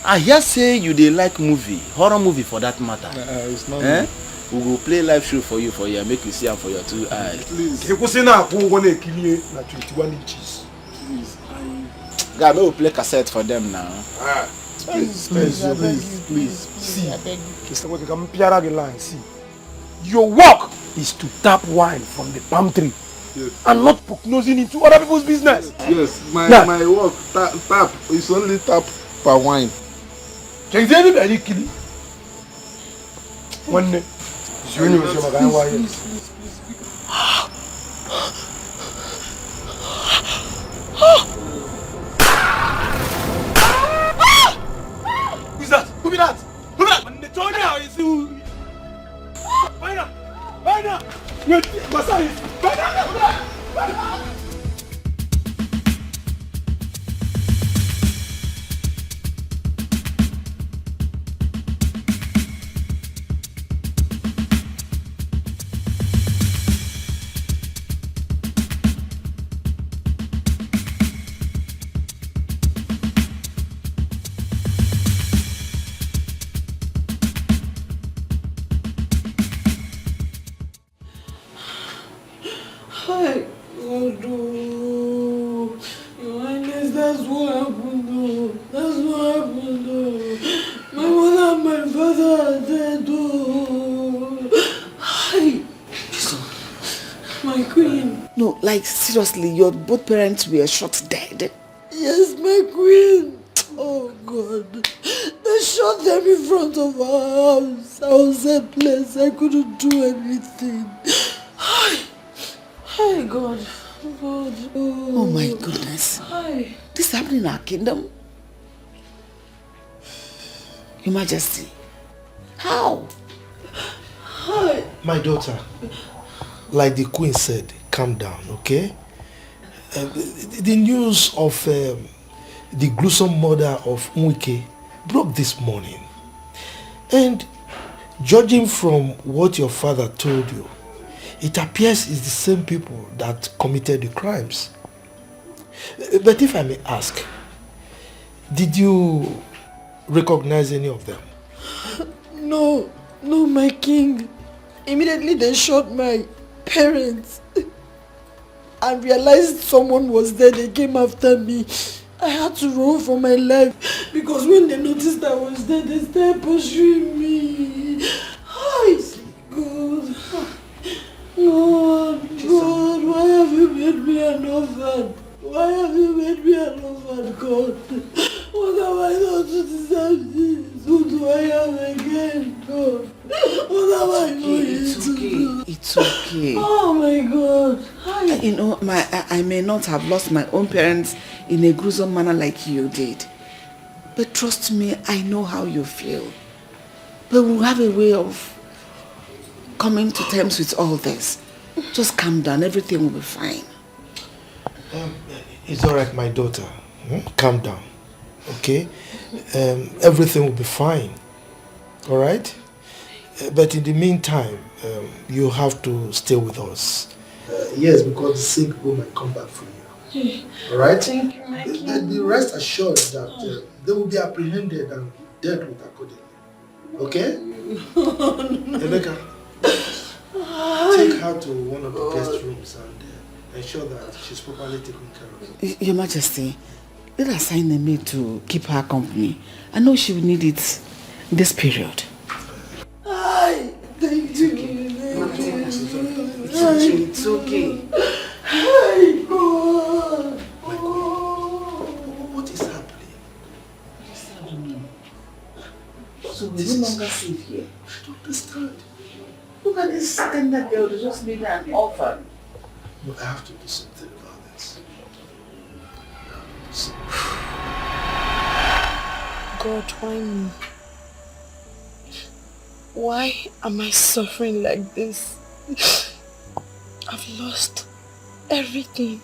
I hear say you dey like movie, horror movie for that matter. It's not me. We will play live show for you make you see am for your 2 eyes. Please. You say now who wanna kill you na 21 inches. Please. Guy, we will play cassette for them now. Please. See, Mr. Nweke, come piara the line. See, your work is to tap wine from the palm tree, and not prognosing into other people's business. Yes, my work tap is only tap per wine. Can you anybody kill you? One day, Who's that? Who be that? When they told me how you see. Find out! Wait, what's that? Find out! Like, seriously, your both parents were shot dead? Yes, my queen. Oh, God. They shot them in front of our house. I was helpless. I couldn't do anything. Hi, God. God. Oh, my goodness. Hi. This happened in our kingdom? Your Majesty. How? Hi. My daughter, like the queen said, calm down, okay? The news of the gruesome murder of Nweke broke this morning. And judging from what your father told you, it appears it's the same people that committed the crimes. But if I may ask, did you recognize any of them? No, my king. Immediately they shot my parents and realized someone was there. They came after me. I had to run for my life because when they noticed I was there, they started pursuing me. Hi, God. God, why have you made me an orphan? Why have you made me an orphan, God? What have I done to deserve this? Who do I have again, God? What have I done to do? It's okay. Oh my God. You know, I may not have lost my own parents in a gruesome manner like you did. But trust me, I know how you feel. But we'll have a way of coming to terms with all this. Just calm down, everything will be fine. It's alright, my daughter. Calm down, okay? Everything will be fine, alright? But in the meantime, you have to stay with us. Yes, because the sick people might come back for you. Alright? Thank you, my king. Be rest assured that they will be apprehended and dealt with accordingly. Okay? Emeka, take her to one of the guest rooms and ensure that she's properly taken care of. Your Majesty, let us assign a maid to keep her company. I know she will need it this period. Hi, thank you. It's okay. Hi, God. What is happening? So we're no longer safe here. I don't understand. Look at this tender girl that just made her an offer. You have to do something about this. God, why me? Why am I suffering like this? I've lost everything.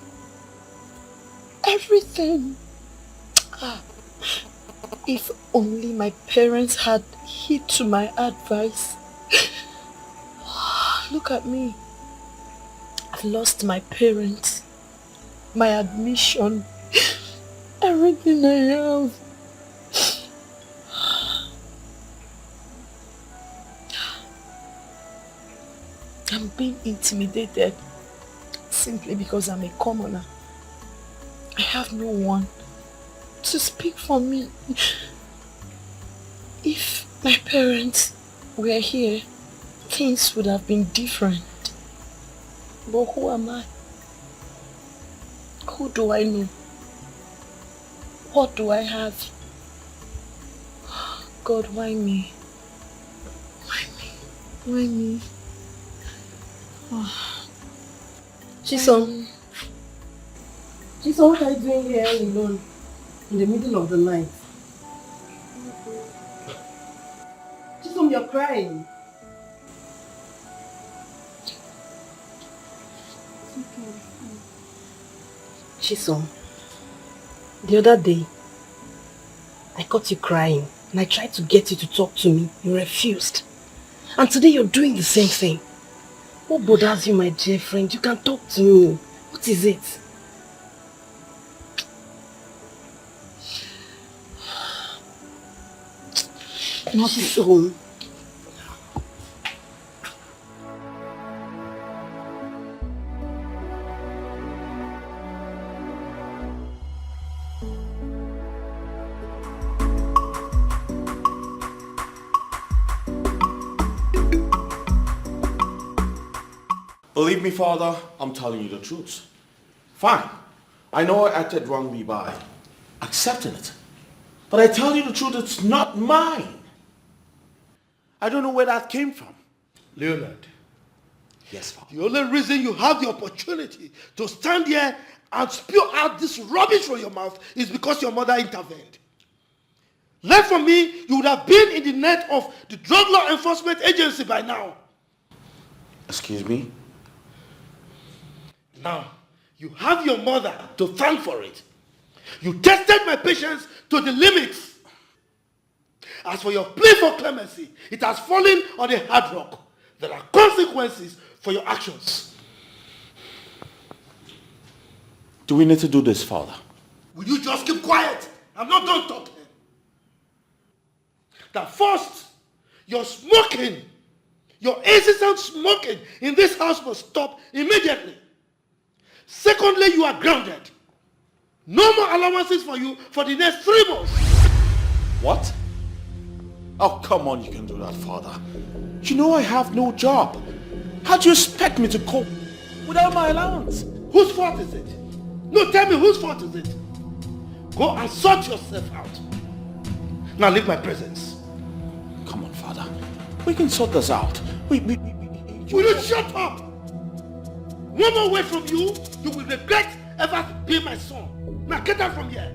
Everything. If only my parents had heed to my advice. Look at me. I've lost my parents, my admission, everything I have. I'm being intimidated simply because I'm a commoner. I have no one to speak for me. If my parents were here, things would have been different. But who am I? Who do I know? What do I have? God, why me? Why me? Why me? Oh. Chisom, what are you doing here alone in the middle of the night? Chisom, you're crying. Chisom, the other day, I caught you crying and I tried to get you to talk to me. You refused. And today you're doing the same thing. What bothers you, my dear friend? You can talk to me. What is it? Chisom. Believe me, Father, I'm telling you the truth. Fine. I know I acted wrongly by accepting it. But I tell you the truth, it's not mine. I don't know where that came from. Leonard. Yes, Father. The only reason you have the opportunity to stand here and spew out this rubbish from your mouth is because your mother intervened. Left for me, you would have been in the net of the Drug Law Enforcement Agency by now. Excuse me? Now, you have your mother to thank for it. You tested my patience to the limits. As for your plea for clemency, it has fallen on a hard rock. There are consequences for your actions. Do we need to do this, Father? Will you just keep quiet? I'm not done talking. That first, your smoking, your incessant smoking in this house must stop immediately. Secondly, you are grounded. No more allowances for you for the next 3 months. What? Oh, come on, you can do that, Father. You know I have no job. How do you expect me to cope without my allowance? Whose fault is it? No, tell me, whose fault is it? Go and sort yourself out. Now leave my presence. Come on, Father. We can sort this out. Will you shut up? One more word from you, you will regret ever being my son. Now get out from here.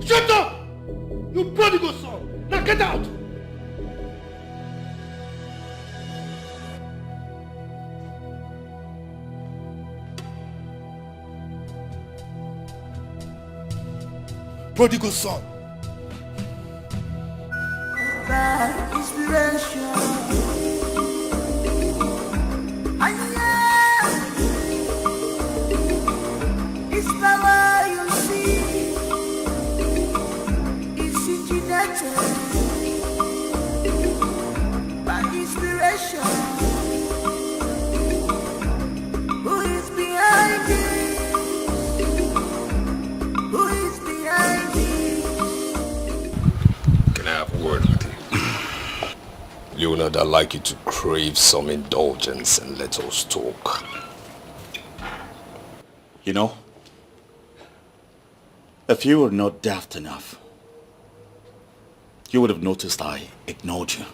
Shut up! You prodigal son. Now get out. Prodigal son. Inspiration. It's power you see. It's originated by inspiration. Who is behind it? Who is behind it? Can I have a word with you? Leonard, I'd like you to crave some indulgence and let us talk. You know, if you were not daft enough you would have noticed I ignored you.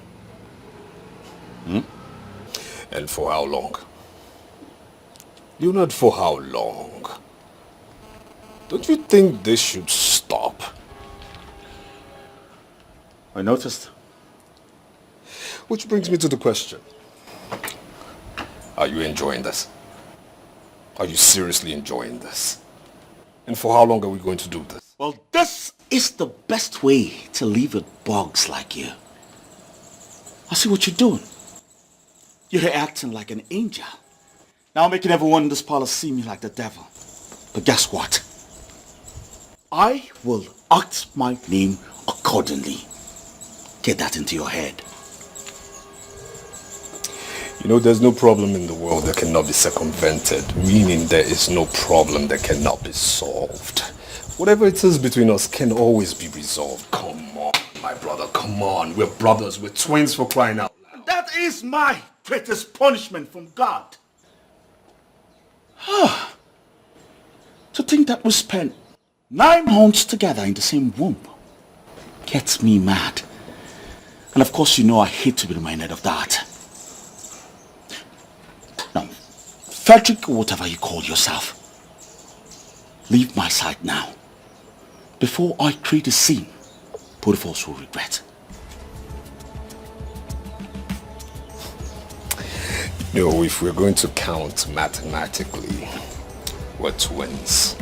And for how long? Leonard, for how long? Don't you think this should stop? I noticed. Which brings me to the question. Are you enjoying this? Are you seriously enjoying this? And for how long are we going to do this? Well, this is the best way to leave with bugs like you. I see what you're doing. You're acting like an angel. Now making everyone in this parlor see me like the devil. But guess what? I will act my name accordingly. Get that into your head. You know, there's no problem in the world that cannot be circumvented, meaning there is no problem that cannot be solved. Whatever it is between us can always be resolved. Come on, my brother, come on. We're brothers, we're twins, for crying out loud. That is my greatest punishment from God. To think that we spent 9 months together in the same womb gets me mad. And of course you know I hate to be reminded of that. Now, Frederick, or whatever you call yourself, leave my side now, before I create a scene both of us will regret. No, if we're going to count mathematically, we're twins.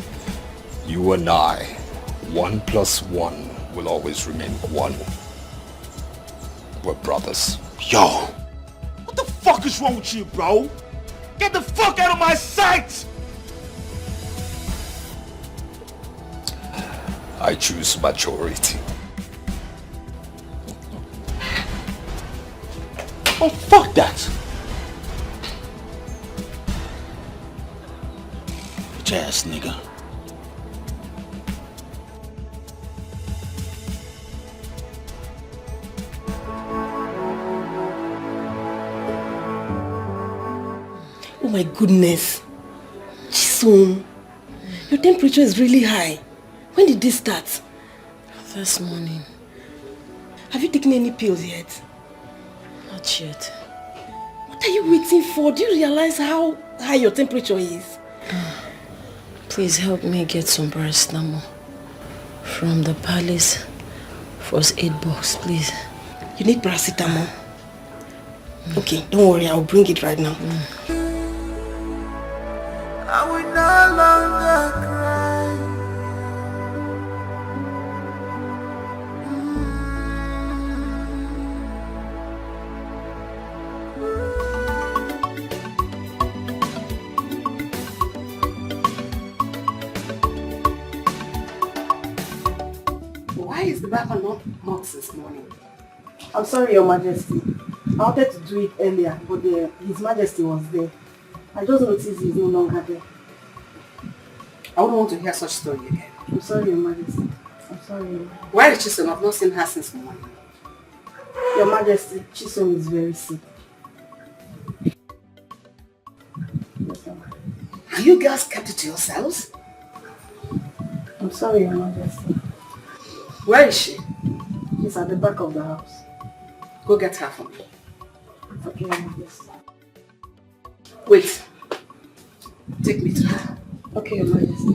You and I, 1 + 1 will always remain 1. We're brothers. Yo, what the fuck is wrong with you, bro? Get the fuck out of my sight! I choose majority. Oh, fuck that! Bitch ass nigga. Oh my goodness. Chisom, your temperature is really high. When did this start? This morning. Have you taken any pills yet? Not yet. What are you waiting for? Do you realize how high your temperature is? Please help me get some paracetamol from the palace. First aid box, please. You need paracetamol? Okay, don't worry, I'll bring it right now. I will no longer cry. Why is the Bible not hot this morning? I'm sorry, Your Majesty. I wanted to do it earlier, but His Majesty was there. I just noticed he's no longer there. I wouldn't want to hear such story again. I'm sorry, Your Majesty. I'm sorry. Where is Chisom? I've not seen her since morning. Your Majesty, Chisom is very sick. And you girls kept it to yourselves? I'm sorry, Your Majesty. Where is she? She's at the back of the house. Go get her for me. Okay, Your Majesty. Wait. Take me to her. Okay, Your Majesty.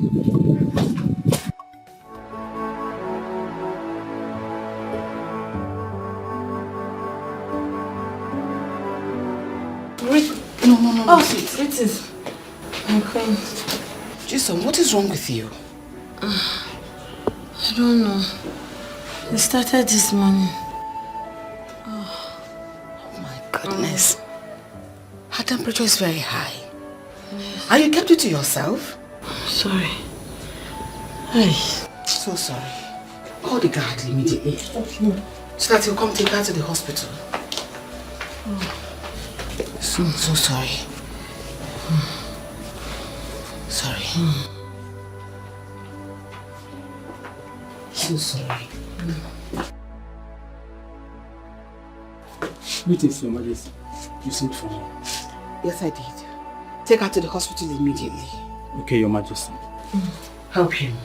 No. Oh, it is. I'm crying. Chisom, what is wrong with you? I don't know. It started this morning. Oh my goodness. Her temperature is very high. And you kept it to yourself? Sorry. So sorry. Call the guard immediately. So that he'll come take her to the hospital. So sorry. Sorry. So sorry. Greetings, Your Majesty. You sent for me. Yes, I did. Take her to the hospital immediately. Okay, Your Majesty. Help him.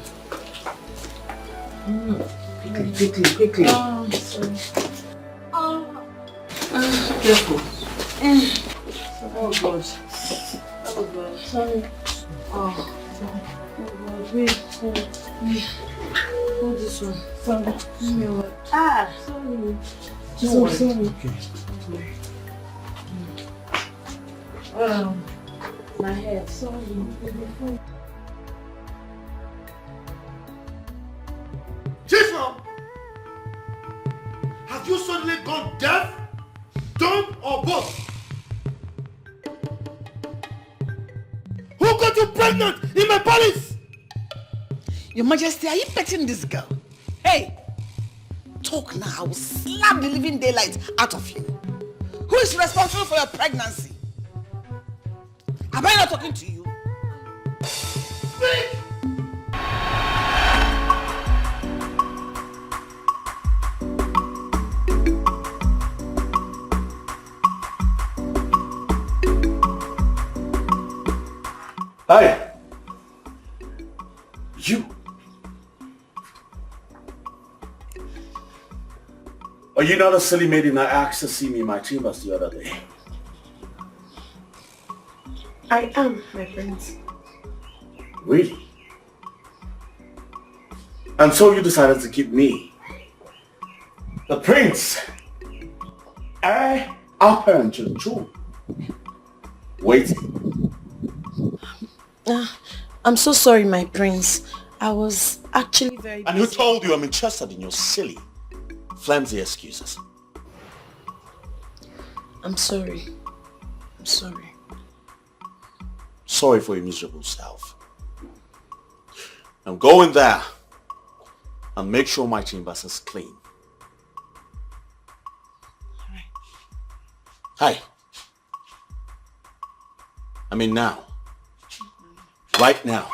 Quickly. Oh, sorry. Careful. Oh God. Oh God. Sorry. Oh God. Wait. Hold this one. Sorry. Give me what? Sorry. No worry. Sorry. Okay. My head. Sorry. Chisom! Have you suddenly gone deaf, dumb, or both? Who got you pregnant in my palace? Your Majesty, are you petting this girl? Hey! Talk now, I will slap the living daylight out of you. Who is responsible for your pregnancy? Am I not talking to you? Speak! Hi. You. Are you not a silly maiden that asked to see me in my chambers the other day? I am, my friends. Really? And so you decided to keep me, the prince, our parent children, waiting. I'm so sorry, my prince. I was actually very busy. And who told you I'm interested in your silly, flimsy excuses? I'm sorry. I'm sorry. Sorry for your miserable self. I'm going there and make sure my chambers is clean. Hi. I mean now. Right now.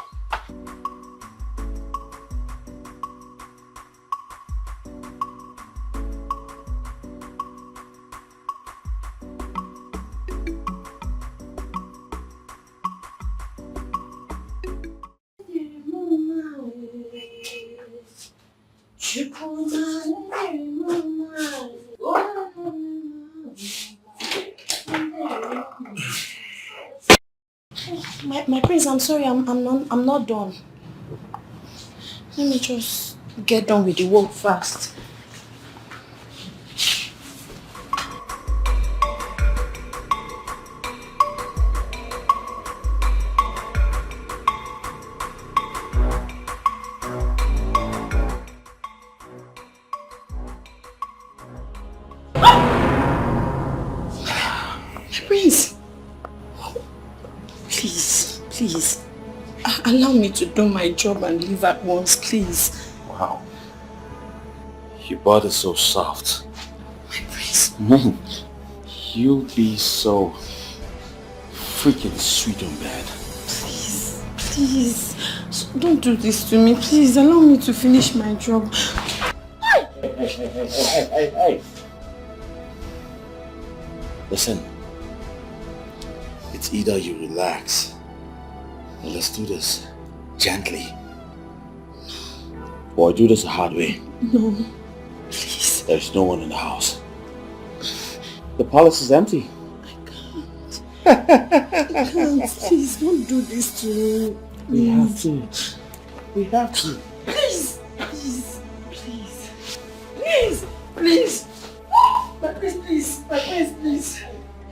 My prince, I'm sorry, I'm not done. Let me just get done with the work fast. My prince, please, allow me to do my job and leave at once, please. Wow. Your body's so soft. My prince. You'll be so freaking sweet on bed. Please, don't do this to me. Please, allow me to finish my job. Hey. Listen, it's either you relax or let's do this gently, or do this the hard way. No, please. There's no one in the house. The palace is empty. I can't. Please, don't do this to me. We have to. Please. My prince, please.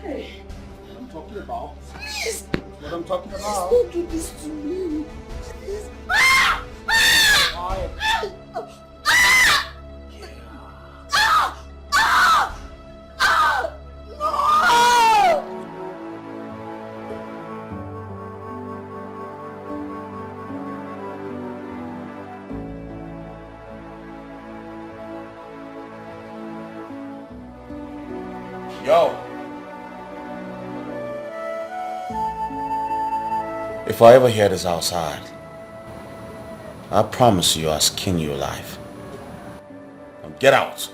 Hey. What I'm talking about. Please. What I'm talking about. Don't do this to me. Please. Yo. If I ever hear this outside, I promise you I'll skin you alive. Now get out.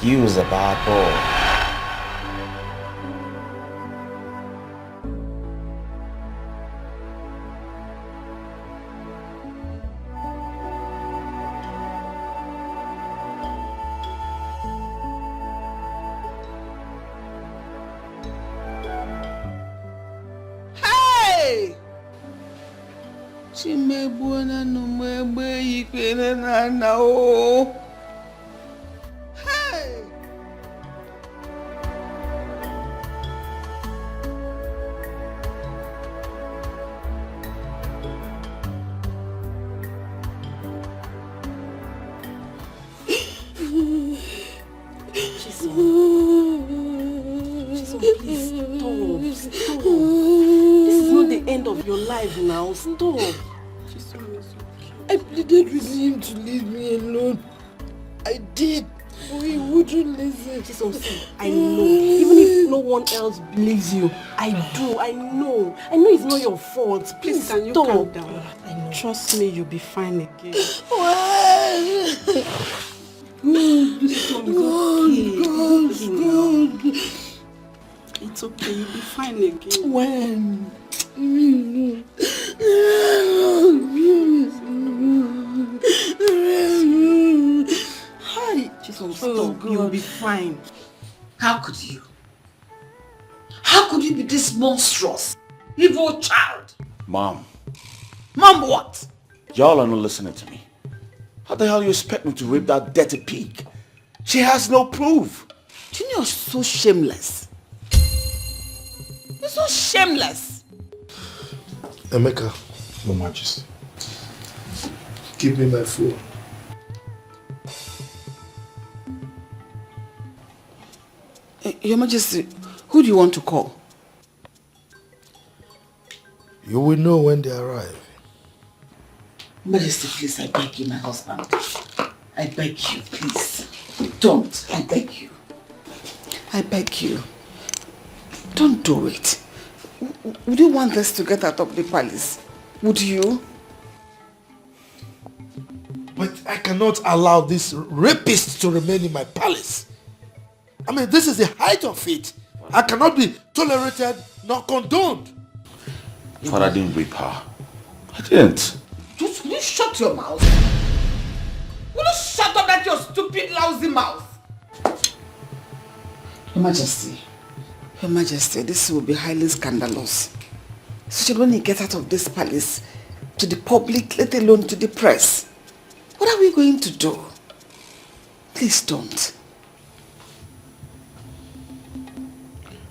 You was a bad boy. Hey! Chimebwana no mwebe ikwene na o. Hey! Chisom, please stop. Stop. This is not the end of your life now. Stop. Chisom is okay. I pleaded with him to leave me alone. I did, but he wouldn't listen. Chisom, see, I know. Even if no one else believes you, I do. I know. I know it's not your fault. Please Can you stop. calm down? I know. Trust me, you'll be fine again. Why? Chisom, it's okay. It's okay, you'll be fine again. When? Hi, Chisom, stop. You'll be fine. How could you? How could you be this monstrous, evil child? Mom, Mom, what? y'all are not listening to me. How the hell you expect me to rape that dirty pig? She has no proof. Junior is so shameless. You're so shameless. Emeka, Your Majesty. give me my phone. Your Majesty, who do you want to call? You will know when they arrive. Majesty, please, I beg you, my husband. I beg you, please. Don't. I beg you. I beg you. Don't do it. Would you want us to get out of the palace? Would you? But I cannot allow this rapist to remain in my palace. I mean, this is the height of it. I cannot be tolerated nor condoned. Father, I didn't rape her. I didn't. Just, will you shut your mouth? Will you shut up that your stupid, lousy mouth? Your Majesty, this will be highly scandalous. So when you get out of this palace, to the public, let alone to the press, what are we going to do? Please don't.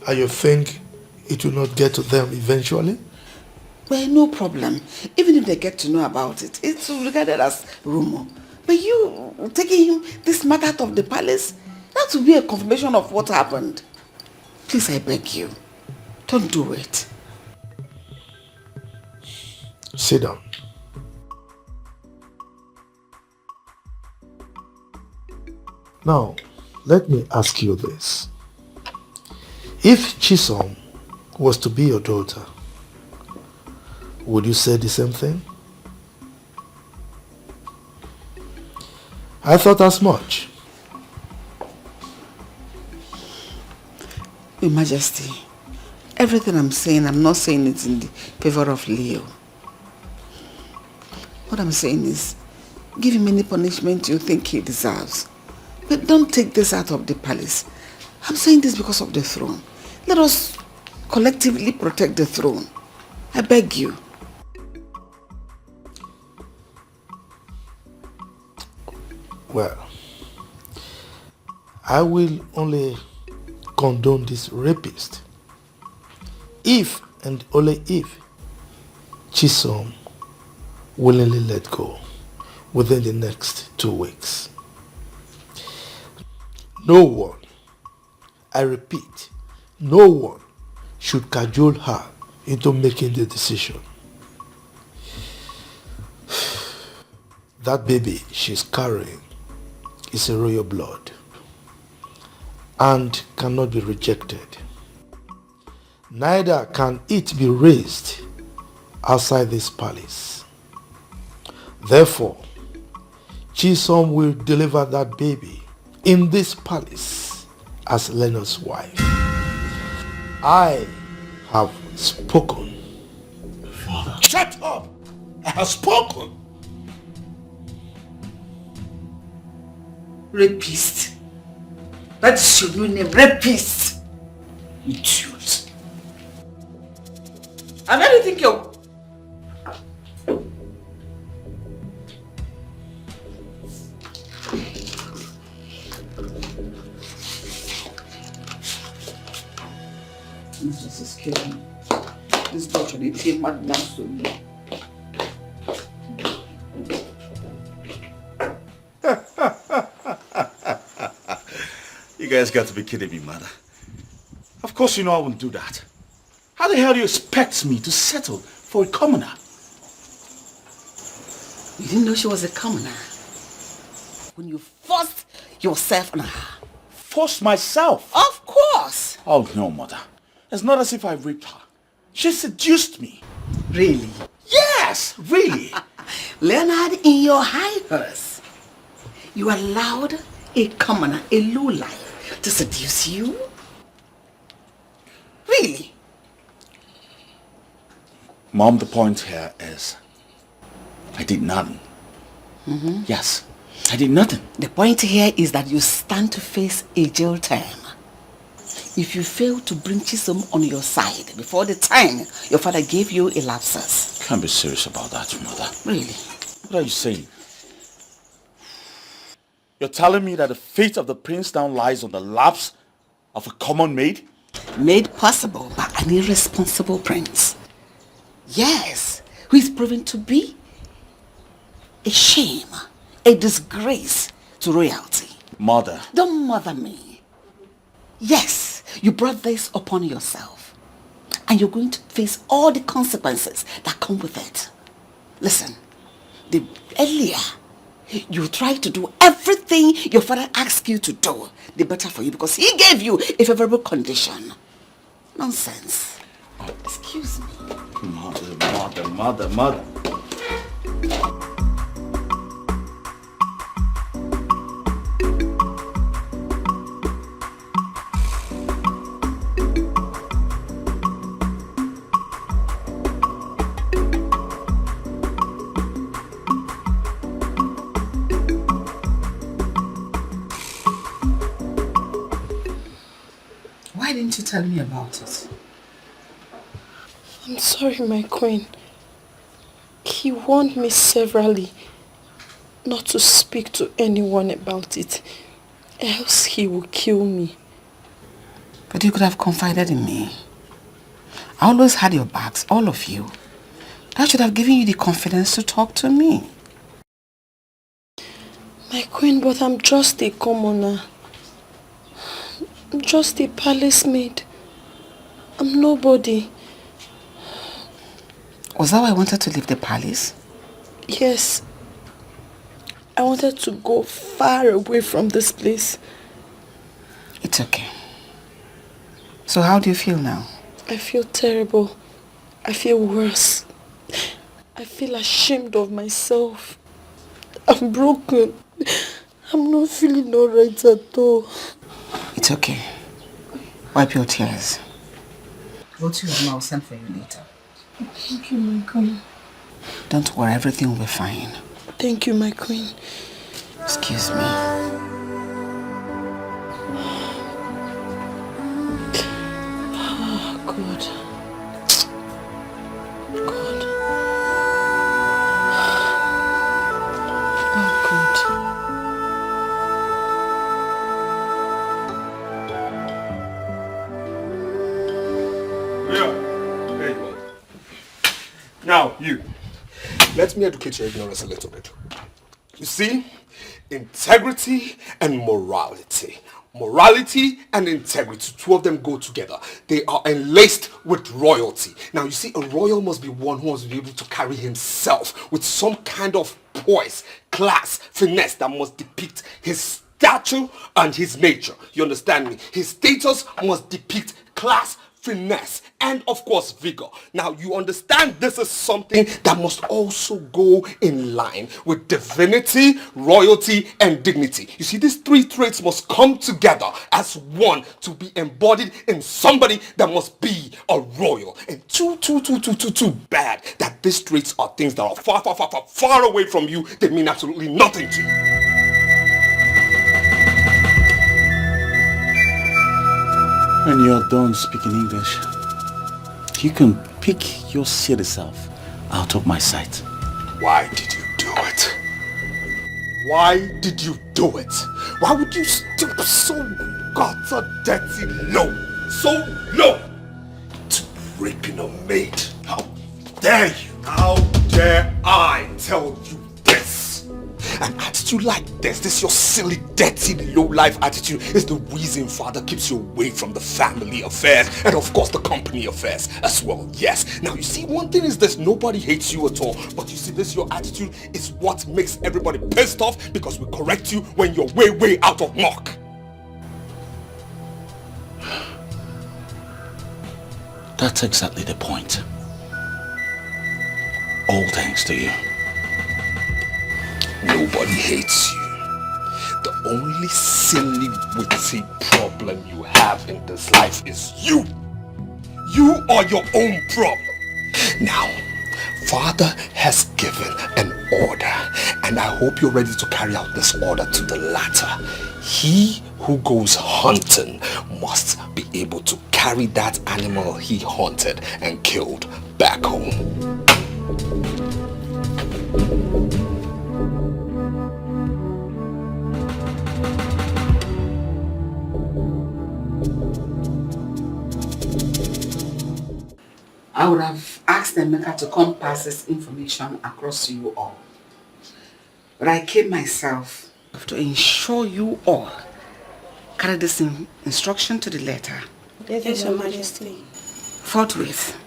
And you think it will not get to them eventually? Well, no problem. Even if they get to know about it, it's regarded as rumor. But you taking this matter out of the palace, that will be a confirmation of what happened. Please, I beg you, don't do it. Sit down. Now, let me ask you this. If Chisom was to be your daughter, would you say the same thing? I thought as much. Your Majesty, everything I'm saying, I'm not saying it in the favor of Leo. What I'm saying is, give him any punishment you think he deserves. But don't take this out of the palace. I'm saying this because of the throne. Let us collectively protect the throne. I beg you. Well, I will only condone this rapist if and only if Chisom willingly let go within the next 2 weeks. No one, I repeat, no one should cajole her into making the decision. That baby she's carrying is a royal blood and cannot be rejected. Neither can it be raised outside this palace. Therefore, Chisom will deliver that baby in this palace as Leonard's wife. I have spoken. Father, shut up! I have spoken. Rapist. That's your new name, rapist. Idiot. And then you think you're... This is killing me. This daughter, they take madness to me. You guys got to be kidding me, mother. Of course you know I wouldn't do that. How the hell do you expect me to settle for a commoner? You didn't know she was a commoner when you forced yourself on her. Forced myself? Of course. Oh no, mother. It's not as if I raped her. She seduced me. Really? Yes, really. Leonard, in your high horse, you allowed a commoner, a lowlife, to seduce you? Really? Mom, the point here is I did nothing. Mm-hmm. Yes, I did nothing. The point here is that you stand to face a jail term if you fail to bring Chisom on your side before the time your father gave you a lapsus. Can't be serious about that, mother. Really? What are you saying? You're telling me that the fate of the prince now lies on the laps of a common maid? Made possible by an irresponsible prince. Yes, who is proven to be a shame, a disgrace to royalty. Mother. Don't mother me. Yes, you brought this upon yourself. And you're going to face all the consequences that come with it. Listen, the earlier you try to do everything your father asked you to do, the better for you, because he gave you a favorable condition. Nonsense. Excuse me. Mother. Why didn't you tell me about it? I'm sorry, my queen. He warned me severally not to speak to anyone about it, else he will kill me. But you could have confided in me. I always had your backs, all of you. That should have given you the confidence to talk to me. My queen, but I'm just a commoner. I'm just a palace maid. I'm nobody. Was that why I wanted to leave the palace? Yes. I wanted to go far away from this place. It's okay. So how do you feel now? I feel terrible. I feel worse. I feel ashamed of myself. I'm broken. I'm not feeling alright at all. It's okay. Wipe your tears. Go to your room. I'll send for you later. Thank you, my queen. Don't worry, everything will be fine. Thank you, my queen. Excuse me. Oh, God. God. Oh, God. Now, you. Let me educate your ignorance a little bit. You see, integrity and morality. Morality and integrity, two of them go together. They are enlaced with royalty. Now, you see, a royal must be one who must be able to carry himself with some kind of poise, class, finesse that must depict his stature and his nature. You understand me? His status must depict class, finesse, and of course vigor. Now you understand this is something that must also go in line with divinity, royalty, and dignity. You see, these three traits must come together as one to be embodied in somebody that must be a royal. And too bad that these traits are things that are far away from you. They mean absolutely nothing to you. When you're done speaking English, you can pick your silly self out of my sight. Why did you do it? Why did you do it? Why would you stoop so dirty low, so low, to raping a maid? How dare you? How dare I tell you this? An attitude like this your silly, dirty, low-life attitude is the reason father keeps you away from the family affairs and of course the company affairs as well. Yes. Now you see, one thing is this, nobody hates you at all, but you see this, your attitude is what makes everybody pissed off because we correct you when you're way out of mark. That's exactly the point. All thanks to you. Nobody hates you. The only silly, witty problem you have in this life is you. You are your own problem. Now, Father has given an order, and I hope you're ready to carry out this order to the latter. He who goes hunting must be able to carry that animal he hunted and killed back home. I would have asked Emeka to come pass this information across to you all. But I came myself to ensure you all carry this instruction to the letter. Yes, Your Majesty. Forthwith,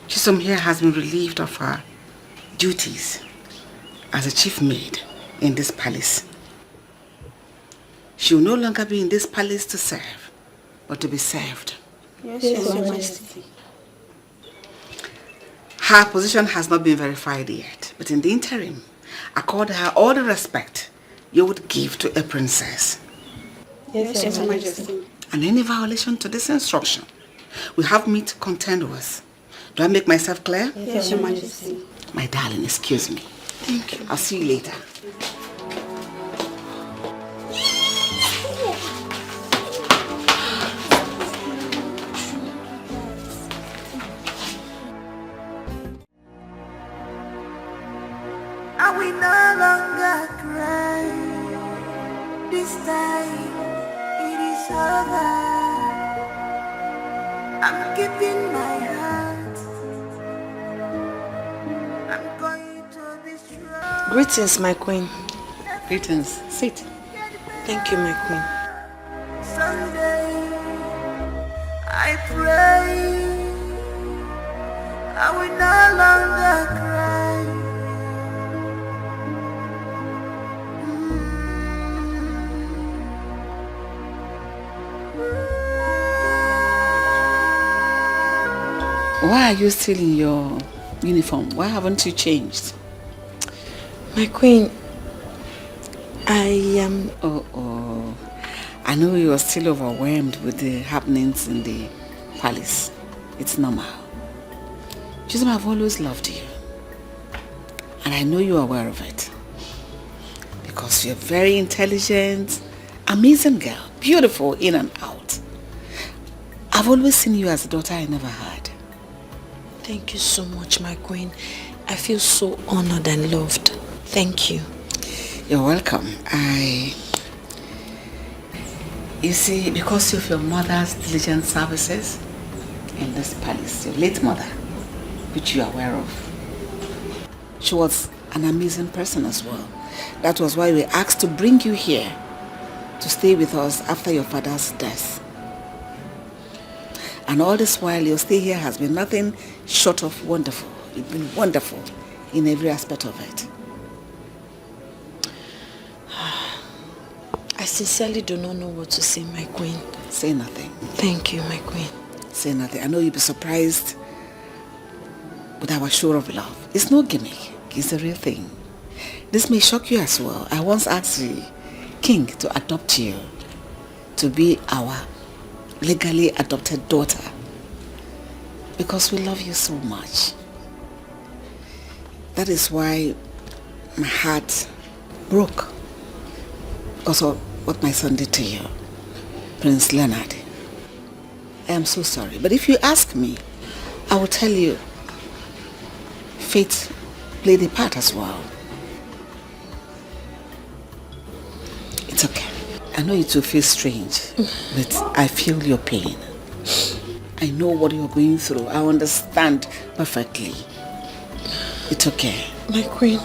Chisom here has been relieved of her duties as a chief maid in this palace. She will no longer be in this palace to serve, but to be served. Yes, Your Majesty. Her position has not been verified yet, but in the interim, accord her all the respect you would give to a princess. Yes, Your Majesty. And any violation to this instruction will have me to contend with. Do I make myself clear? Yes, Your Majesty. My darling, excuse me. Thank you. I'll see you later. I will no longer cry. This time it is over. I'm keeping my heart. I'm going to be strong. Greetings, my queen. Greetings. Sit. Thank you, my queen. Someday I pray I will no longer cry. Why are you still in your uniform? Why haven't you changed? My queen, I am... Oh. I know you are still overwhelmed with the happenings in the palace. It's normal. Chisom, I've always loved you. And I know you're aware of it. Because you're very intelligent, amazing girl, beautiful in and out. I've always seen you as a daughter I never had. Thank you so much, my queen. I feel so honored and loved. Thank you. You're welcome. You see, because of your mother's diligent services in this palace, your late mother, which you are aware of, she was an amazing person as well. That was why we asked to bring you here to stay with us after your father's death. And all this while, your stay here has been nothing short of wonderful. It's been wonderful in every aspect of it. I sincerely do not know what to say, my queen. Say nothing. Thank you, my queen. Say nothing. I know you'll be surprised with our show of love. It's no gimmick. It's the real thing. This may shock you as well. I once asked the king to adopt you to be our legally adopted daughter because we love you so much. That is why my heart broke because of what my son did to you, Prince Leonard. I am so sorry. But if you ask me, I will tell you, fate played a part as well. It's okay. I know it will feel strange, but I feel your pain. I know what you're going through. I understand perfectly. It's okay. My queen,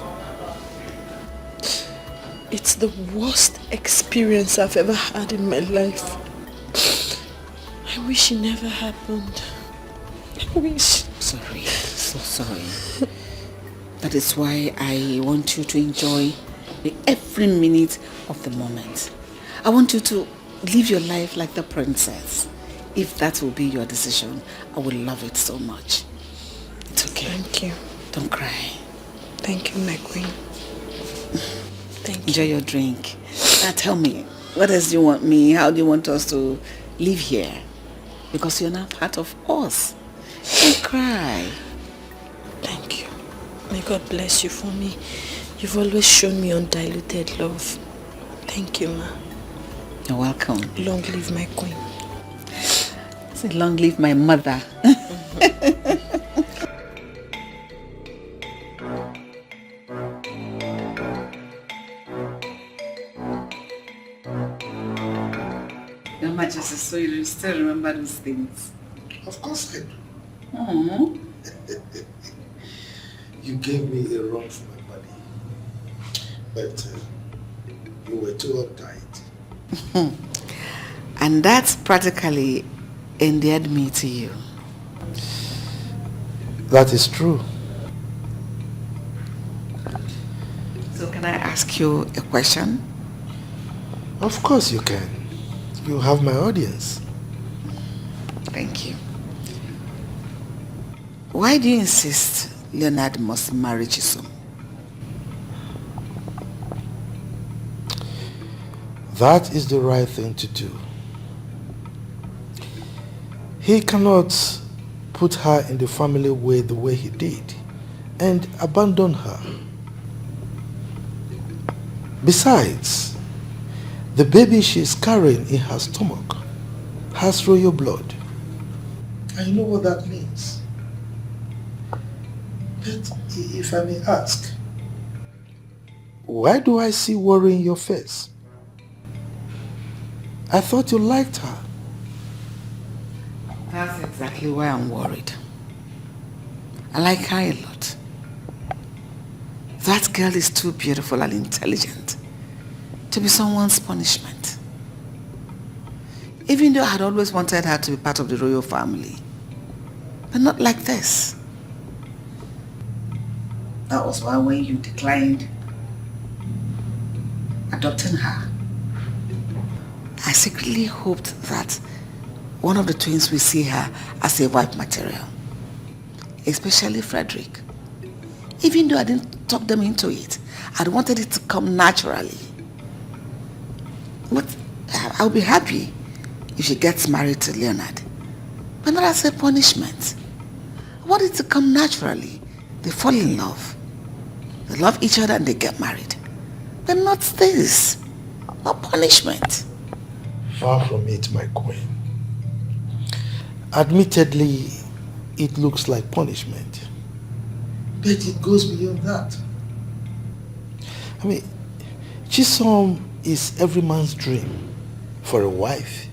it's the worst experience I've ever had in my life. I wish it never happened. I wish. Sorry, so sorry. That is why I want you to enjoy every minute of the moment. I want you to live your life like the princess. If that will be your decision, I will love it so much. It's okay. Thank you. Don't cry. Thank you, my queen. Thank you. Enjoy your drink. Now tell me, what else do you want me? How do you want us to live here? Because you're not part of us. Don't cry. Thank you. May God bless you for me. You've always shown me undiluted love. Thank you, ma. You're welcome. Long live my queen. Say long live my mother. Your Majesty, so you still remember those things? Of course I do. Oh. You gave me a run for my money, but you were too uptight. And that's practically endeared me to you. That is true. So can I ask you a question? Of course you can. You have my audience. Thank you. Why do you insist Leonard must marry Chisom? That is the right thing to do. He cannot put her in the family way the way he did and abandon her. Besides, the baby she is carrying in her stomach has royal blood. I know what that means. But if I may ask, why do I see worry in your face? I thought you liked her. That's exactly why I'm worried. I like her a lot. That girl is too beautiful and intelligent to be someone's punishment. Even though I had always wanted her to be part of the royal family. But not like this. That was why when you declined adopting her, I secretly hoped that one of the twins will see her as a wife material. Especially Frederick. Even though I didn't talk them into it, I wanted it to come naturally. But I'll be happy if she gets married to Leonard. But not as a punishment. I want it to come naturally. They fall in love. They love each other and they get married. But not this. Not punishment. Far from it, my queen. Admittedly, it looks like punishment. But it goes beyond that. I mean, Chisom is every man's dream for a wife.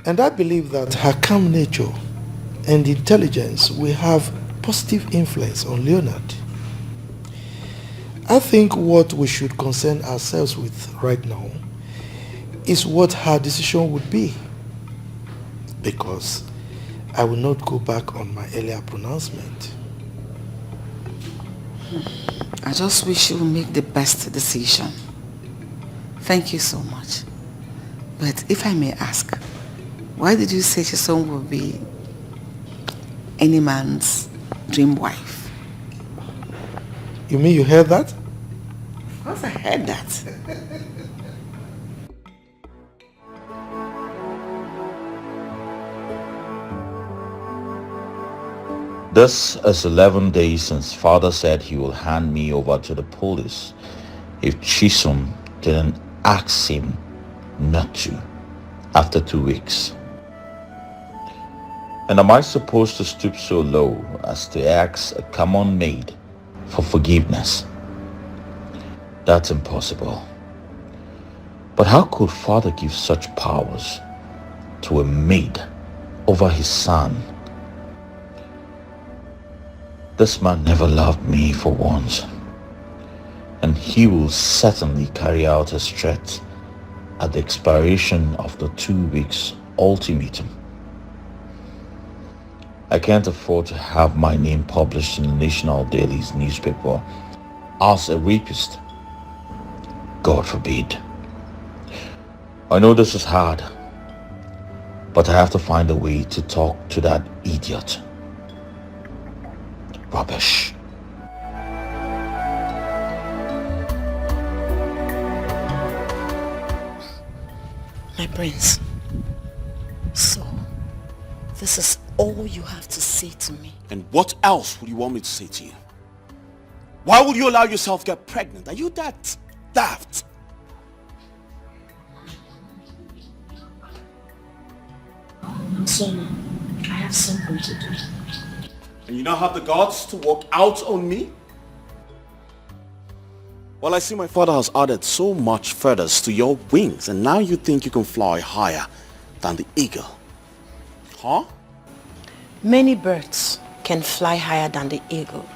And I believe that her calm nature and intelligence will have positive influence on Leonard. I think what we should concern ourselves with right now is what her decision would be. Because I will not go back on my earlier pronouncement. I just wish you would make the best decision. Thank you so much. But if I may ask, Why did you say Chisom will be any man's dream wife? You mean you heard that? Of course I heard that. This is 11 days since father said he will hand me over to the police if Chisom didn't ask him not to after 2 weeks. And am I supposed to stoop so low as to ask a common maid for forgiveness? That's impossible. But how could father give such powers to a maid over his son? This man never loved me for once, and he will certainly carry out his threat at the expiration of the 2 weeks ultimatum. I can't afford to have my name published in the National Daily's newspaper as a rapist. God forbid. I know this is hard, but I have to find a way to talk to that idiot. Rubbish. My prince, so this is all you have to say to me? And what else would you want me to say to you? Why would you allow yourself to get pregnant? Are you that daft? I'm sorry. I have something to do. And you now have the guts to walk out on me? Well, I see my father has added so much feathers to your wings, and now you think you can fly higher than the eagle. Huh? Many birds can fly higher than the eagle,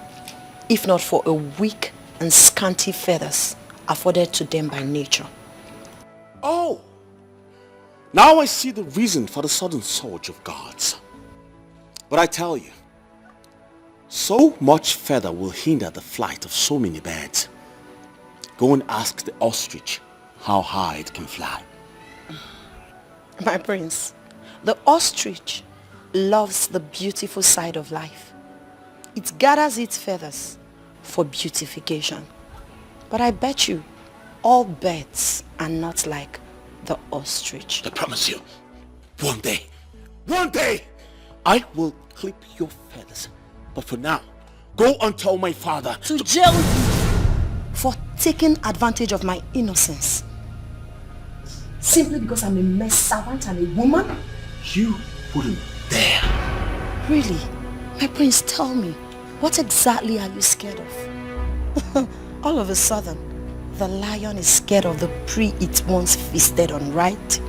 if not for a weak and scanty feathers afforded to them by nature. Oh! Now I see the reason for the sudden surge of gods. But I tell you, so much feather will hinder the flight of so many birds. Go and ask the ostrich how high it can fly. My prince, the ostrich loves the beautiful side of life. It gathers its feathers for beautification. But I bet you, all birds are not like the ostrich. I promise you, one day, I will clip your feathers. But for now, go and tell my father to jail you for taking advantage of my innocence. Simply because I'm a male servant and a woman? You wouldn't dare. Really? My prince, tell me, what exactly are you scared of? All of a sudden, the lion is scared of the prey it once feasted on, right?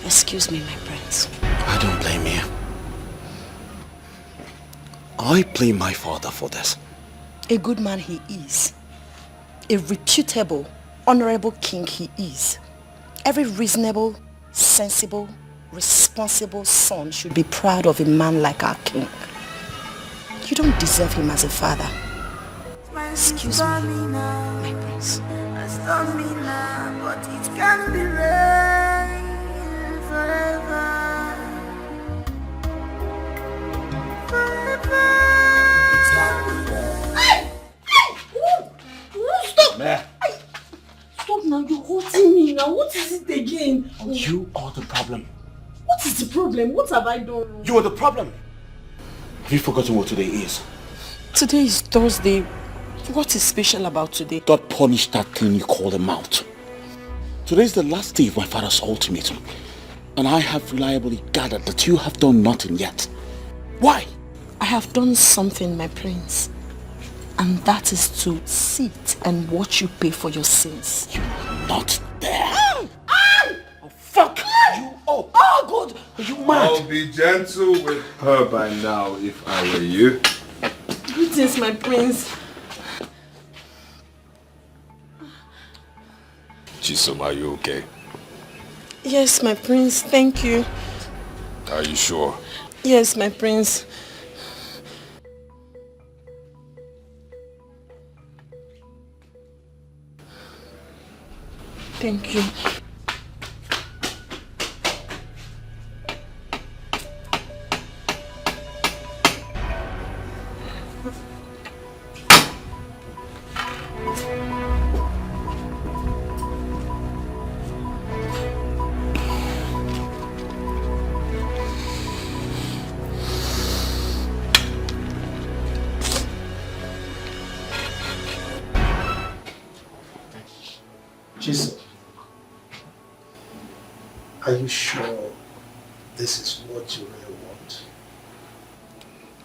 Excuse me, my prince. I don't blame you. I blame my father for this. A good man he is. A reputable, honorable king he is. Every reasonable, sensible, responsible son should be proud of a man like our king. You don't deserve him as a father. Excuse me, my prince. Stop me now, but it can be rain forever. Forever. Stop! Meh. Stop now, you're hurting me now. What is it again? You are the problem. What is the problem? What have I done? You are the problem. Have you forgotten what today is? Today is Thursday. What is special about today? God punished that thing you call a mouth. Today is the last day of my father's ultimatum. And I have reliably gathered that you have done nothing yet. Why? I have done something, my prince. And that is to sit and watch you pay for your sins. You are not there. Oh, fuck you up. Oh, God. Are you mad? I'll be gentle with her by now if I were you. Greetings, my prince. Chisom, are you okay? Yes, my prince. Thank you. Are you sure? Yes, my prince. Thank you. Chisom, are you sure this is what you really want?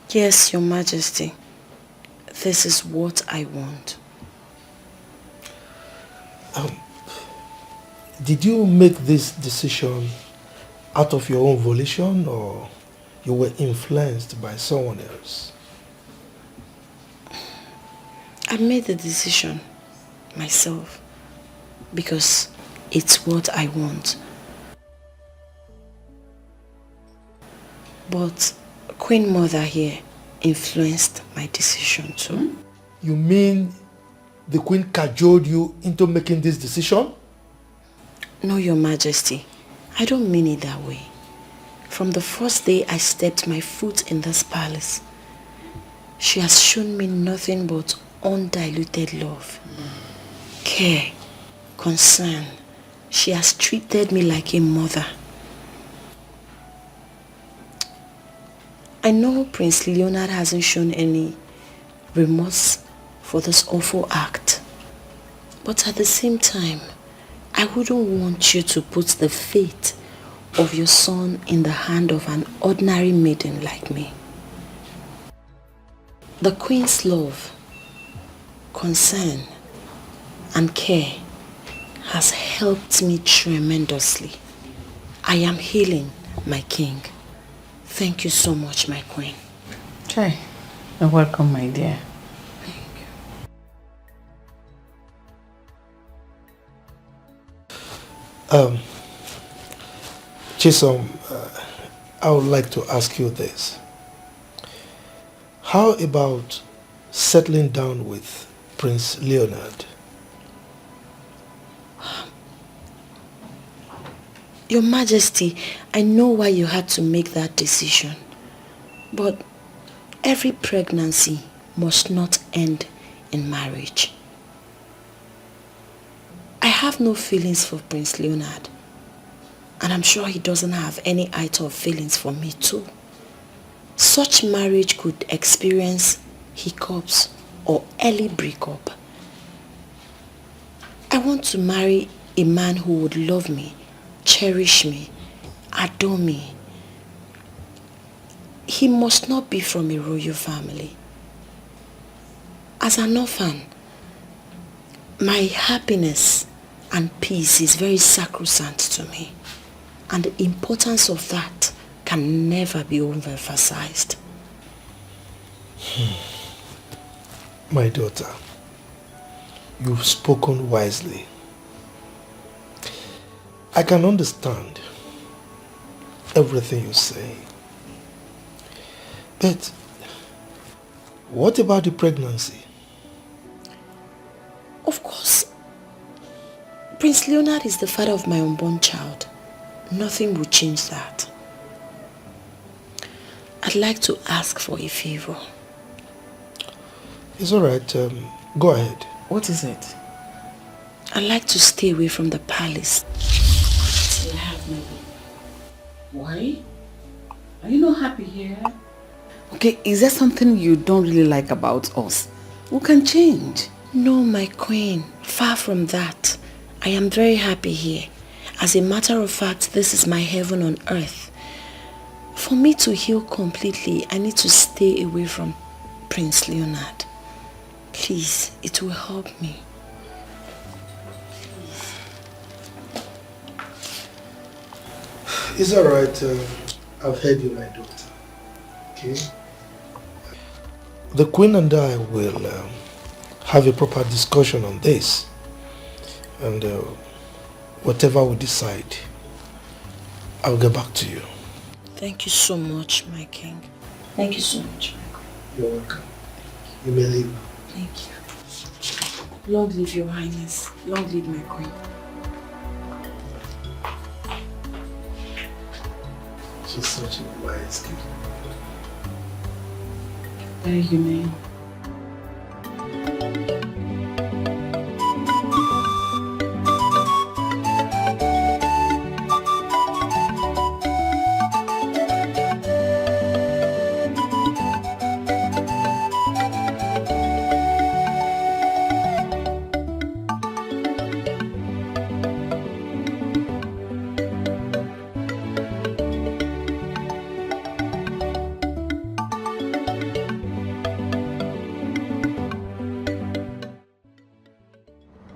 Yes, Your Majesty. This is what I want. Did you make this decision out of your own volition or you were influenced by someone else? I made the decision myself because it's what I want. But Queen Mother here influenced my decision too. You mean the Queen cajoled you into making this decision? No, Your Majesty. I don't mean it that way. From the first day I stepped my foot in this palace, she has shown me nothing but undiluted love, care, concern. She has treated me like a mother. I know Prince Leonard hasn't shown any remorse for this awful act, but at the same time, I wouldn't want you to put the fate of your son in the hand of an ordinary maiden like me. The Queen's love, concern, and care has helped me tremendously. I am healing, my king. Thank you so much, my queen. Okay. You're welcome, my dear. Chisom, I would like to ask you this. How about settling down with Prince Leonard? Your Majesty, I know why you had to make that decision. But every pregnancy must not end in marriage. I have no feelings for Prince Leonard. And I'm sure he doesn't have any iota of feelings for me too. Such marriage could experience hiccups or early breakup. I want to marry a man who would love me, cherish me, adore me. He must not be from a royal family. As an orphan, my happiness and peace is very sacrosanct to me. And the importance of that can never be overemphasized. My daughter, you've spoken wisely. I can understand everything you say. But what about the pregnancy? Of course, Prince Leonard is the father of my unborn child. Nothing will change that. I'd like to ask for a favor. It's alright. Go ahead. What is it? I'd like to stay away from the palace till I have my baby. Why? Are you not happy here? Okay, is there something you don't really like about us? We can change. No, my queen. Far from that. I am very happy here. As a matter of fact, this is my heaven on earth. For me to heal completely, I need to stay away from Prince Leonard. Please, it will help me. It's alright. I've heard you, my daughter. Okay? The Queen and I will have a proper discussion on this. And whatever we decide, I'll get back to you. Thank you so much, my king. Thank you so much. You're welcome. You may leave. Thank you. Long live your highness. Long live my queen. She's such a wise kid. Very humane.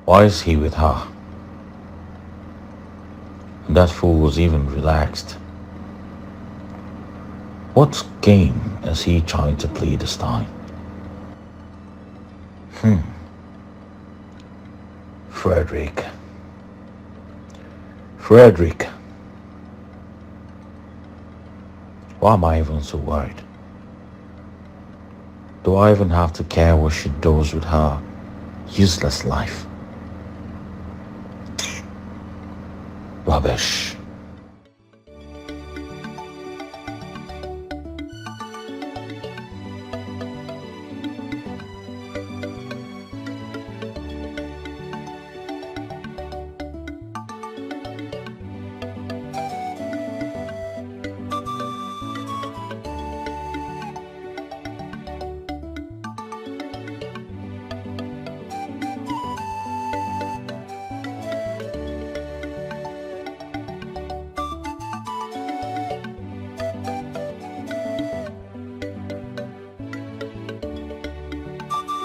Why is he with her? That fool was even relaxed. What game is he trying to play this time? Frederick. Frederick. Why am I even so worried? Do I even have to care what she does with her useless life? Rubbish.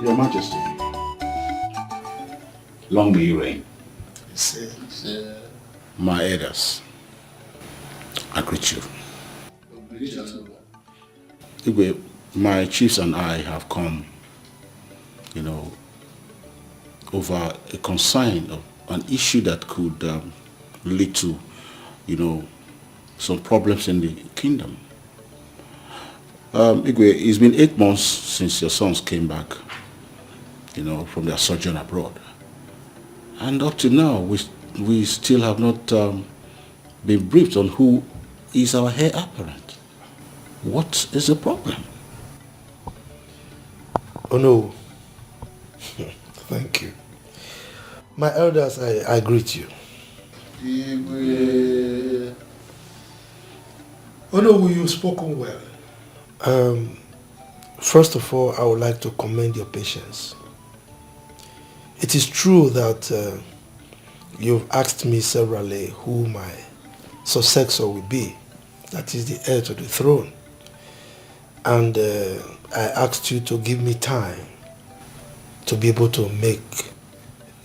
Your Majesty, long may you reign. My elders, I greet you. Igwe, my chiefs and I have come, over a concern of an issue that could lead to, some problems in the kingdom. Igwe, it's been 8 months since your sons came back, from their sojourn abroad. And up to now, we still have not been briefed on who is our heir apparent. What is the problem? Oh no. Thank you. My elders, I greet you. Oh no, you've spoken well. First of all, I would like to commend your patience. It is true that you've asked me severally who my successor will be, that is the heir to the throne. And I asked you to give me time to be able to make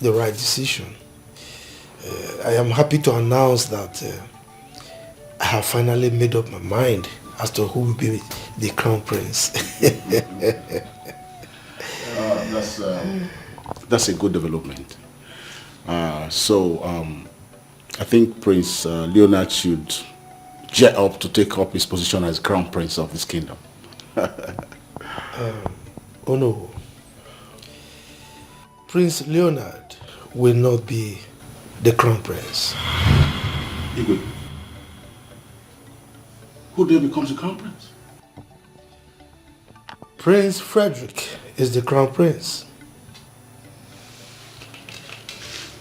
the right decision. I am happy to announce that I have finally made up my mind as to who will be the crown prince. That's a good development. So I think Prince Leonard should jet up to take up his position as crown prince of this kingdom. Oh no. Prince Leonard will not be the crown prince. Igwe, who then becomes the crown prince? Prince Frederick is the crown prince.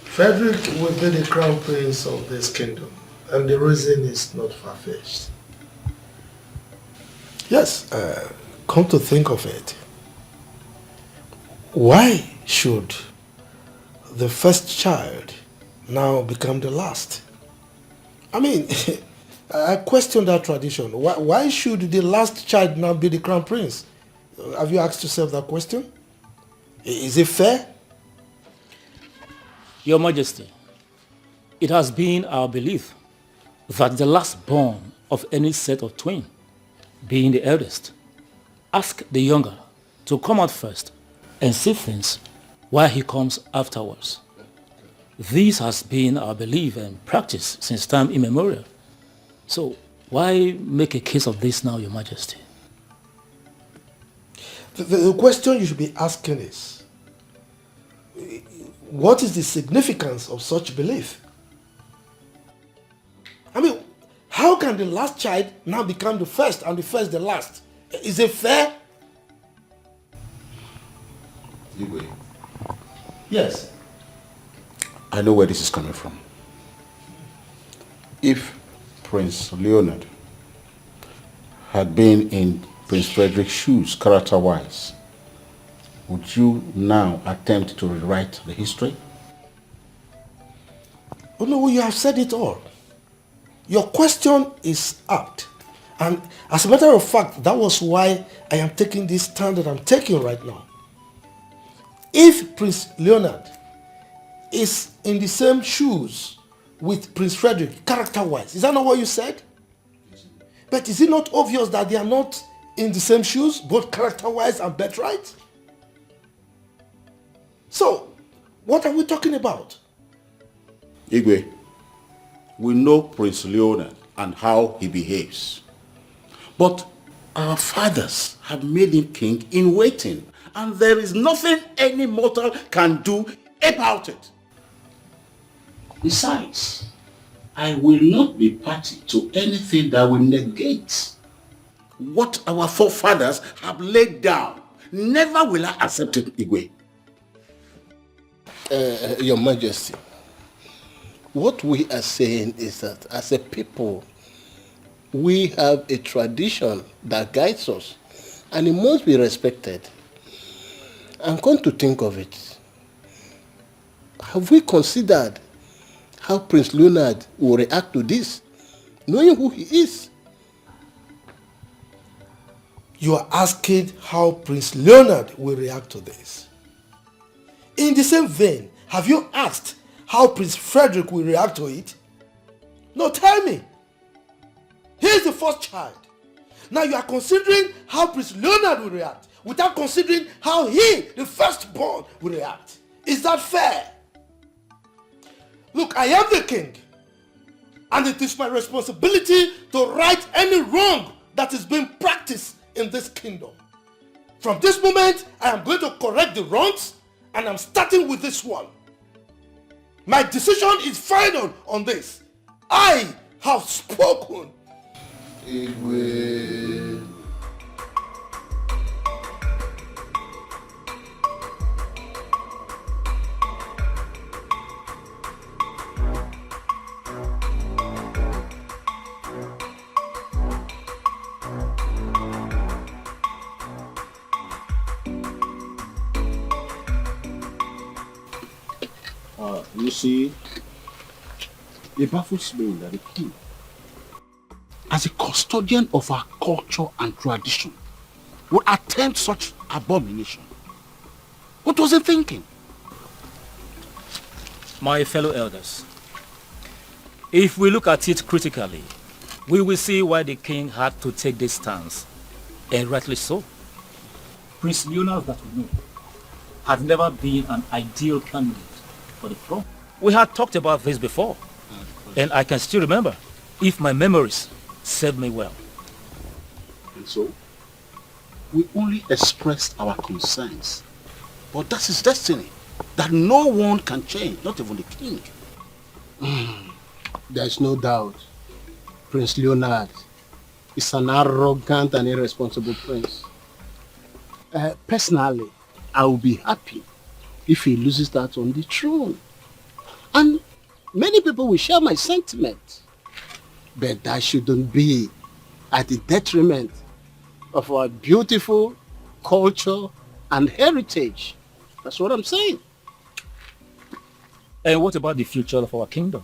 Frederick will be the crown prince of this kingdom, and the reason is not far-fetched. Yes, come to think of it, why should the first child now become the last? I mean, I question that tradition. Why should the last child now be the crown prince? Have you asked yourself that question? Is it fair? Your Majesty, it has been our belief that the last born of any set of twin, being the eldest, ask the younger to come out first and see things while he comes afterwards. This has been our belief and practice since time immemorial. So why make a case of this now, Your Majesty? The question you should be asking is, what is the significance of such belief? I mean, how can the last child now become the first and the first the last? Is it fair? Igwe, Yes. I know where this is coming from. If Prince Leonard had been in Prince Frederick's shoes, character-wise, would you now attempt to rewrite the history? Oh no, you have said it all. Your question is apt. And as a matter of fact, that was why I am taking this stand that I'm taking right now. If Prince Leonard is in the same shoes with Prince Frederick, character-wise, is that not what you said? But is it not obvious that they are not in the same shoes, both character-wise and birthright? So, what are we talking about? Igwe, we know Prince Leonard and how he behaves. But our fathers have made him king in waiting, and there is nothing any mortal can do about it. Besides, I will not be party to anything that will negate what our forefathers have laid down. Never will I accept it, Igwe. Your Majesty, what we are saying is that as a people, we have a tradition that guides us, and it must be respected. And come to think of it, have we considered how Prince Leonard will react to this, knowing who he is? You are asking how Prince Leonard will react to this. In the same vein, have you asked how Prince Frederick will react to it? No, tell me. He is the first child. Now you are considering how Prince Leonard will react without considering how he, the firstborn, will react. Is that fair? Look, I am the king, and it is my responsibility to right any wrong that is being practiced in this kingdom. From this moment, I am going to correct the wrongs, and I'm starting with this one. My decision is final on this. I have spoken. Igwe. You see, it baffles me that the king, as a custodian of our culture and tradition, would attempt such abomination. What was he thinking? My fellow elders, if we look at it critically, we will see why the king had to take this stance, and rightly so. Prince Leonard that we know had never been an ideal candidate for the throne. We had talked about this before, and I can still remember, if my memories serve me well. And so, we only expressed our concerns. But that's his destiny, that no one can change, not even the king. There's no doubt Prince Leonard is an arrogant and irresponsible prince. Personally, I will be happy if he loses that on the throne. And many people will share my sentiment. But that shouldn't be at the detriment of our beautiful culture and heritage. That's what I'm saying. And what about the future of our kingdom?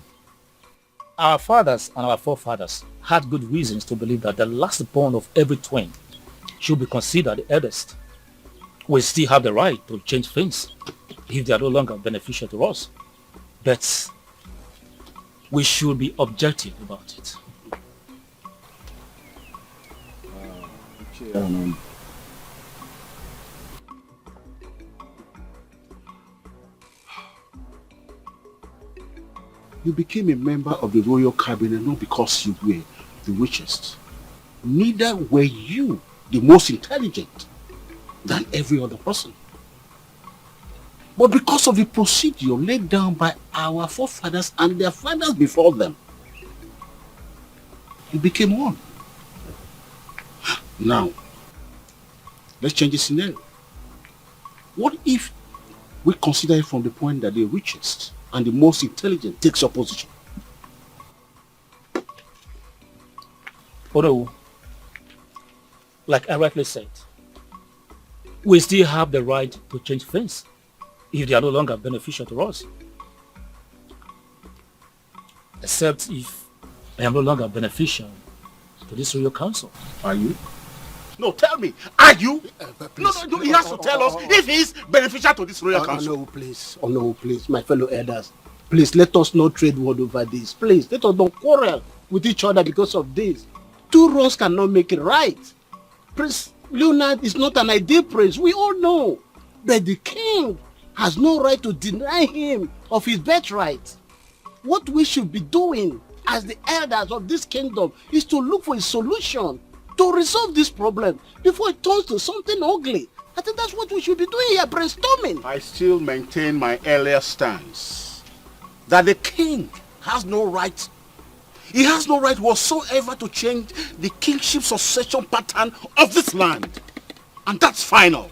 Our fathers and our forefathers had good reasons to believe that the last born of every twin should be considered the eldest. We still have the right to change things if they are no longer beneficial to us. But we should be objective about it. You became a member of the royal cabinet not because you were the richest. Neither were you the most intelligent than every other person. But because of the procedure laid down by our forefathers and their fathers before them. you became one. Now, let's change the scenario. What if we consider it from the point that the richest and the most intelligent takes your position? Although, like I rightly said, we still have the right to change things if they are no longer beneficial to us. Except if I am no longer beneficial to this royal council. Are you? No, tell me, are you? No, he has to tell us if he's beneficial to this royal council. Oh no, please, my fellow elders. Please, let us not trade word over this. Please, let us not quarrel with each other because of this. Two wrongs cannot make it right. Prince Leonard is not an ideal prince, we all know. But the king has no right to deny him of his birthright. What we should be doing as the elders of this kingdom is to look for a solution to resolve this problem before it turns to something ugly. I think that's what we should be doing here, brainstorming. I still maintain my earlier stance that the king has no right. He has no right whatsoever to change the kingship succession pattern of this land. And that's final.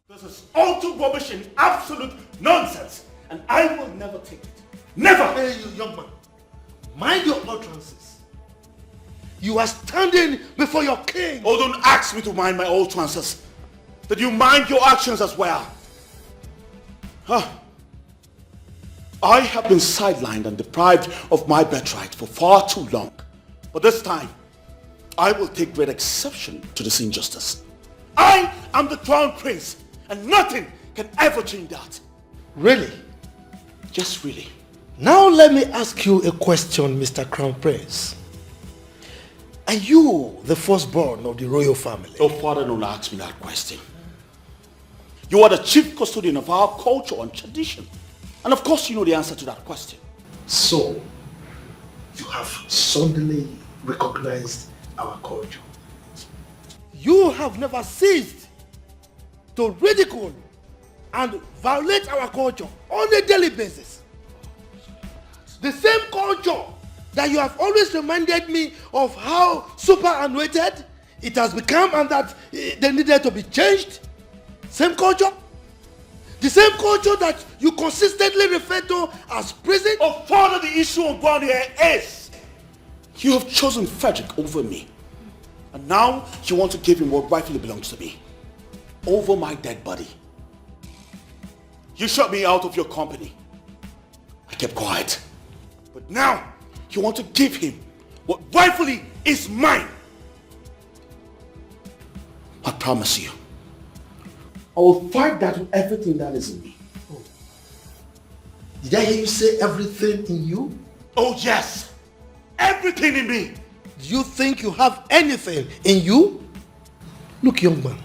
This is all too rubbish and absolute nonsense. And I will never take it. Never! Hey, you young man. Mind your utterances. You are standing before your king. Oh, don't ask me to mind my utterances. That you mind your actions as well. Huh? I have been sidelined and deprived of my birthright for far too long. But this time, I will take great exception to this injustice. I am the crown prince, and nothing can ever change that. Really? Just really. Now let me ask you a question, Mr. Crown Prince. Are you the firstborn of the royal family? Oh, father, don't ask me that question. You are the chief custodian of our culture and tradition. And of course you know the answer to that question. So, you have suddenly recognized our culture. You have never ceased to ridicule and violate our culture on a daily basis. The same culture that you have always reminded me of how superannuated it has become and that they needed to be changed. Same culture. The same culture that you consistently refer to as prison. Oh, father, the issue on ground here is you have chosen Frederick over me. And now you want to give him what rightfully belongs to me. Over my dead body. You shut me out of your company. I kept quiet. But now you want to give him what rightfully is mine. I promise you, I will fight that with everything that is in me. Oh. Did I hear you say everything in you? Oh yes, everything in me. Do you think you have anything in you? Look, young man,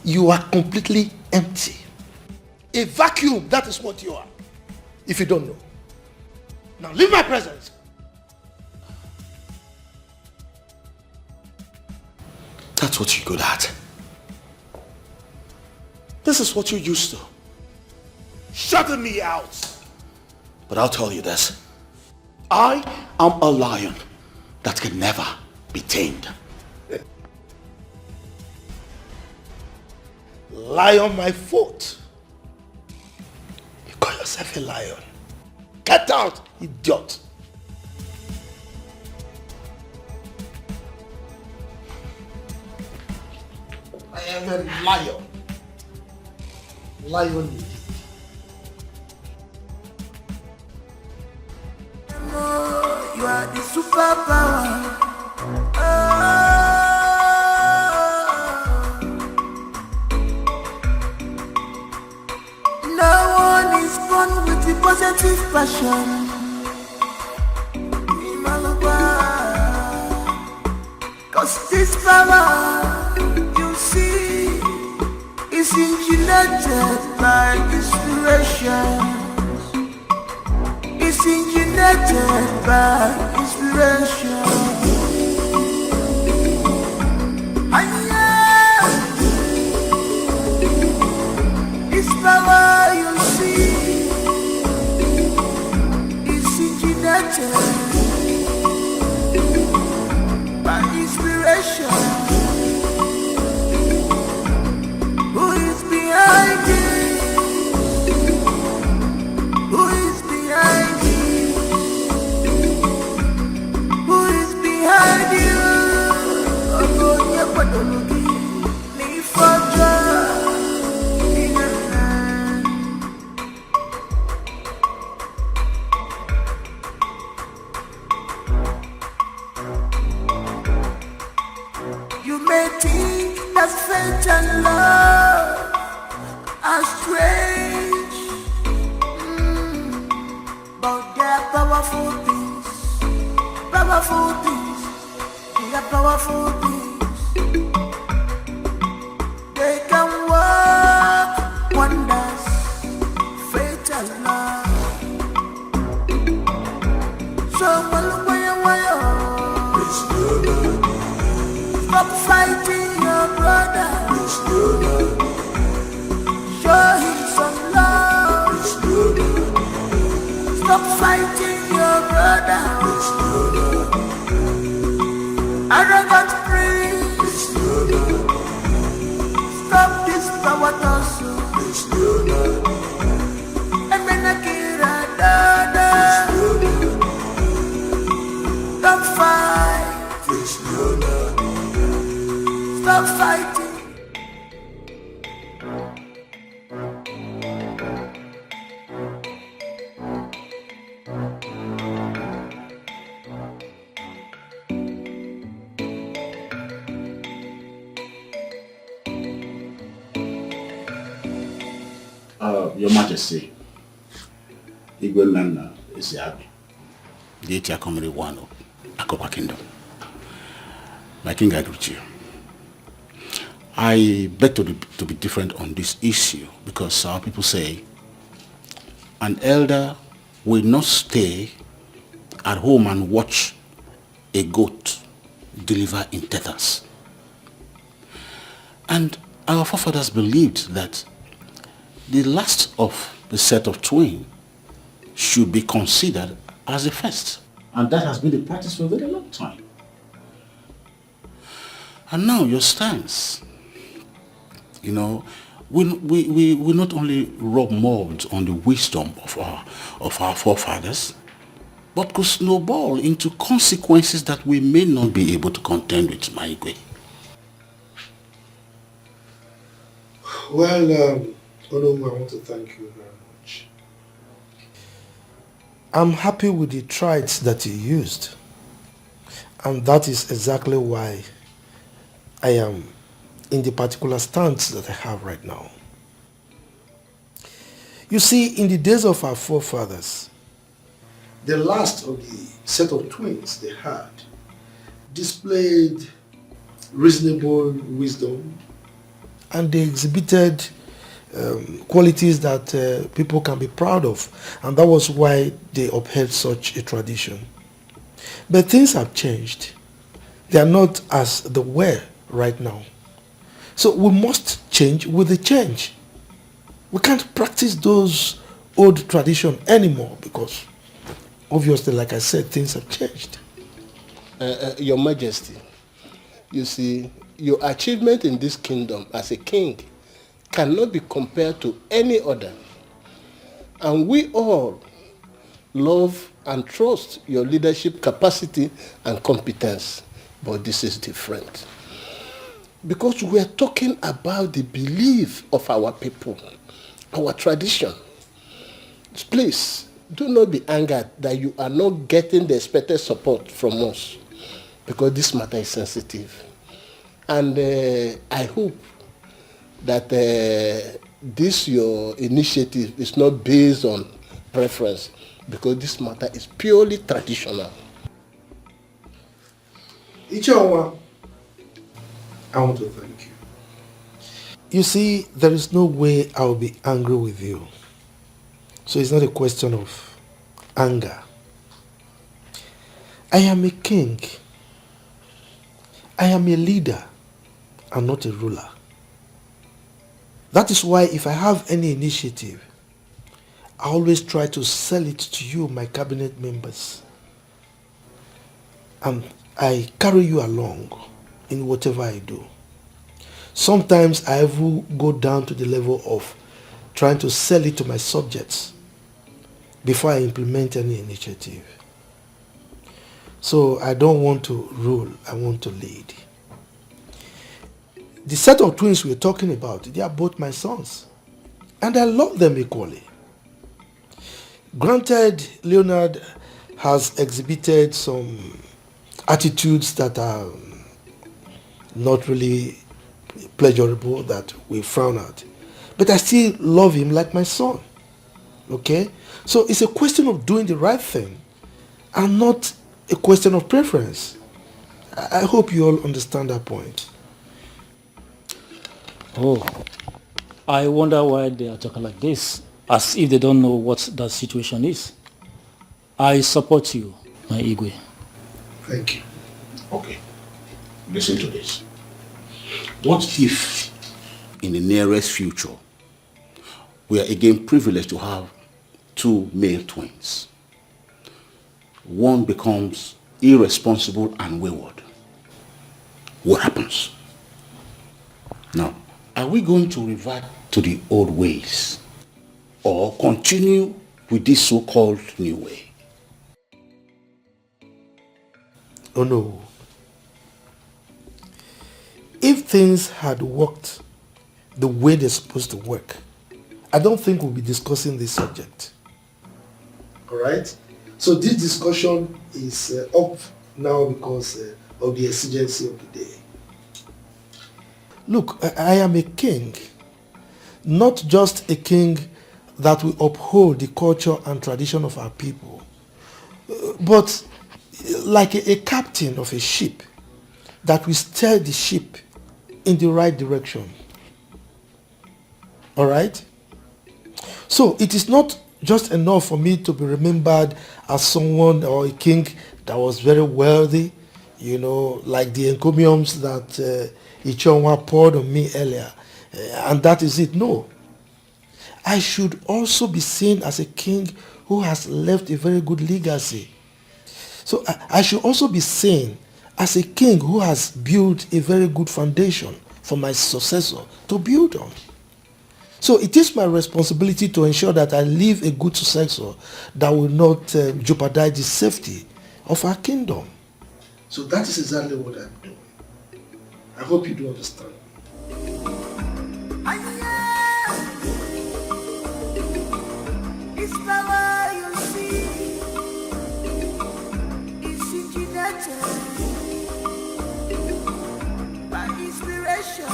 you are completely empty. A vacuum, that is what you are. If you don't know. Now leave my presence. That's what you're good at. This is what you're used to. Shutting me out. But I'll tell you this. I am a lion that can never be tamed. Lie on my foot. You call yourself a lion. Get out, idiot. I am a lion. Lion indeed. You are the superpower. No one is born with the positive passion. Cause this power, you see, is engineered by inspiration. It's engineered by inspiration. This power you see and love are strange, but they're powerful things, powerful things, they're powerful things. They can work wonders, fatal love. So stop fighting your brother. Show him some love. Stop fighting your brother. Arrogant priest. Stop this power tussle. Emenakira dada. Don't fight. Stop fighting. Your Majesty, Igwe is Yabi. The e.t.c comedy one of Akopa Kingdom. My king, I greet you. I beg to be different on this issue because our people say an elder will not stay at home and watch a goat deliver in tethers. And our forefathers believed that the last of the set of twins should be considered as the first. And that has been the practice for a very long time. And now your stance, you know, we not only rub molds on the wisdom of our forefathers, but could snowball into consequences that we may not be able to contend with, my Igwe. Well, Odimgbe, I want to thank you very much. I'm happy with the traits that you used. And that is exactly why I am in the particular stance that I have right now. You see, in the days of our forefathers, the last of the set of twins they had displayed reasonable wisdom, and they exhibited qualities that people can be proud of, and that was why they upheld such a tradition. But things have changed. They are not as they were right now. So we must change with the change. We can't practice those old traditions anymore because obviously, like I said, things have changed. Your Majesty, you see, your achievement in this kingdom as a king cannot be compared to any other. And we all love and trust your leadership capacity and competence. But this is different. Because we are talking about the belief of our people, our tradition. Please, do not be angered that you are not getting the expected support from us. Because this matter is sensitive. And I hope that this your initiative is not based on preference, because this matter is purely traditional. Ichawa, I want to thank you. You see, there is no way I will be angry with you. So it's not a question of anger. I am a king. I am a leader and not a ruler. That is why if I have any initiative, I always try to sell it to you, my cabinet members. And I carry you along in whatever I do. Sometimes I will go down to the level of trying to sell it to my subjects before I implement any initiative. So I don't want to rule, I want to lead. The set of twins we're talking about, they are both my sons. And I love them equally. Granted, Leonard has exhibited some attitudes that are not really pleasurable that we frown at. But I still love him like my son. Okay? So it's a question of doing the right thing and not a question of preference. I hope you all understand that point. Oh, I wonder why they are talking like this, as if they don't know what the situation is. I support you, my Igwe. Thank you. Okay, listen to this. What if, in the nearest future, we are again privileged to have two male twins? One becomes irresponsible and wayward. What happens? Now, are we going to revert to the old ways or continue with this so-called new way? Oh no. If things had worked the way they're supposed to work, I don't think we'll be discussing this subject. Alright? So this discussion is up now because of the exigency of the day. Look, I am a king. Not just a king that will uphold the culture and tradition of our people, but like a captain of a ship that will steer the ship in the right direction. Alright? So it is not just enough for me to be remembered as someone or a king that was very wealthy, you know, like the encomiums that Ichonwa poured on me earlier, and that is it. No. I should also be seen as a king who has left a very good legacy. So I should also be seen as a king who has built a very good foundation for my successor to build on. So it is my responsibility to ensure that I leave a good successor that will not jeopardize the safety of our kingdom. So that is exactly what I'm doing. I hope you do understand. It's power you see. It's intimidated by inspiration.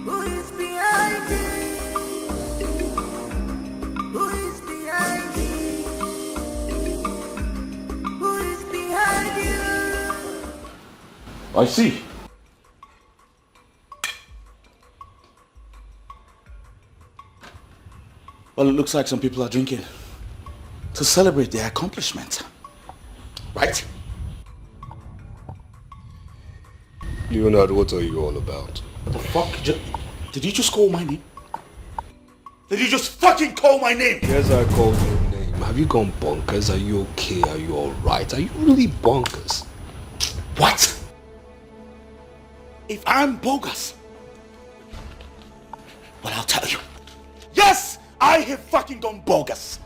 Who is behind it? Who is behind it? Who is behind you? I see. Well, it looks like some people are drinking to celebrate their accomplishment. Right? Leonard, what are you all about? The fuck? Did you just call my name? Did you just fucking call my name? Yes, I called your name. Have you gone bonkers? Are you okay? Are you alright? Are you really bonkers? What? If I'm bogus, well, I'll tell you. Yes, I have fucking gone bogus.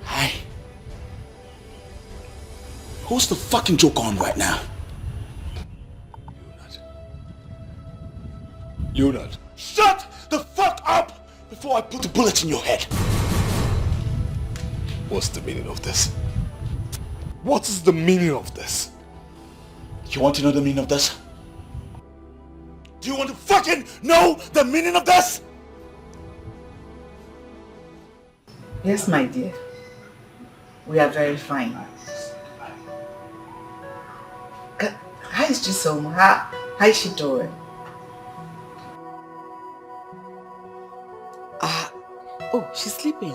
Hi. Who's the fucking joke on right now? Leonard. Shut the fuck up before I put a bullet in your head. What's the meaning of this? What is the meaning of this? You want to know the meaning of this? Do you want to fucking know the meaning of this? Yes, my dear. We are very fine. How is Chisom? How is she doing? Oh, she's sleeping.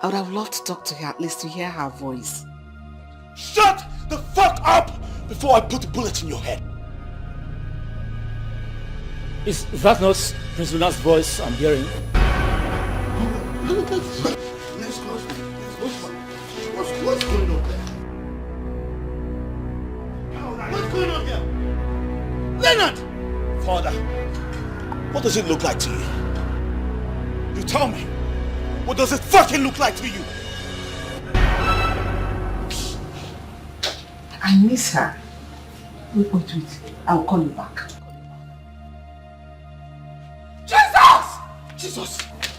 I would have loved to talk to her, at least to hear her voice. Shut the fuck up before I put a bullet in your head. Is that not Prince Lunar's voice I'm hearing? Let's go. What's going on there? What's going on here? Leonard! Father, what does it look like to you? You tell me. What does it fucking look like to you? I miss her. Wait. I'll call you back.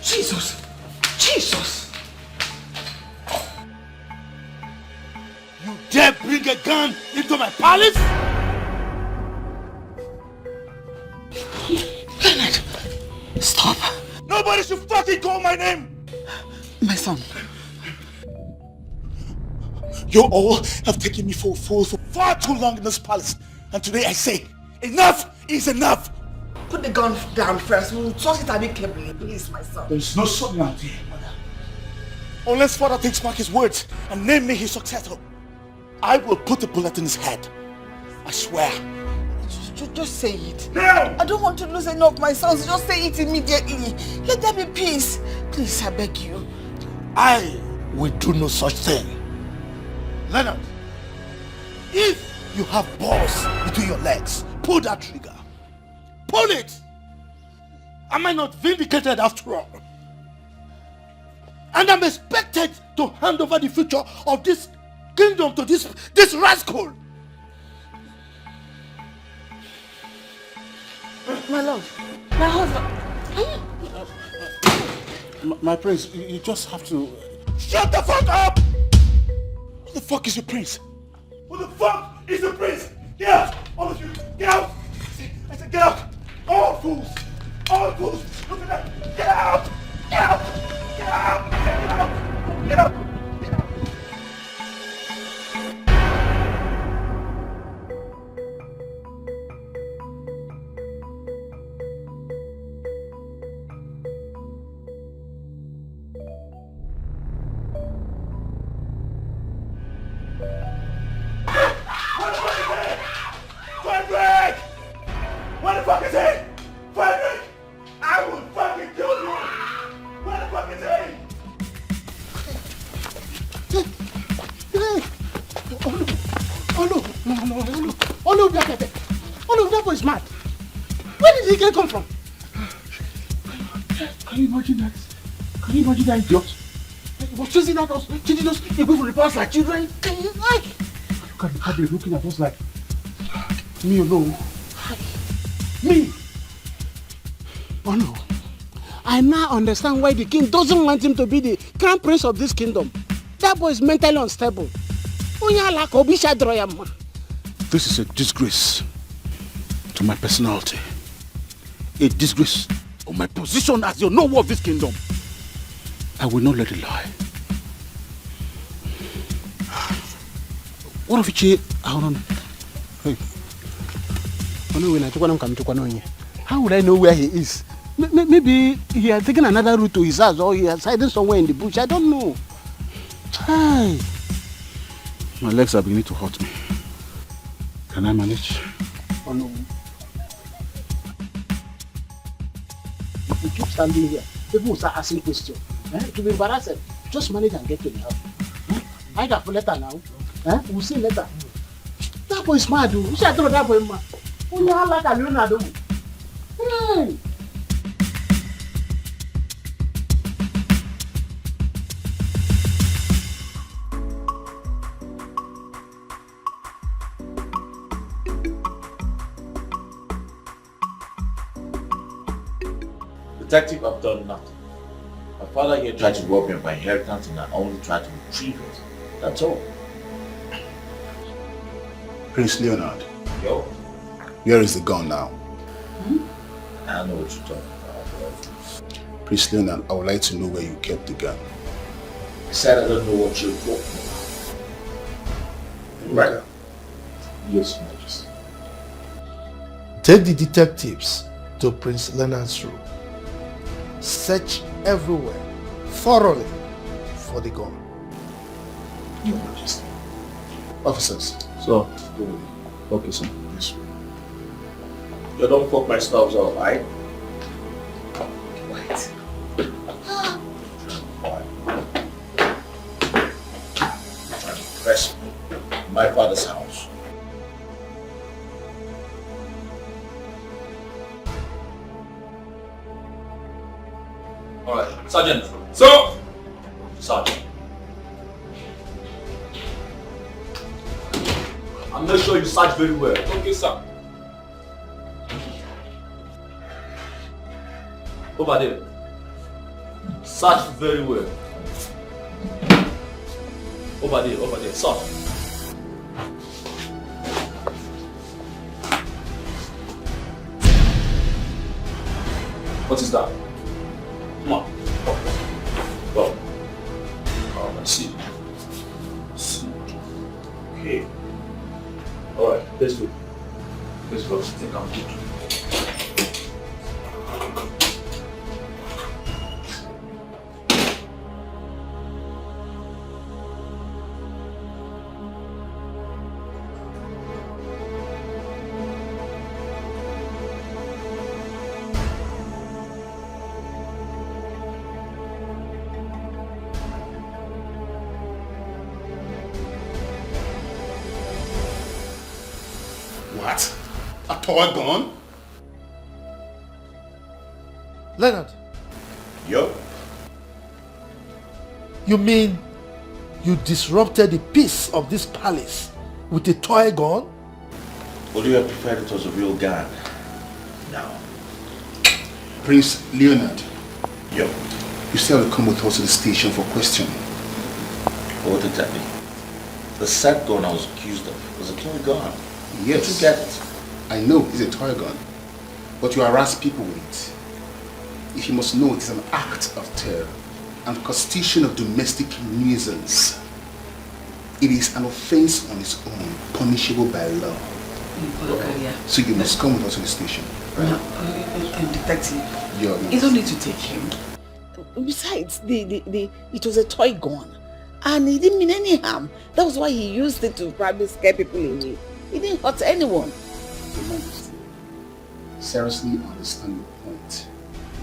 Jesus! dare bring a gun into my palace? Leonard, stop. Nobody should fucking call my name! My son. You all have taken me for a fool for far too long in this palace. And today I say, enough is enough! Put the gun down first. We'll talk it amicably, please, my son. There is no certainty, mother. Unless father takes back his words and name me his successor, I will put a bullet in his head. I swear. Just say it. No! I don't want to lose any of my sons. Just say it immediately. Let there be peace. Please, I beg you. I will do no such thing. Leonard, if you have balls between your legs, pull that trigger. Pull it! Am I not vindicated after all? And I'm expected to hand over the future of this kingdom to this rascal. My love, my husband. My prince, you just have to... Shut the fuck up! Who the fuck is your prince? Who the fuck is your prince? Get out! All of you, get out! I said get out! All fools! All fools! Look at that! Get out! Get out! Get out! Get out! Get out! Fredrick! What the fuck is he? Fredrick! I will fucking kill you! What the fuck is he? Oh no, that boy is mad. Where did he come from? Can you imagine that? Can you imagine that idiot? He was chasing at us, chasing us, he goes for the past like children. Can you like? Look at how they're looking at us like, me alone. Me. Oh no. I now understand why the king doesn't want him to be the crown prince of this kingdom. That boy is mentally unstable. This is a disgrace to my personality. A disgrace of my position as the noble of this kingdom. I will not let it lie. What of it? Hold on. Hey. How would I know where he is? Maybe he has taken another route to his house or he has hidden somewhere in the bush. I don't know. Hi. My legs are beginning to hurt me. Can I manage? Oh no. If we keep standing here, people will start asking questions. To be embarrassed, just manage and get to the house. I got a letter now. We'll see later. That boy is mad. You should throw that boy mad. Only how like a Leonardo. Detective, I've done nothing. My father here tried to rob me of my inheritance and I only tried to retrieve it. That's all. Prince Leonard. Yo. Where is the gun now? I don't know what you're talking about. Prince Leonard, I would like to know where you kept the gun. I said I don't know what you're talking about. Right. Yes, Majesty. Take the detectives to Prince Leonard's room. Search everywhere, thoroughly, for the gun. Your Majesty. Officers. So, okay, sir. Yes, sir. You don't fuck my stuff up, right? What? Trying to press me in my father's house. Alright, Sergeant. So! Sergeant. And make sure you search very well. Okay, sir. Over there. Search very well. Over there, search. What is that? Come on. Go. Oh, let's see. Okay. Alright, let's do it. Let's go. I think I'm good. What? A toy gun? Leonard, Yo. you mean you disrupted the peace of this palace with a toy gun? Would you have preferred it was a real gun? No. Prince Leonard. Yo. You still have to come with us to the station for questioning. What exactly? The said gun I was accused of was a toy gun. Yes. Did you get it? I know it's a toy gun, but you harass people with it. If you must know, it is an act of terror and constitution of domestic nuisance. It is an offense on its own, punishable by law. So you must come with us to the station. Right? No, detective, You don't need to take him. Besides, it was a toy gun. And he didn't mean any harm. That was why he used it to probably scare people away. He didn't hurt anyone. Your Majesty, seriously understand your point.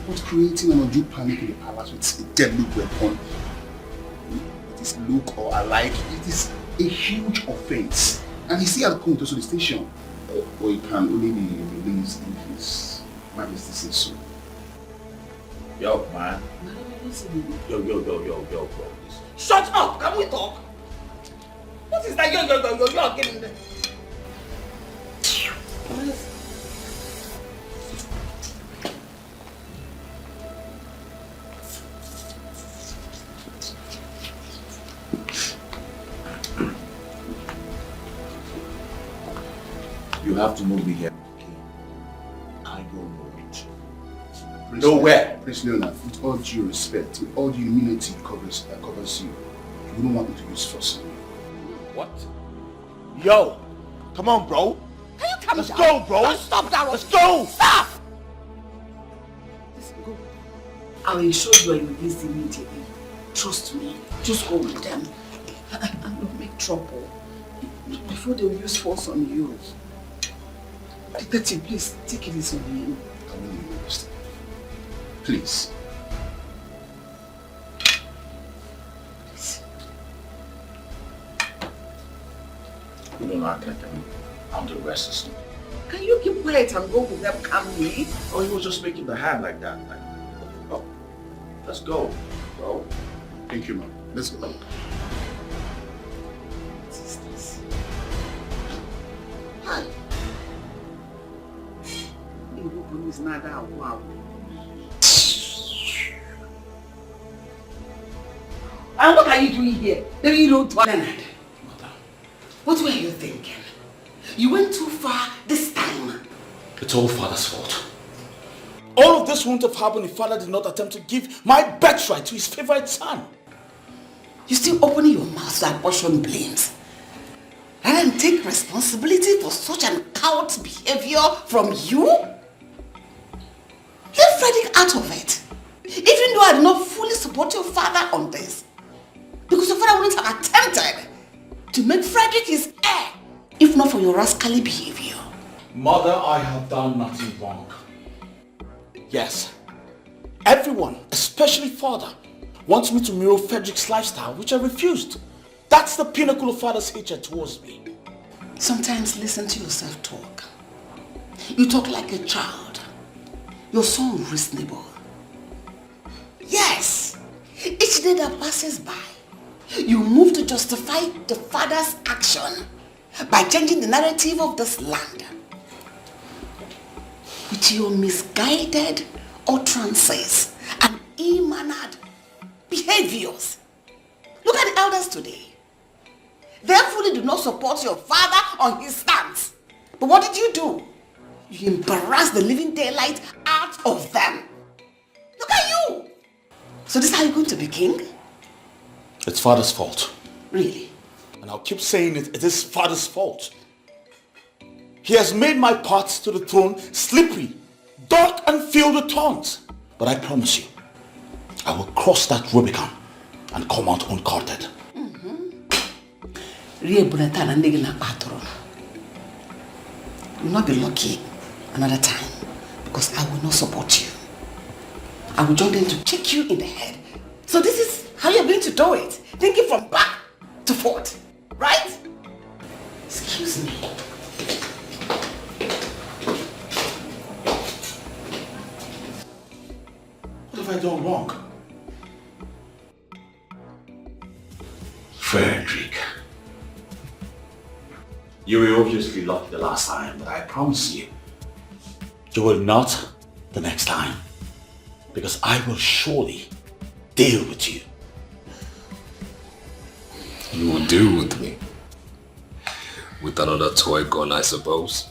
But creating an undue panic in the palace with a deadly weapon, it is look or alike, it is a huge offense. And he still has to come to the station. Or he can only be released if His Majesty says so. Yo, man. Yo, bro. Shut up! Can we talk? What is that? Yo, getting there. You have to move me here. Okay? I go nowhere. Nowhere! Prince Leonard, with all due respect, with all the immunity covers you, you don't want me to use force on you. What? Yo! Come on, bro! Can you come Let's down? go, bro! Don't stop that! Let's go! Stop! Listen, go. I will ensure you are released immediately. Trust me. Just go with them. And don't make trouble. Before they will use force on you. Detective, please, take it easy on him. I will leave you understand. Please. You don't act like I'm the rest or something. Can you keep quiet and go with them calmly? Oh, he was just making the hand like that. Like, oh, let's go, bro. Thank you, man. Let's go. Hi. Is not that wow. And what are you doing here? Maybe you don't talk. Leonard, what were you thinking? You went too far this time. It's all Father's fault. All of this wouldn't have happened if Father did not attempt to give my birthright to his favorite son. You still open your mouth to apportion blames. Rather than take responsibility for such an coward's behavior from you? Leave Frederick out of it. Even though I did not fully support your father on this. Because your father wouldn't have attempted to make Frederick his heir, if not for your rascally behavior. Mother, I have done nothing wrong. Yes, everyone, especially Father, wants me to mirror Frederick's lifestyle, which I refused. That's the pinnacle of Father's hatred towards me. Sometimes listen to yourself talk. You talk like a child. You're so unreasonable. Yes, each day that passes by, you move to justify the father's action by changing the narrative of this land. With your misguided utterances and ill-mannered behaviors. Look at the elders today. They fully do not support your father on his stance. But what did you do? You embarrassed the living daylight out of them. Look at you! So this is how you're going to be king? It's father's fault. Really? And I'll keep saying it, it is father's fault. He has made my path to the throne slippery, dark and filled with thorns. But I promise you, I will cross that Rubicon and come out uncourted. You will not be lucky another time because I will not support you. I will join them to kick you in the head. So this is how you're going to do it. Thinking from back to forth, right? Excuse me. What have I done wrong? Frederick. You were obviously lucky the last time, but I promise you, you will not the next time. Because I will surely deal with you. You will deal with me? With another toy gun, I suppose?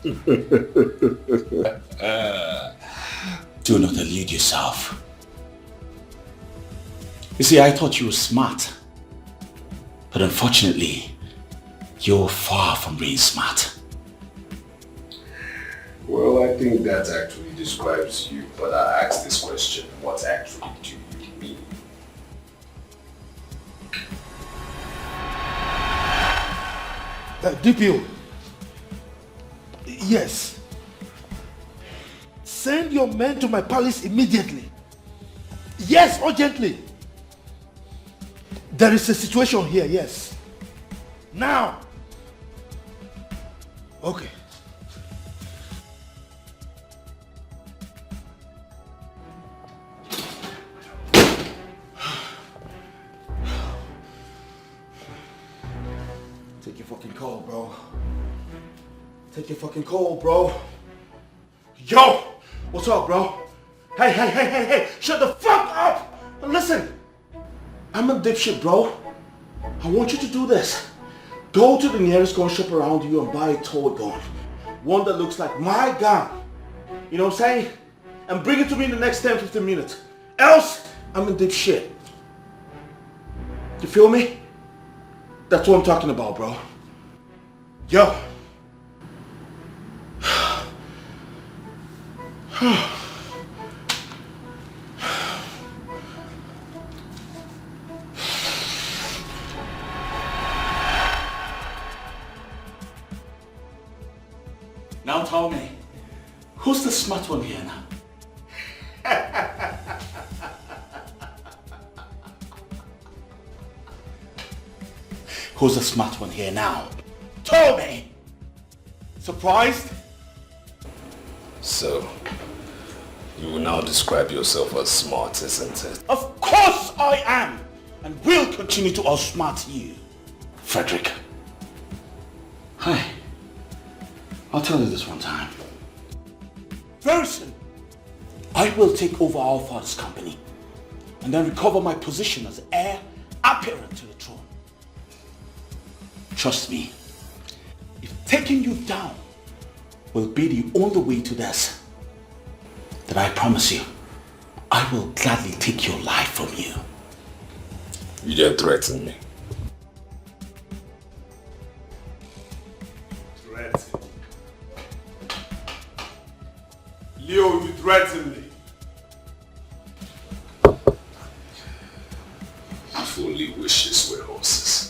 Do not delude yourself. You see, I thought you were smart. But unfortunately, you're far from being smart. Well, I think that actually describes you, but I asked this question, what actually do you mean? DPO. Yes. Send your men to my palace immediately. Yes, urgently. There is a situation here, yes. Now. Okay. Take your fucking call, bro. Take your fucking call, bro. Yo! What's up, bro? Hey! Shut the fuck up! And listen, I'm a dipshit, bro. I want you to do this. Go to the nearest gun shop around you and buy a toy gun. One that looks like my gun. You know what I'm saying? And bring it to me in the next 10-15 minutes. Else, I'm a dipshit. You feel me? That's what I'm talking about, bro. Yo. Now tell me, who's the smart one here now? Who's the smart one here now? Tell me! Surprised? So, you will now describe yourself as smart, isn't it? Of course I am! And will continue to outsmart you. Frederick. Hi. I'll tell you this one time. Very soon, I will take over our father's company and then recover my position as heir apparent to the throne. Trust me, if taking you down will be the only way to this, then I promise you, I will gladly take your life from you. You dare threaten me? Threaten? Leo, you threaten me. If only wishes were horses.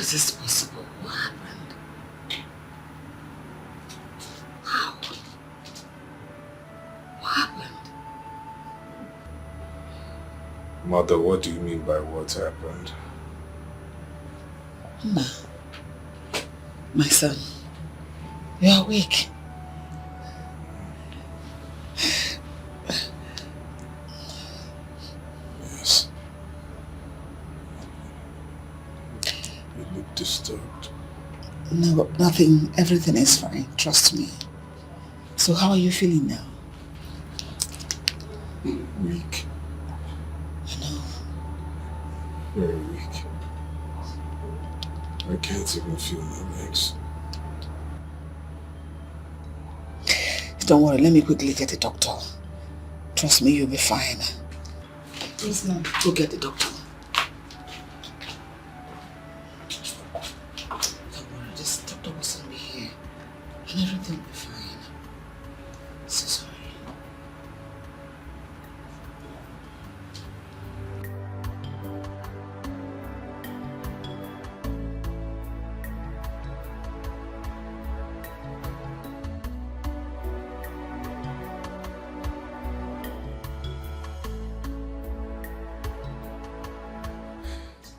is this possible? What happened? How? What happened? Mother, what do you mean by what happened? Ma, my son, you are awake. Yes. You look disturbed. No, nothing. Everything is fine. Trust me. So how are you feeling now? Weak. I know. Very weak. I can't even feel my legs. Don't worry, let me quickly get a doctor. Trust me, you'll be fine. Yes, ma'am. Go get the doctor. Don't worry, this doctor will soon be here. And everything will be fine. So sorry.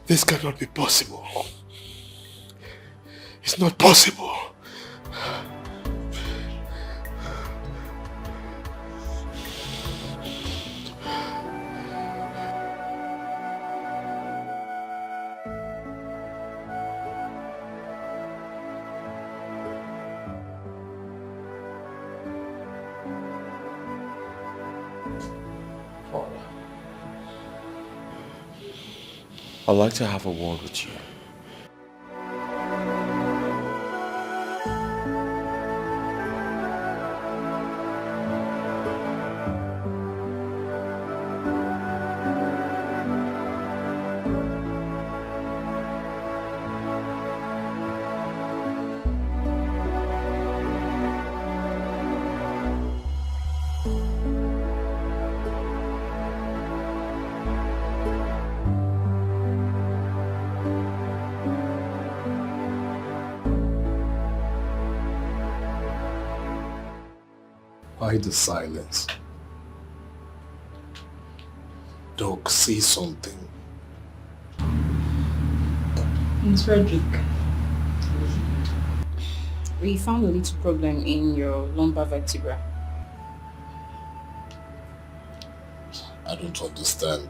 This cannot be possible. It's not possible. I'd like to have a word with you. Why the silence? Doc, say something. Miss Frederick, we found a little problem in your lumbar vertebra. I don't understand.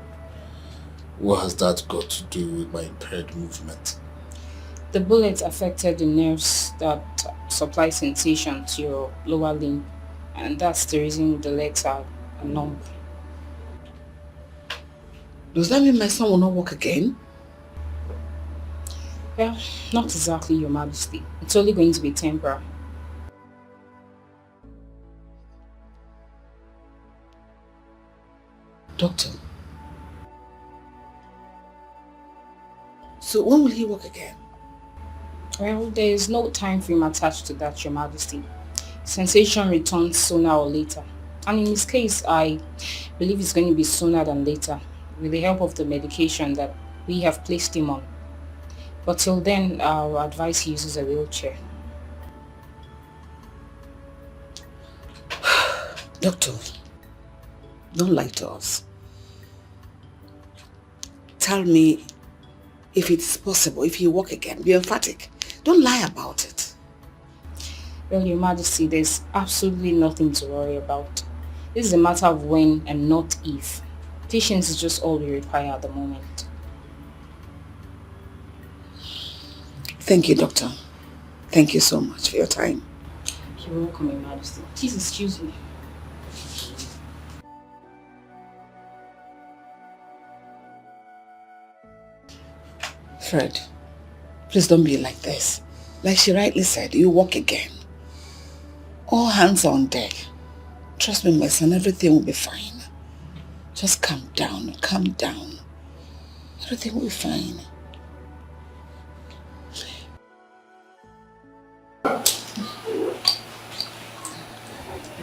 What has that got to do with my impaired movement? The bullet affected the nerves that supply sensation to your lower limb, and that's the reason the legs are numb. Does that mean my son will not walk again? Well, not exactly, Your Majesty. It's only going to be temporary. Doctor. So when will he walk again? Well, there is no time frame attached to that, Your Majesty. Sensation returns sooner or later. And in his case, I believe it's going to be sooner than later, with the help of the medication that we have placed him on. But till then, I'll advise he uses a wheelchair. Doctor, don't lie to us. Tell me if it's possible, if you walk again. Be emphatic. Don't lie about it. Well, Your Majesty, there's absolutely nothing to worry about. This is a matter of when and not if. Patience is just all we require at the moment. Thank you, Doctor. Thank you so much for your time. You're welcome, Your Majesty. Please excuse me. Fred, please don't be like this. Like she rightly said, you walk again. All hands on deck. Trust me, my son, everything will be fine. Just calm down, calm down. Everything will be fine.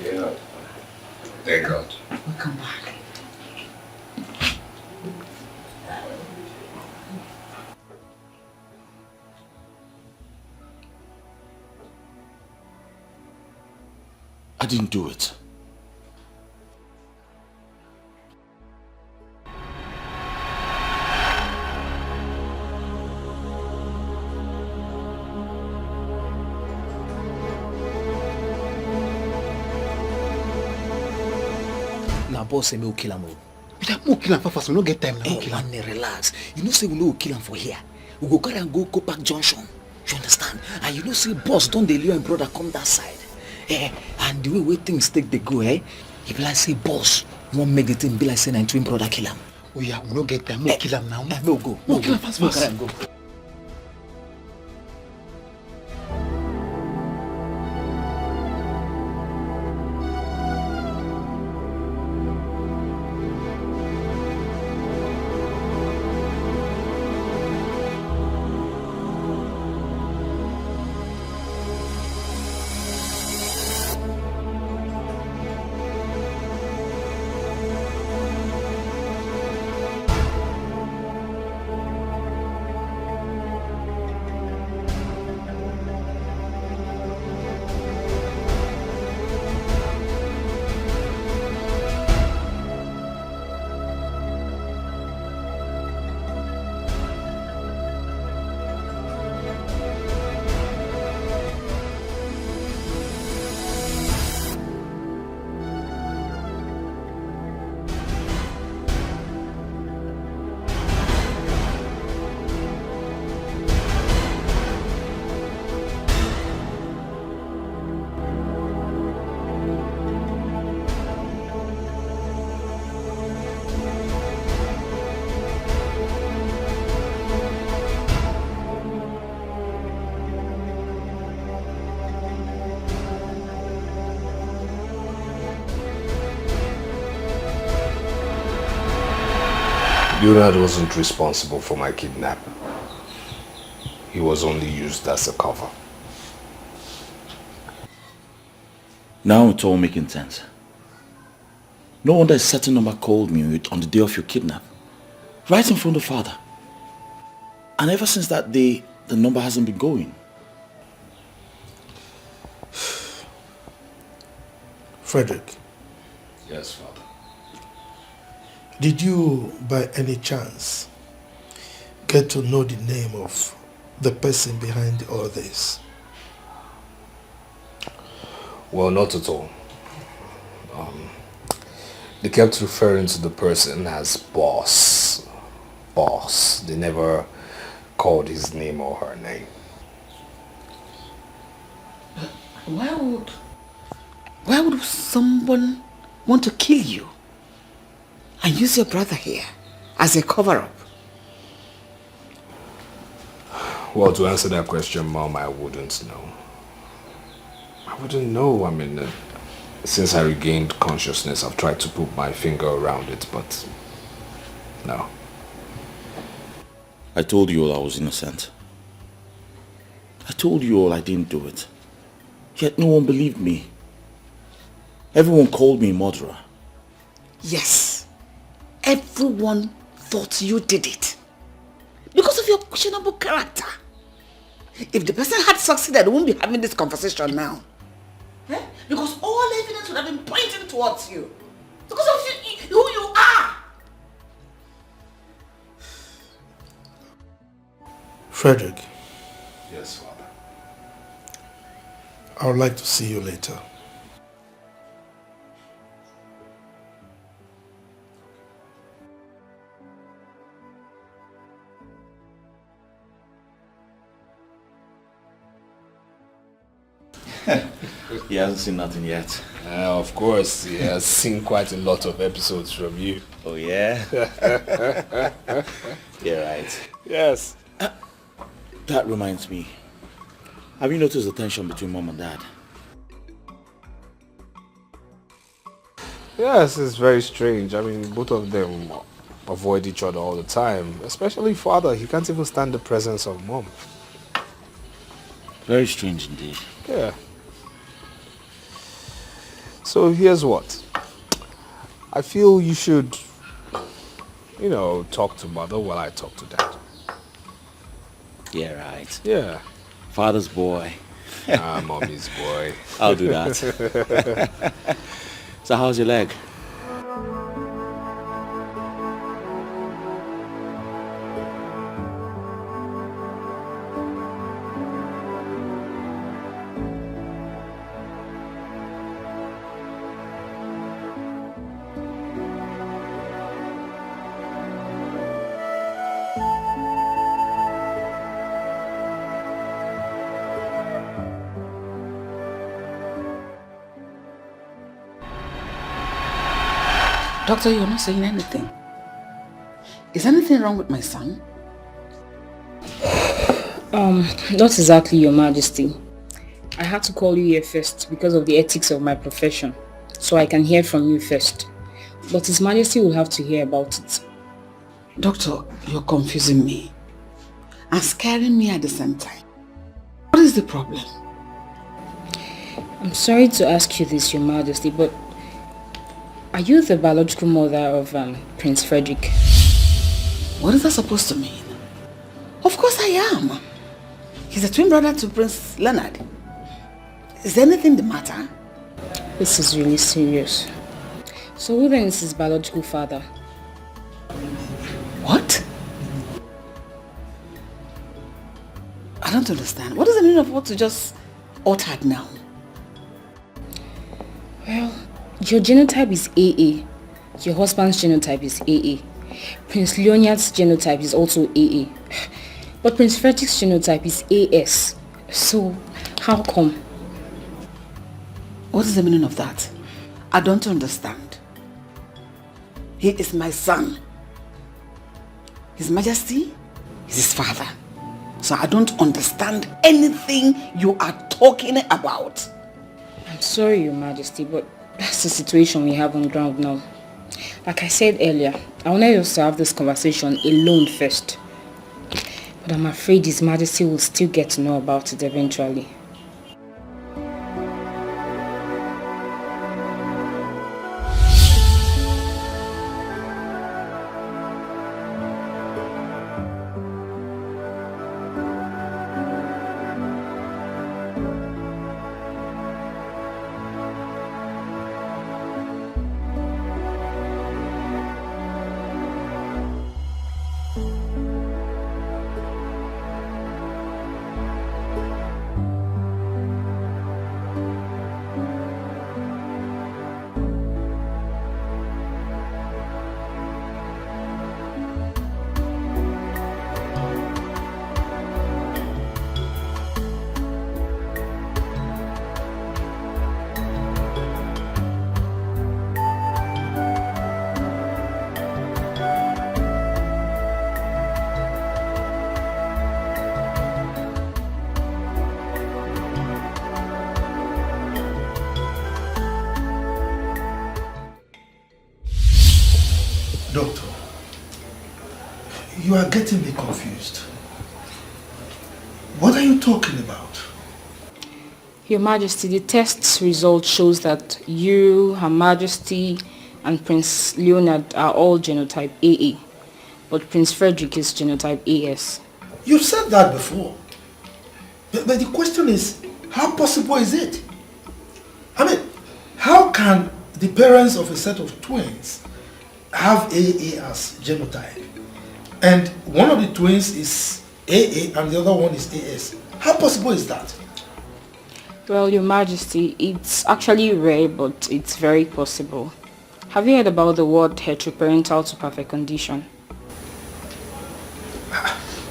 Yeah. Thank God. Welcome back. I didn't do it. Now boss say me will kill him. We kill him fast, we no get time now. Hey, man, relax. You know say we no kill him for here. We go carry and go back junction. You understand? And you know say boss don't dey you and brother come that side. And the way things take they go, if like say boss won't make the thing be like say na twin brother kill him. Oh yeah, we no get time. No kill him now. No go. No kill him fast. Go. Leonard wasn't responsible for my kidnap. He was only used as a cover. Now it's all making sense. No wonder a certain number called me on the day of your kidnap. Right in front of father. And ever since that day, the number hasn't been going. Frederick. Yes, father. Did you, by any chance, get to know the name of the person behind all this? Well, not at all. They kept referring to the person as boss. Boss. They never called his name or her name. Why would someone want to kill you and use your brother here as a cover-up? Well, to answer that question, Mom, I wouldn't know. I wouldn't know. I mean, since I regained consciousness, I've tried to put my finger around it, but no. I told you all I was innocent. I told you all I didn't do it. Yet no one believed me. Everyone called me a murderer. Yes. Everyone thought you did it. Because of your questionable character. If the person had succeeded, we wouldn't be having this conversation now. Because all evidence would have been pointing towards you. Because of who you are. Frederick. Yes, Father. I would like to see you later. He hasn't seen nothing yet. Of course, he has seen quite a lot of episodes from you. Oh, yeah? Yeah, right. Yes. That reminds me. Have you noticed the tension between Mom and Dad? Yes, it's very strange. I mean, both of them avoid each other all the time. Especially Father. He can't even stand the presence of Mom. Very strange indeed. Yeah. So here's what. I feel you should, talk to Mother while I talk to Dad. Yeah, right. Yeah. Father's boy. Mommy's boy. I'll do that. So how's your leg? Doctor, you're not saying anything. Is anything wrong with my son? Not exactly, Your Majesty. I had to call you here first because of the ethics of my profession, so I can hear from you first. But His Majesty will have to hear about it. Doctor, you're confusing me and scaring me at the same time. What is the problem? I'm sorry to ask you this, Your Majesty, but are you the biological mother of Prince Frederick? What is that supposed to mean? Of course I am. He's a twin brother to Prince Leonard. Is anything the matter? This is really serious. So who then is his biological father? What? I don't understand. What does the meaning of what you just uttered now? Well, your genotype is AA. Your husband's genotype is AA. Prince Leonard's genotype is also AA. But Prince Frederick's genotype is AS. So, how come? What is the meaning of that? I don't understand. He is my son. His Majesty is his father. So I don't understand anything you are talking about. I'm sorry, Your Majesty, but that's the situation we have on ground now. Like I said earlier, I wanted us to have this conversation alone first. But I'm afraid His Majesty will still get to know about it eventually. Doctor, you are getting me confused. What are you talking about? Your Majesty, the test result shows that you, Her Majesty, and Prince Leonard are all genotype AA, but Prince Frederick is genotype AS. You've said that before. But the question is, how possible is it? I mean, how can the parents of a set of twins have AA as genotype, and one of the twins is AA and the other one is AS? How possible is that? Well, Your Majesty, it's actually rare, but it's very possible. Have you heard about the word heteroparental to perfect condition?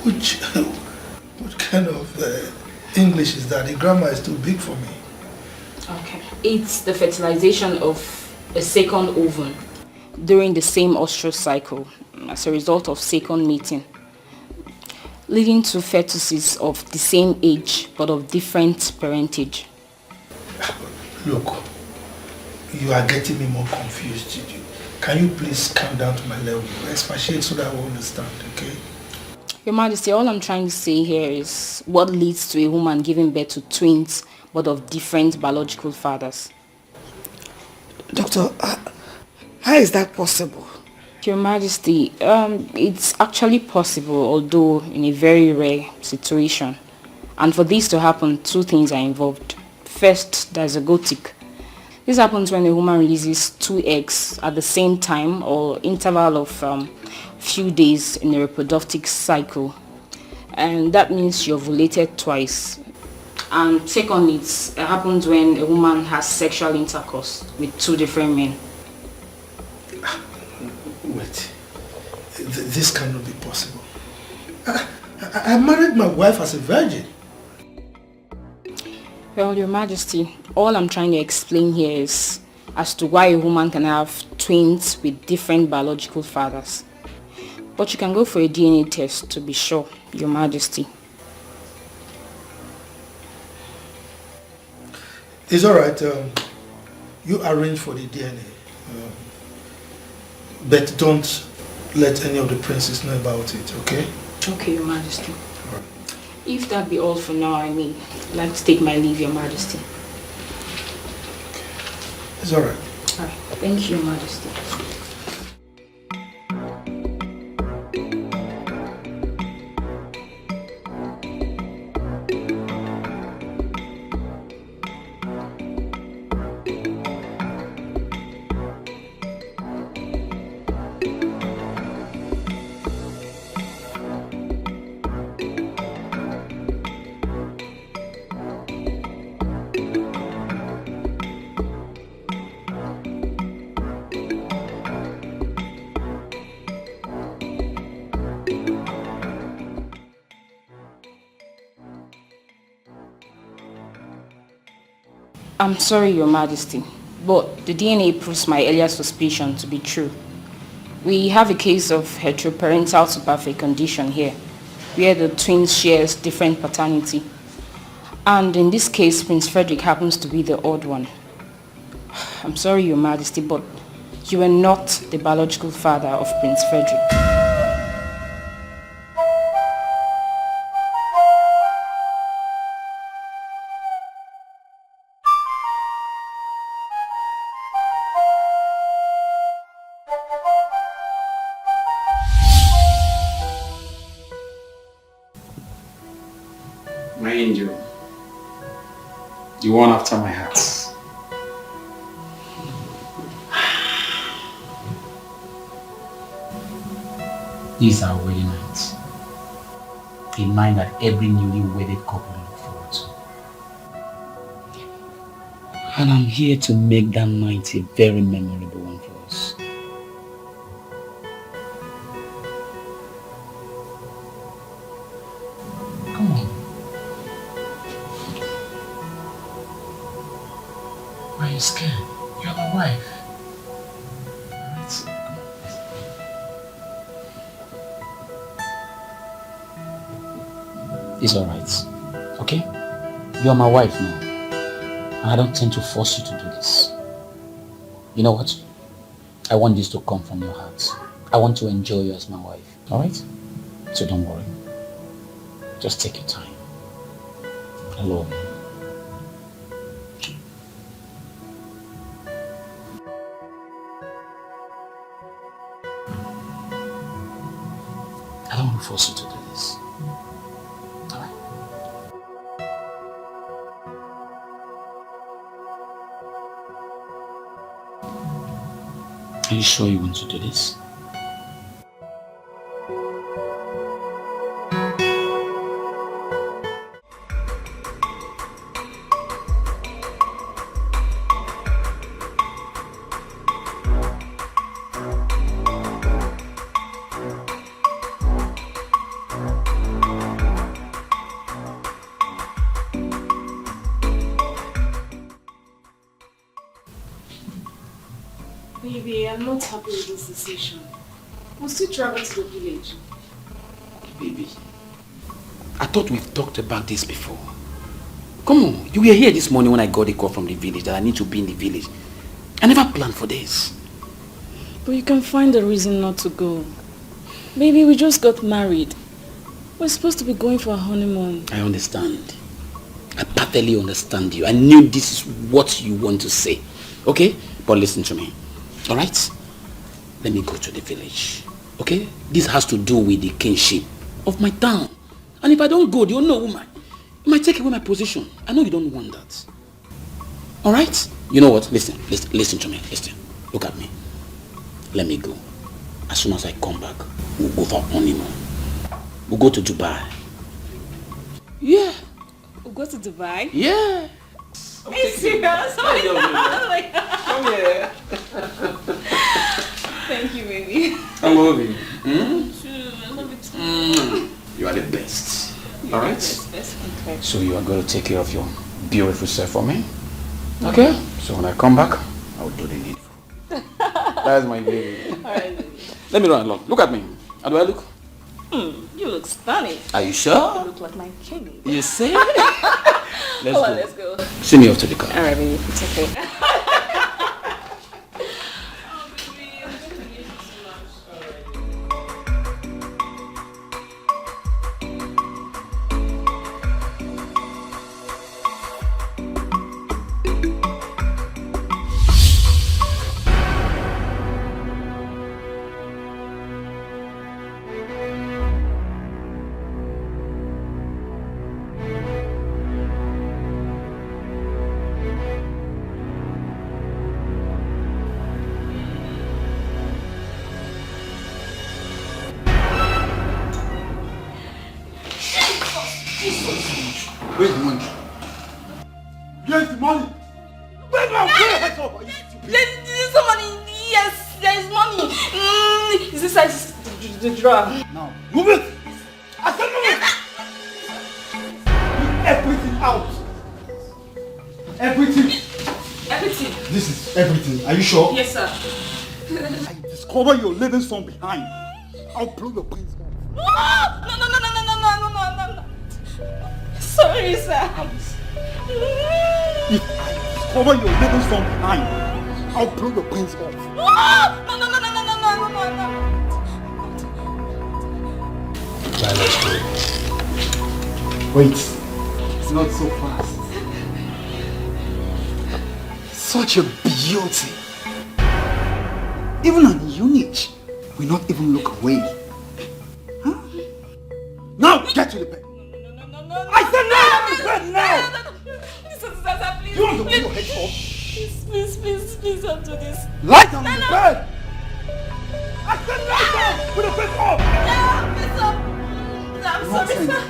What kind of English is that? The grammar is too big for me. Okay. It's the fertilization of a second ovum during the same ostrus cycle as a result of second mating, leading to fetuses of the same age but of different parentage. Look, you are getting me more confused. Can you please calm down to my level? Expatiate so that I will understand, okay? Your Majesty, all I'm trying to say here is what leads to a woman giving birth to twins but of different biological fathers. Doctor, how is that possible? Your Majesty, it's actually possible, although in a very rare situation. And for this to happen, two things are involved. First, there's a gotic. This happens when a woman releases 2 eggs at the same time or interval of few days in a reproductive cycle. And that means you're ovulated twice. And second, it happens when a woman has sexual intercourse with 2 different men. Wait, this cannot be possible. I married my wife as a virgin. Well, Your Majesty, all I'm trying to explain here is as to why a woman can have twins with different biological fathers. But you can go for a DNA test to be sure, Your Majesty. It's alright. You arrange for the DNA. But don't let any of the princes know about it, okay? Okay, Your Majesty. Right. If that be all for now, I'd like to take my leave, Your Majesty. It's alright. Alright. Thank you, Your Majesty. I'm sorry, Your Majesty, but the DNA proves my earlier suspicion to be true. We have a case of heteroparental superfecundation here, where the twins share different paternity. And in this case, Prince Frederick happens to be the odd one. I'm sorry, Your Majesty, but you are not the biological father of Prince Frederick. My angel, the one after my heart. This is our wedding night. A night that every newly wedded couple look forward to. And I'm here to make that night a very memorable one for us. Come on. Why are you scared? You're my wife. It's alright. Okay? You're my wife now. And I don't tend to force you to do this. You know what? I want this to come from your heart. I want to enjoy you as my wife. Alright? So don't worry. Just take your time. I love you. I don't want to force you to do this. Alright? Are you sure you want to do this? Baby, I'm not happy with this decision. We'll still travel to the village. Baby, I thought we've talked about this before. Come on, you were here this morning when I got a call from the village that I need to be in the village. I never planned for this. But you can find a reason not to go. Baby, we just got married. We're supposed to be going for a honeymoon. I understand. I perfectly understand you. I knew this is what you want to say. Okay? But listen to me. Alright? Let me go to the village. Okay? This has to do with the kinship of my town. And if I don't go, the unknown woman might take away my position. I know you don't want that. Alright? You know what? Listen to me. Listen. Look at me. Let me go. As soon as I come back, we'll go for honeymoon. We'll go to Dubai. Yeah. We'll go to Dubai? Yeah. Are you serious? Come here. Thank you, baby. I love you. I love you too. You are the best. Alright? Best. Okay. So you are going to take care of your beautiful self for me? Okay? So when I come back, I'll do the needful. That's my baby. Alright, baby. Let me run along. Look at me. How do I look? You look stunning. Are you sure? You look like my king. You say? Let's go. Send me off to the car. Alright, baby. It's okay. Where's the money? Where's the money? Where's my head up? There's some money. Yes, there's money. Is this like the drawer? Now, move it! I said move it! Move everything out! Everything! Everything. This is everything. Are you sure? Yes, sir. I discover you're leaving some behind. I'll blow your brains out. No. Sorry, sir. If I discover you're leaving some behind, I'll blow your brains off. No. Right, let's go. Wait, it's not so fast. Such a beauty. Even on unit, we not even look away. Huh? Now get to the bed. I said now! Now! Please, You want to put your head up? Please don't do this. Lie down on the bed! I said lie down! Put the bed up! I'm sorry, sir.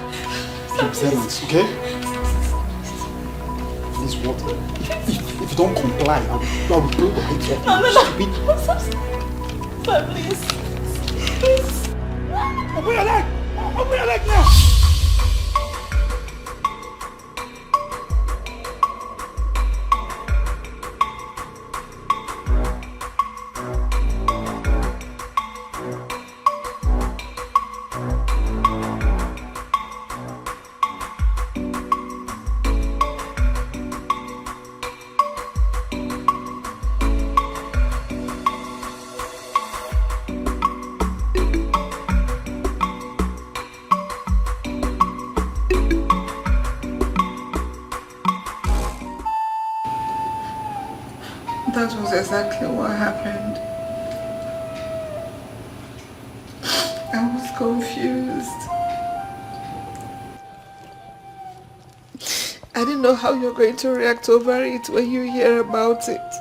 Keep silence, okay? Please, what? If you don't comply, I will blow your head up. Sir, please. Please. Open your leg! Open your leg now! That was exactly what happened. I was confused. I didn't know how you're going to react over it when you hear about it.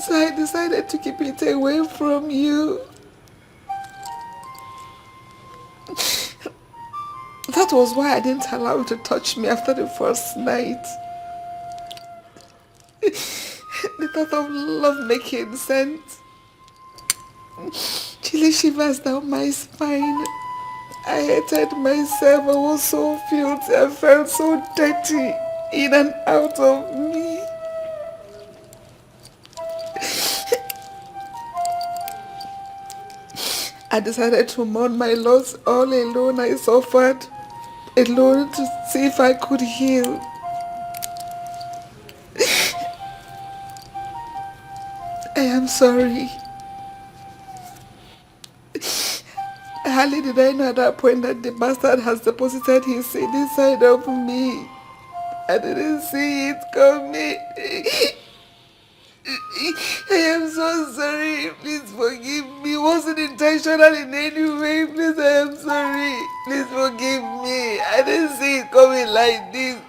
So I decided to keep it away from you. That was why I didn't allow you to touch me after the first night. The thought of love making sent chilly shivers down my spine. I hated myself. I was so filthy. I felt so dirty in and out of me. I decided to mourn my loss all alone. I suffered alone to see if I could heal. I am sorry. Hardly did I know at that point that the bastard has deposited his seed inside of me. I didn't see it coming. I am so sorry. Please forgive me. It wasn't intentional in any way. Please, I am sorry. Please forgive me. I didn't see it coming like this.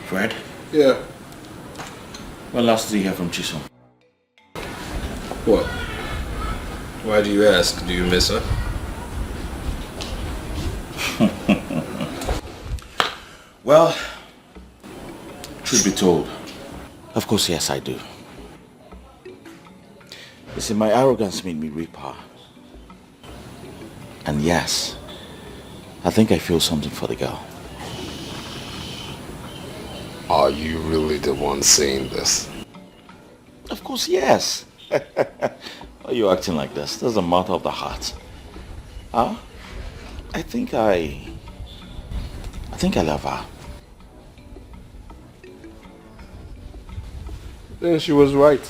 Fred? Yeah. When last did you hear from Chisom? What? Why do you ask? Do you miss her? Well, truth be told, of course, yes, I do. You see, my arrogance made me reap her. And yes, I think I feel something for the girl. Are you really the one saying this? Of course, yes. Why are you acting like this? This is a matter of the heart. Huh? I think I love her. Then she was right.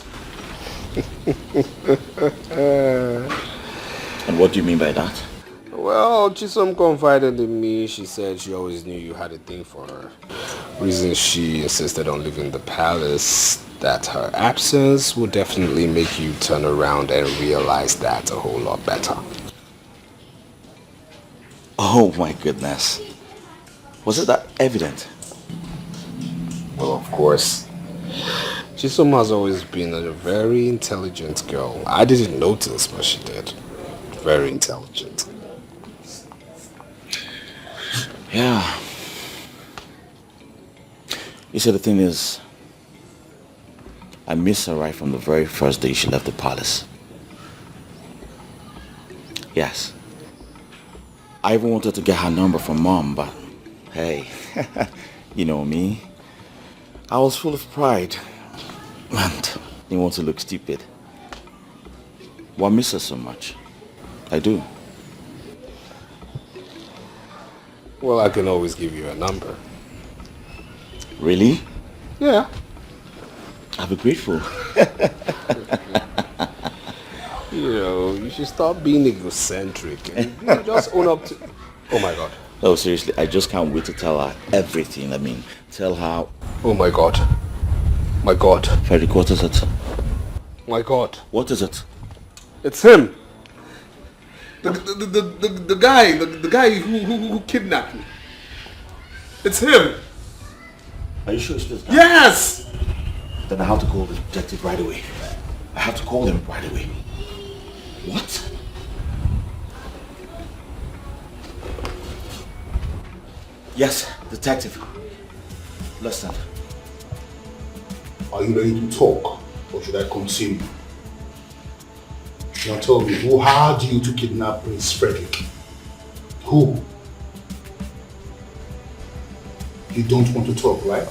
And what do you mean by that? Well, Chisom confided in me. She said she always knew you had a thing for her. Reason she insisted on leaving the palace, that her absence would definitely make you turn around and realize that a whole lot better. Oh my goodness. Was it that evident? Well, of course. Chisom has always been a very intelligent girl. I didn't notice, but she did. Very intelligent. Yeah. You see, the thing is, I miss her right from the very first day she left the palace. Yes. I even wanted to get her number from Mom, but hey, you know me. I was full of pride and didn't want to look stupid. Well, I miss her so much. I do. Well, I can always give you a number. Really? Yeah. I'll be grateful. You know, you should stop being egocentric and just own up to... Oh my God. No, seriously, I just can't wait to tell her everything. I mean, tell her... Oh my God. My God. Fredrick, what is it? My God. What is it? It's him. The guy who kidnapped me. It's him. Are you sure it's this guy? Yes! Then I have to call the detective right away. I have to call him right away. What? Yes, detective. Listen. Are you ready to talk, or should I continue? Now tell me, who hired you to kidnap Prince Frederick? Who? You don't want to talk, right?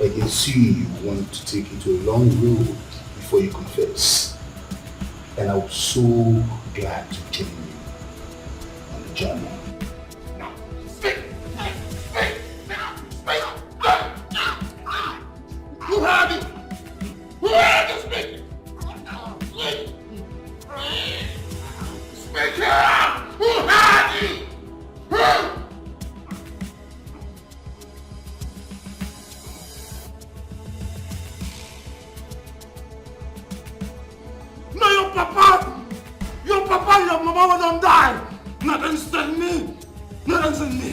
I can see you want to take you to a long road before you confess. And I was so glad to join you on the journey. Who had it? Who had it? Speak! Speak up! Who had it? No, your papa and your mama will don't die. Nothing send me. Nothing send me.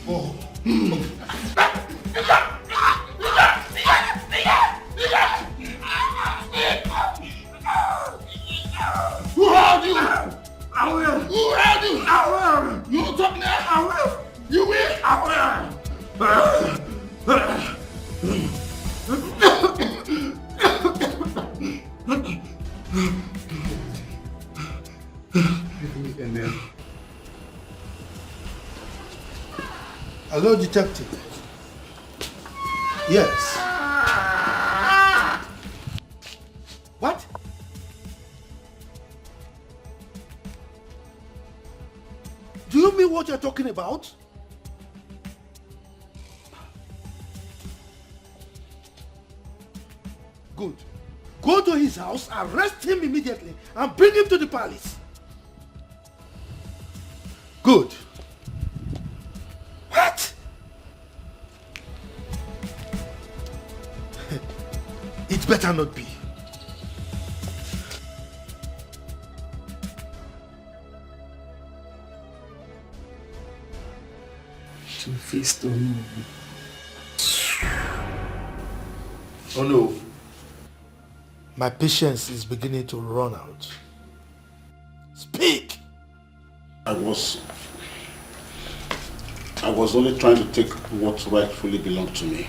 Oh. Who held you? I will. Who held you? I will. You talk now? I will. You will? I Hello, detective. Yes. What? Do you mean what you're talking about? Good. Go to his house, arrest him immediately, and bring him to the palace. Good. What? It better not be. Two-faced or no? Oh no. My patience is beginning to run out. Speak! I was only trying to take what rightfully belonged to me.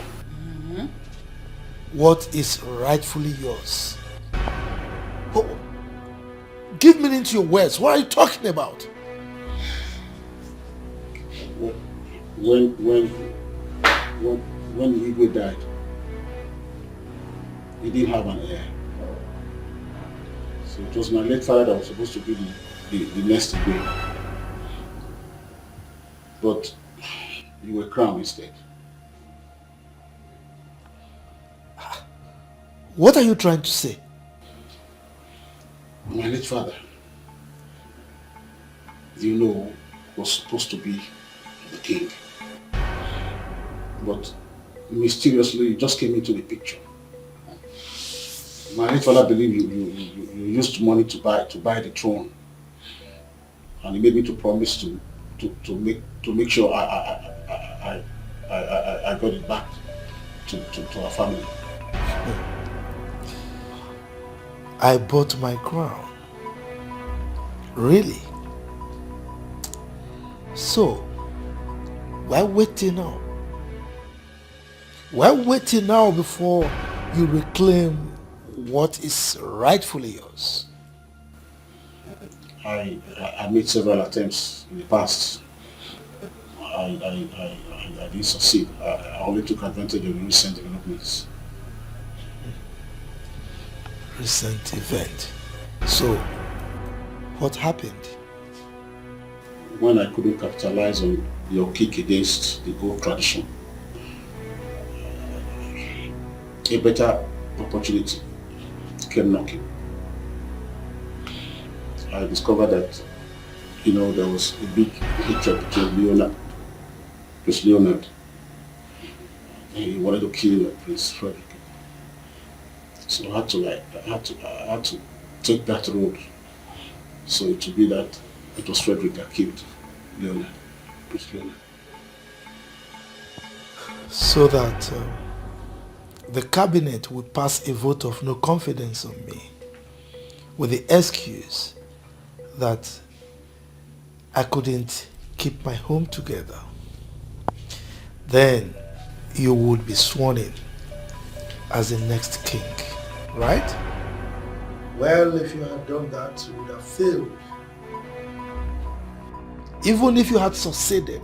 What is rightfully yours? Oh, give meaning to your words. What are you talking about? When Igwe died, he didn't have an heir. So it was my late father that was supposed to be the next Igwe. But you were crowned instead. What are you trying to say? My late father, you know, was supposed to be the king. But mysteriously, he just came into the picture. My late father believed you used money to buy the throne, and he made me to promise to make sure I got it back to our family. I bought my crown. Really? So, why waiting now? Why waiting now before you reclaim what is rightfully yours? I made several attempts in the past. I didn't succeed. I only took advantage of the recent developments. Recent event. So, what happened? When I couldn't capitalize on your kick against the old tradition, a better opportunity came knocking. I discovered that, there was a big hatred between Prince Leonard. He wanted to kill Prince Frederick. So I had to take that road. So it would be that it was Frederick that killed Leonard, Prince Leonard. So that the cabinet would pass a vote of no confidence on me with the excuse that I couldn't keep my home together. Then you would be sworn in as the next king, right? Well, if you had done that, you would have failed. Even if you had succeeded,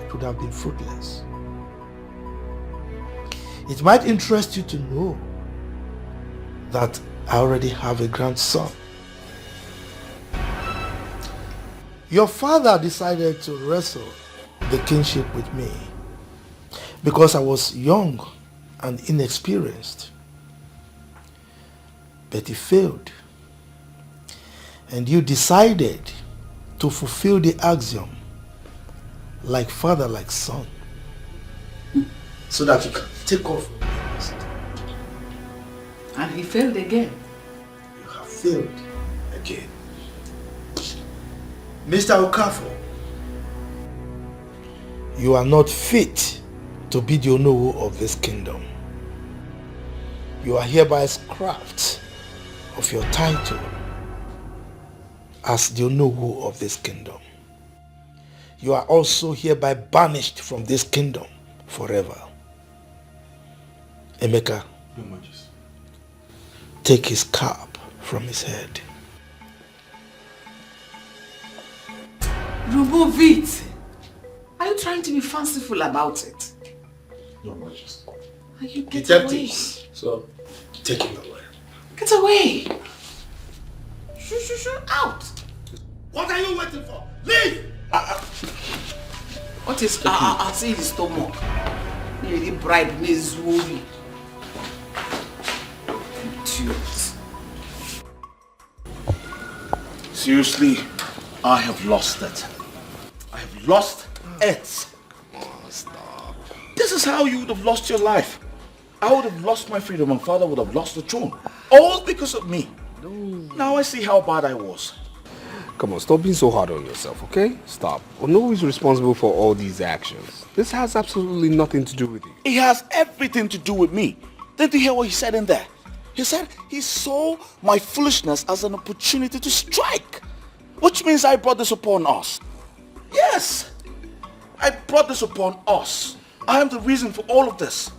it would have been fruitless. It might interest you to know that I already have a grandson. Your father decided to wrestle the kingship with me because I was young and inexperienced. But he failed. And you decided to fulfill the axiom, like father, like son, so that you can take off from the rest. And he failed again. You have failed again. Mr. Okafor, you are not fit to be the Onowu of this kingdom. You are hereby scrapped of your title as the Onowu of this kingdom. You are also hereby banished from this kingdom forever. Emeka, Your Majesty. take his cap from his head. Remove it. Are you trying to be fanciful about it? Your Majesty. Are you get Detectives. away? So, take him away. Get away. Shoo, out. What are you waiting for? Leave! What is I see his stomach? You really bribe me, Zuri. idiot. Seriously, I have lost it. I have lost it. Stop. This is how you would have lost your life. I would have lost my freedom. My father would have lost the throne. All because of me. Now I see how bad I was. Come on, stop being so hard on yourself, okay? Stop. Ono is responsible for all these actions. This has absolutely nothing to do with you. It has everything to do with me. Didn't you hear what he said in there? He said he saw my foolishness as an opportunity to strike. Which means I brought this upon us. Yes, I brought this upon us. I am the reason for all of this.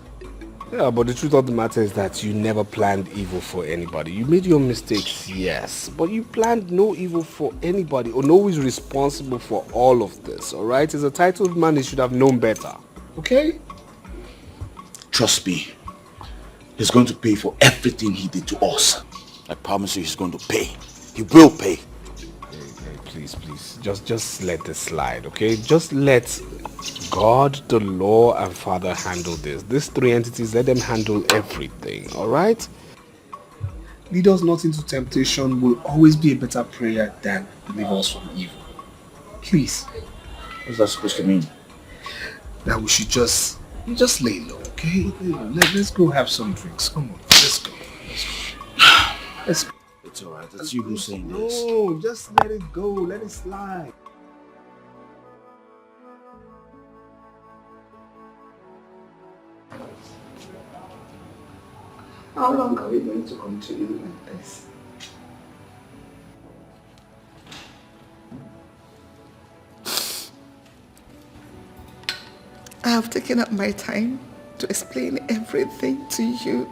Yeah, but the truth of the matter is that you never planned evil for anybody. You made your mistakes, yes, but you planned no evil for anybody. Ono is responsible for all of this, alright? As a titled man, he should have known better, okay? Trust me, he's going to pay for everything he did to us. I promise you he's going to pay. He will pay. Hey, please, just let this slide, okay? Just let God, the law, and Father handle this. These three entities, let them handle everything, alright? Lead us not into temptation will always be a better prayer than deliver us from evil. Please. What's that supposed to mean? That we should just lay low, okay? Let's go have some drinks. Come on, let's go. Let's go. It's alright, it's you who's saying this. No, just let it go. Let it slide. How long are we going to continue like this? I have taken up my time to explain everything to you.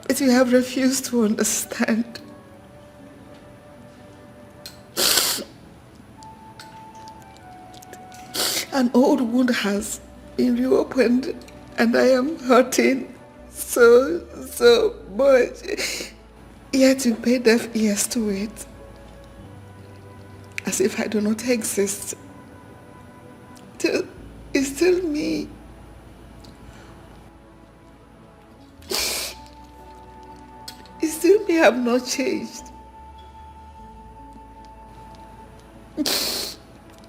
But you have refused to understand. An old wound has been reopened and I am hurting so much. Yet you pay deaf ears to it. As if I do not exist. It's still me. It's still me, I have not changed.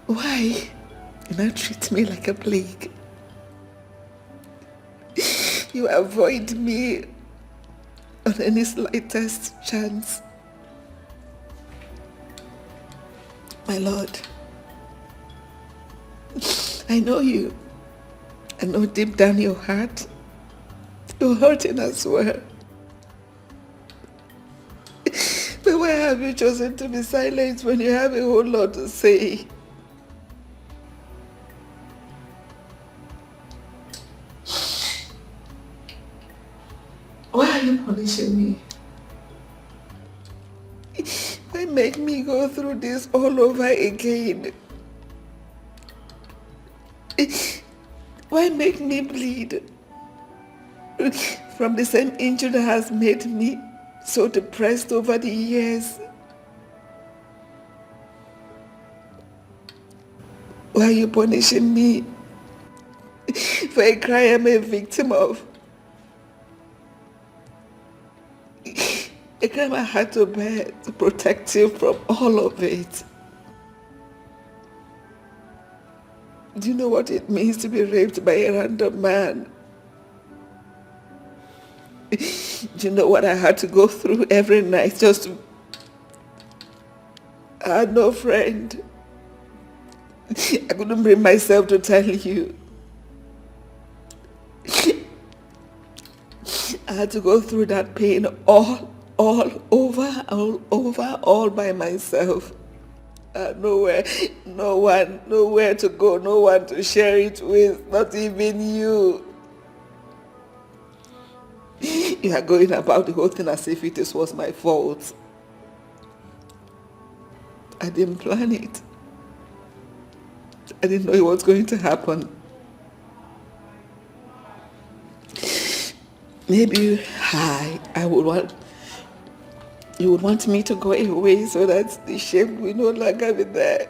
Why? You now treat me like a plague. You avoid me on any slightest chance. My Lord, I know you. I know deep down your heart, you're hurting as well. But why have you chosen to be silent when you have a whole lot to say? Why are you punishing me? Why make me go through this all over again? Why make me bleed from the same injury that has made me so depressed over the years? Why are you punishing me for a crime I'm a victim of? A crime I had to bear to protect you from all of it. Do you know what it means to be raped by a random man? Do you know what I had to go through every night just to... I had no friend. I couldn't bring myself to tell you. I had to go through that pain all over by myself. Nowhere to go, no one to share it with, not even you. You are going about the whole thing as if it was my fault. I didn't plan it. I didn't know it was going to happen. Maybe you would want me to go away so that the shame will no longer be there.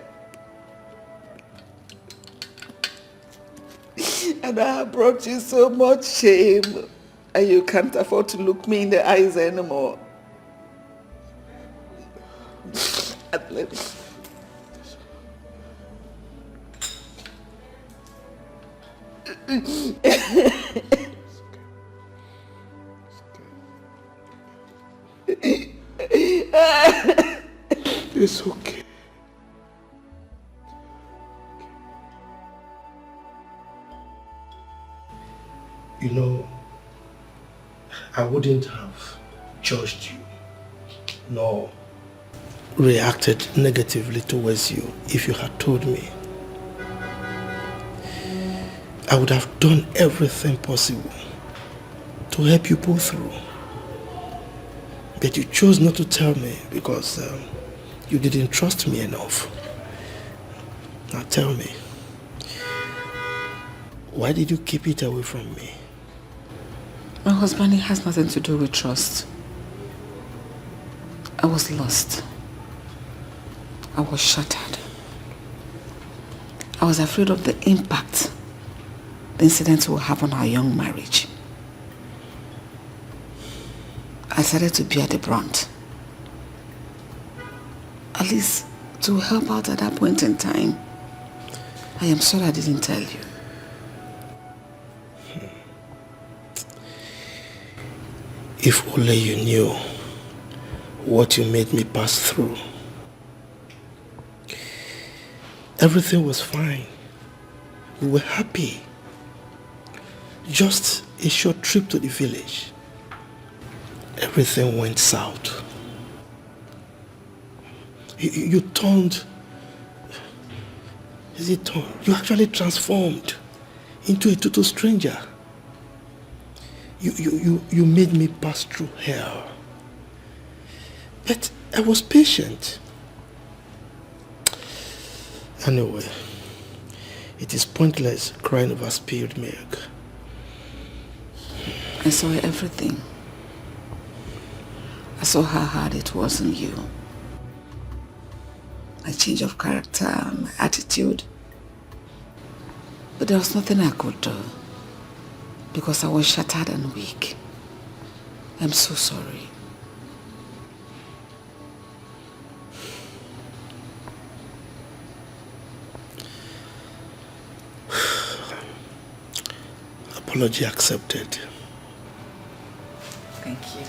And I have brought you so much shame. And you can't afford to look me in the eyes anymore. Athletics. It's okay. You know, I wouldn't have judged you, nor reacted negatively towards you if you had told me. I would have done everything possible to help you pull through. But you chose not to tell me because you didn't trust me enough. Now tell me, why did you keep it away from me? My husband, it has nothing to do with trust. I was lost. I was shattered. I was afraid of the impact the incident will have on our young marriage. I started to bear the brunt. At least to help out at that point in time. I am sorry I didn't tell you. If only you knew what you made me pass through. Everything was fine. We were happy. Just a short trip to the village. Everything went south. You turned... Is it turned? You actually transformed into a total stranger. You made me pass through hell. But I was patient. Anyway, it is pointless crying over spilled milk. I saw everything. I saw how hard it was on you. My change of character, my attitude. But there was nothing I could do. Because I was shattered and weak. I'm so sorry. Apology accepted. Thank you.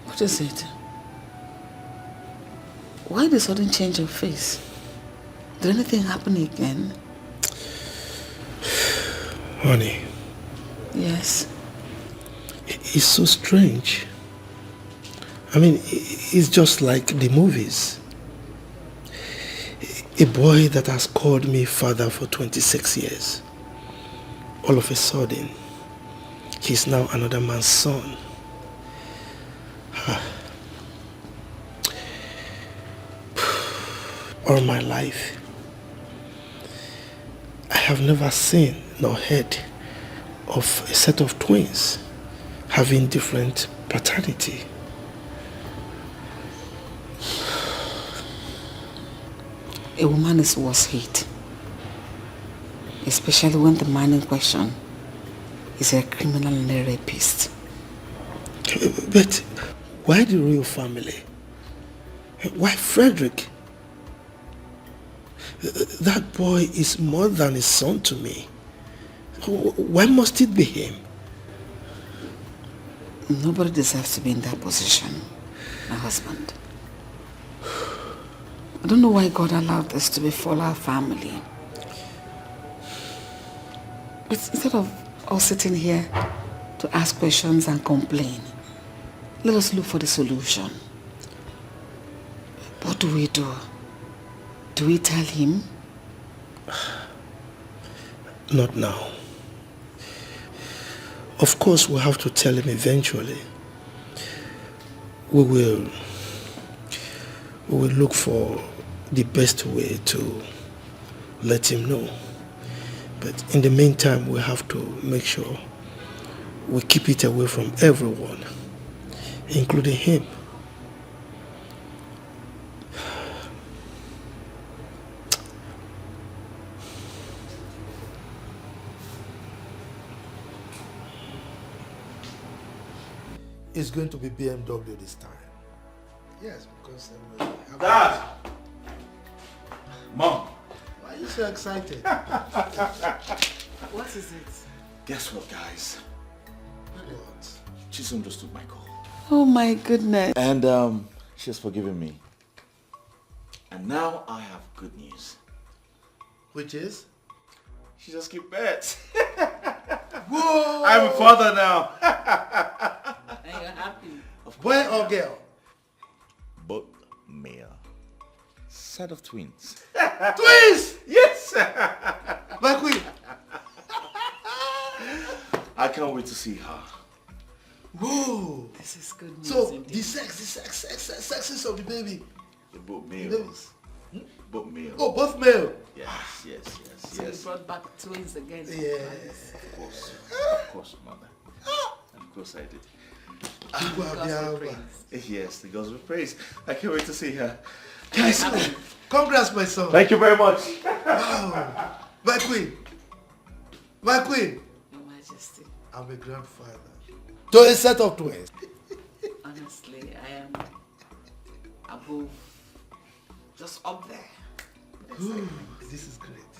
What is it? Why the sudden change of face? Did anything happen again? Honey. Yes? It's so strange. I mean, it's just like the movies. A boy that has called me father for 26 years. All of a sudden, he's now another man's son. All my life, I have never seen nor heard of a set of twins having different paternity. A woman is worse hit, especially when the man in question is a criminal and a rapist. But why the royal family? Why Frederick? That boy is more than a son to me. Why must it be him? Nobody deserves to be in that position, my husband. I don't know why God allowed this to befall our family. But instead of us sitting here to ask questions and complain, let us look for the solution. What do we do? Do we tell him? Not now. Of course, we'll have to tell him eventually. We will look for the best way to let him know. But in the meantime, we have to make sure we keep it away from everyone, including him. It's going to be BMW this time. Yes, because... Dad! Mom! Why are you so excited? What is it? Guess what, guys? What? Chisom just took my call. Oh my goodness. And she has forgiven me. And now I have good news. Which is? She just keep pets. Whoa! I'm a father now. And you're happy? Boy or girl? Both male. Set of twins. Twins! Yes! My queen! I can't wait to see her. Whoa! This is good news. So, indeed. the sexes of the baby. They're both males. Both male. Oh, both male? Yes. So you brought back twins again. Yeah. Of course, mother. Of course I did. Yes, the girls will praise. I can't wait to see her. Guys, congrats, my son. Thank you very much. Wow. My queen. My queen. Your Majesty. I'm a grandfather. To a set of twins. Honestly, I am above, just up there. Ooh, this is great.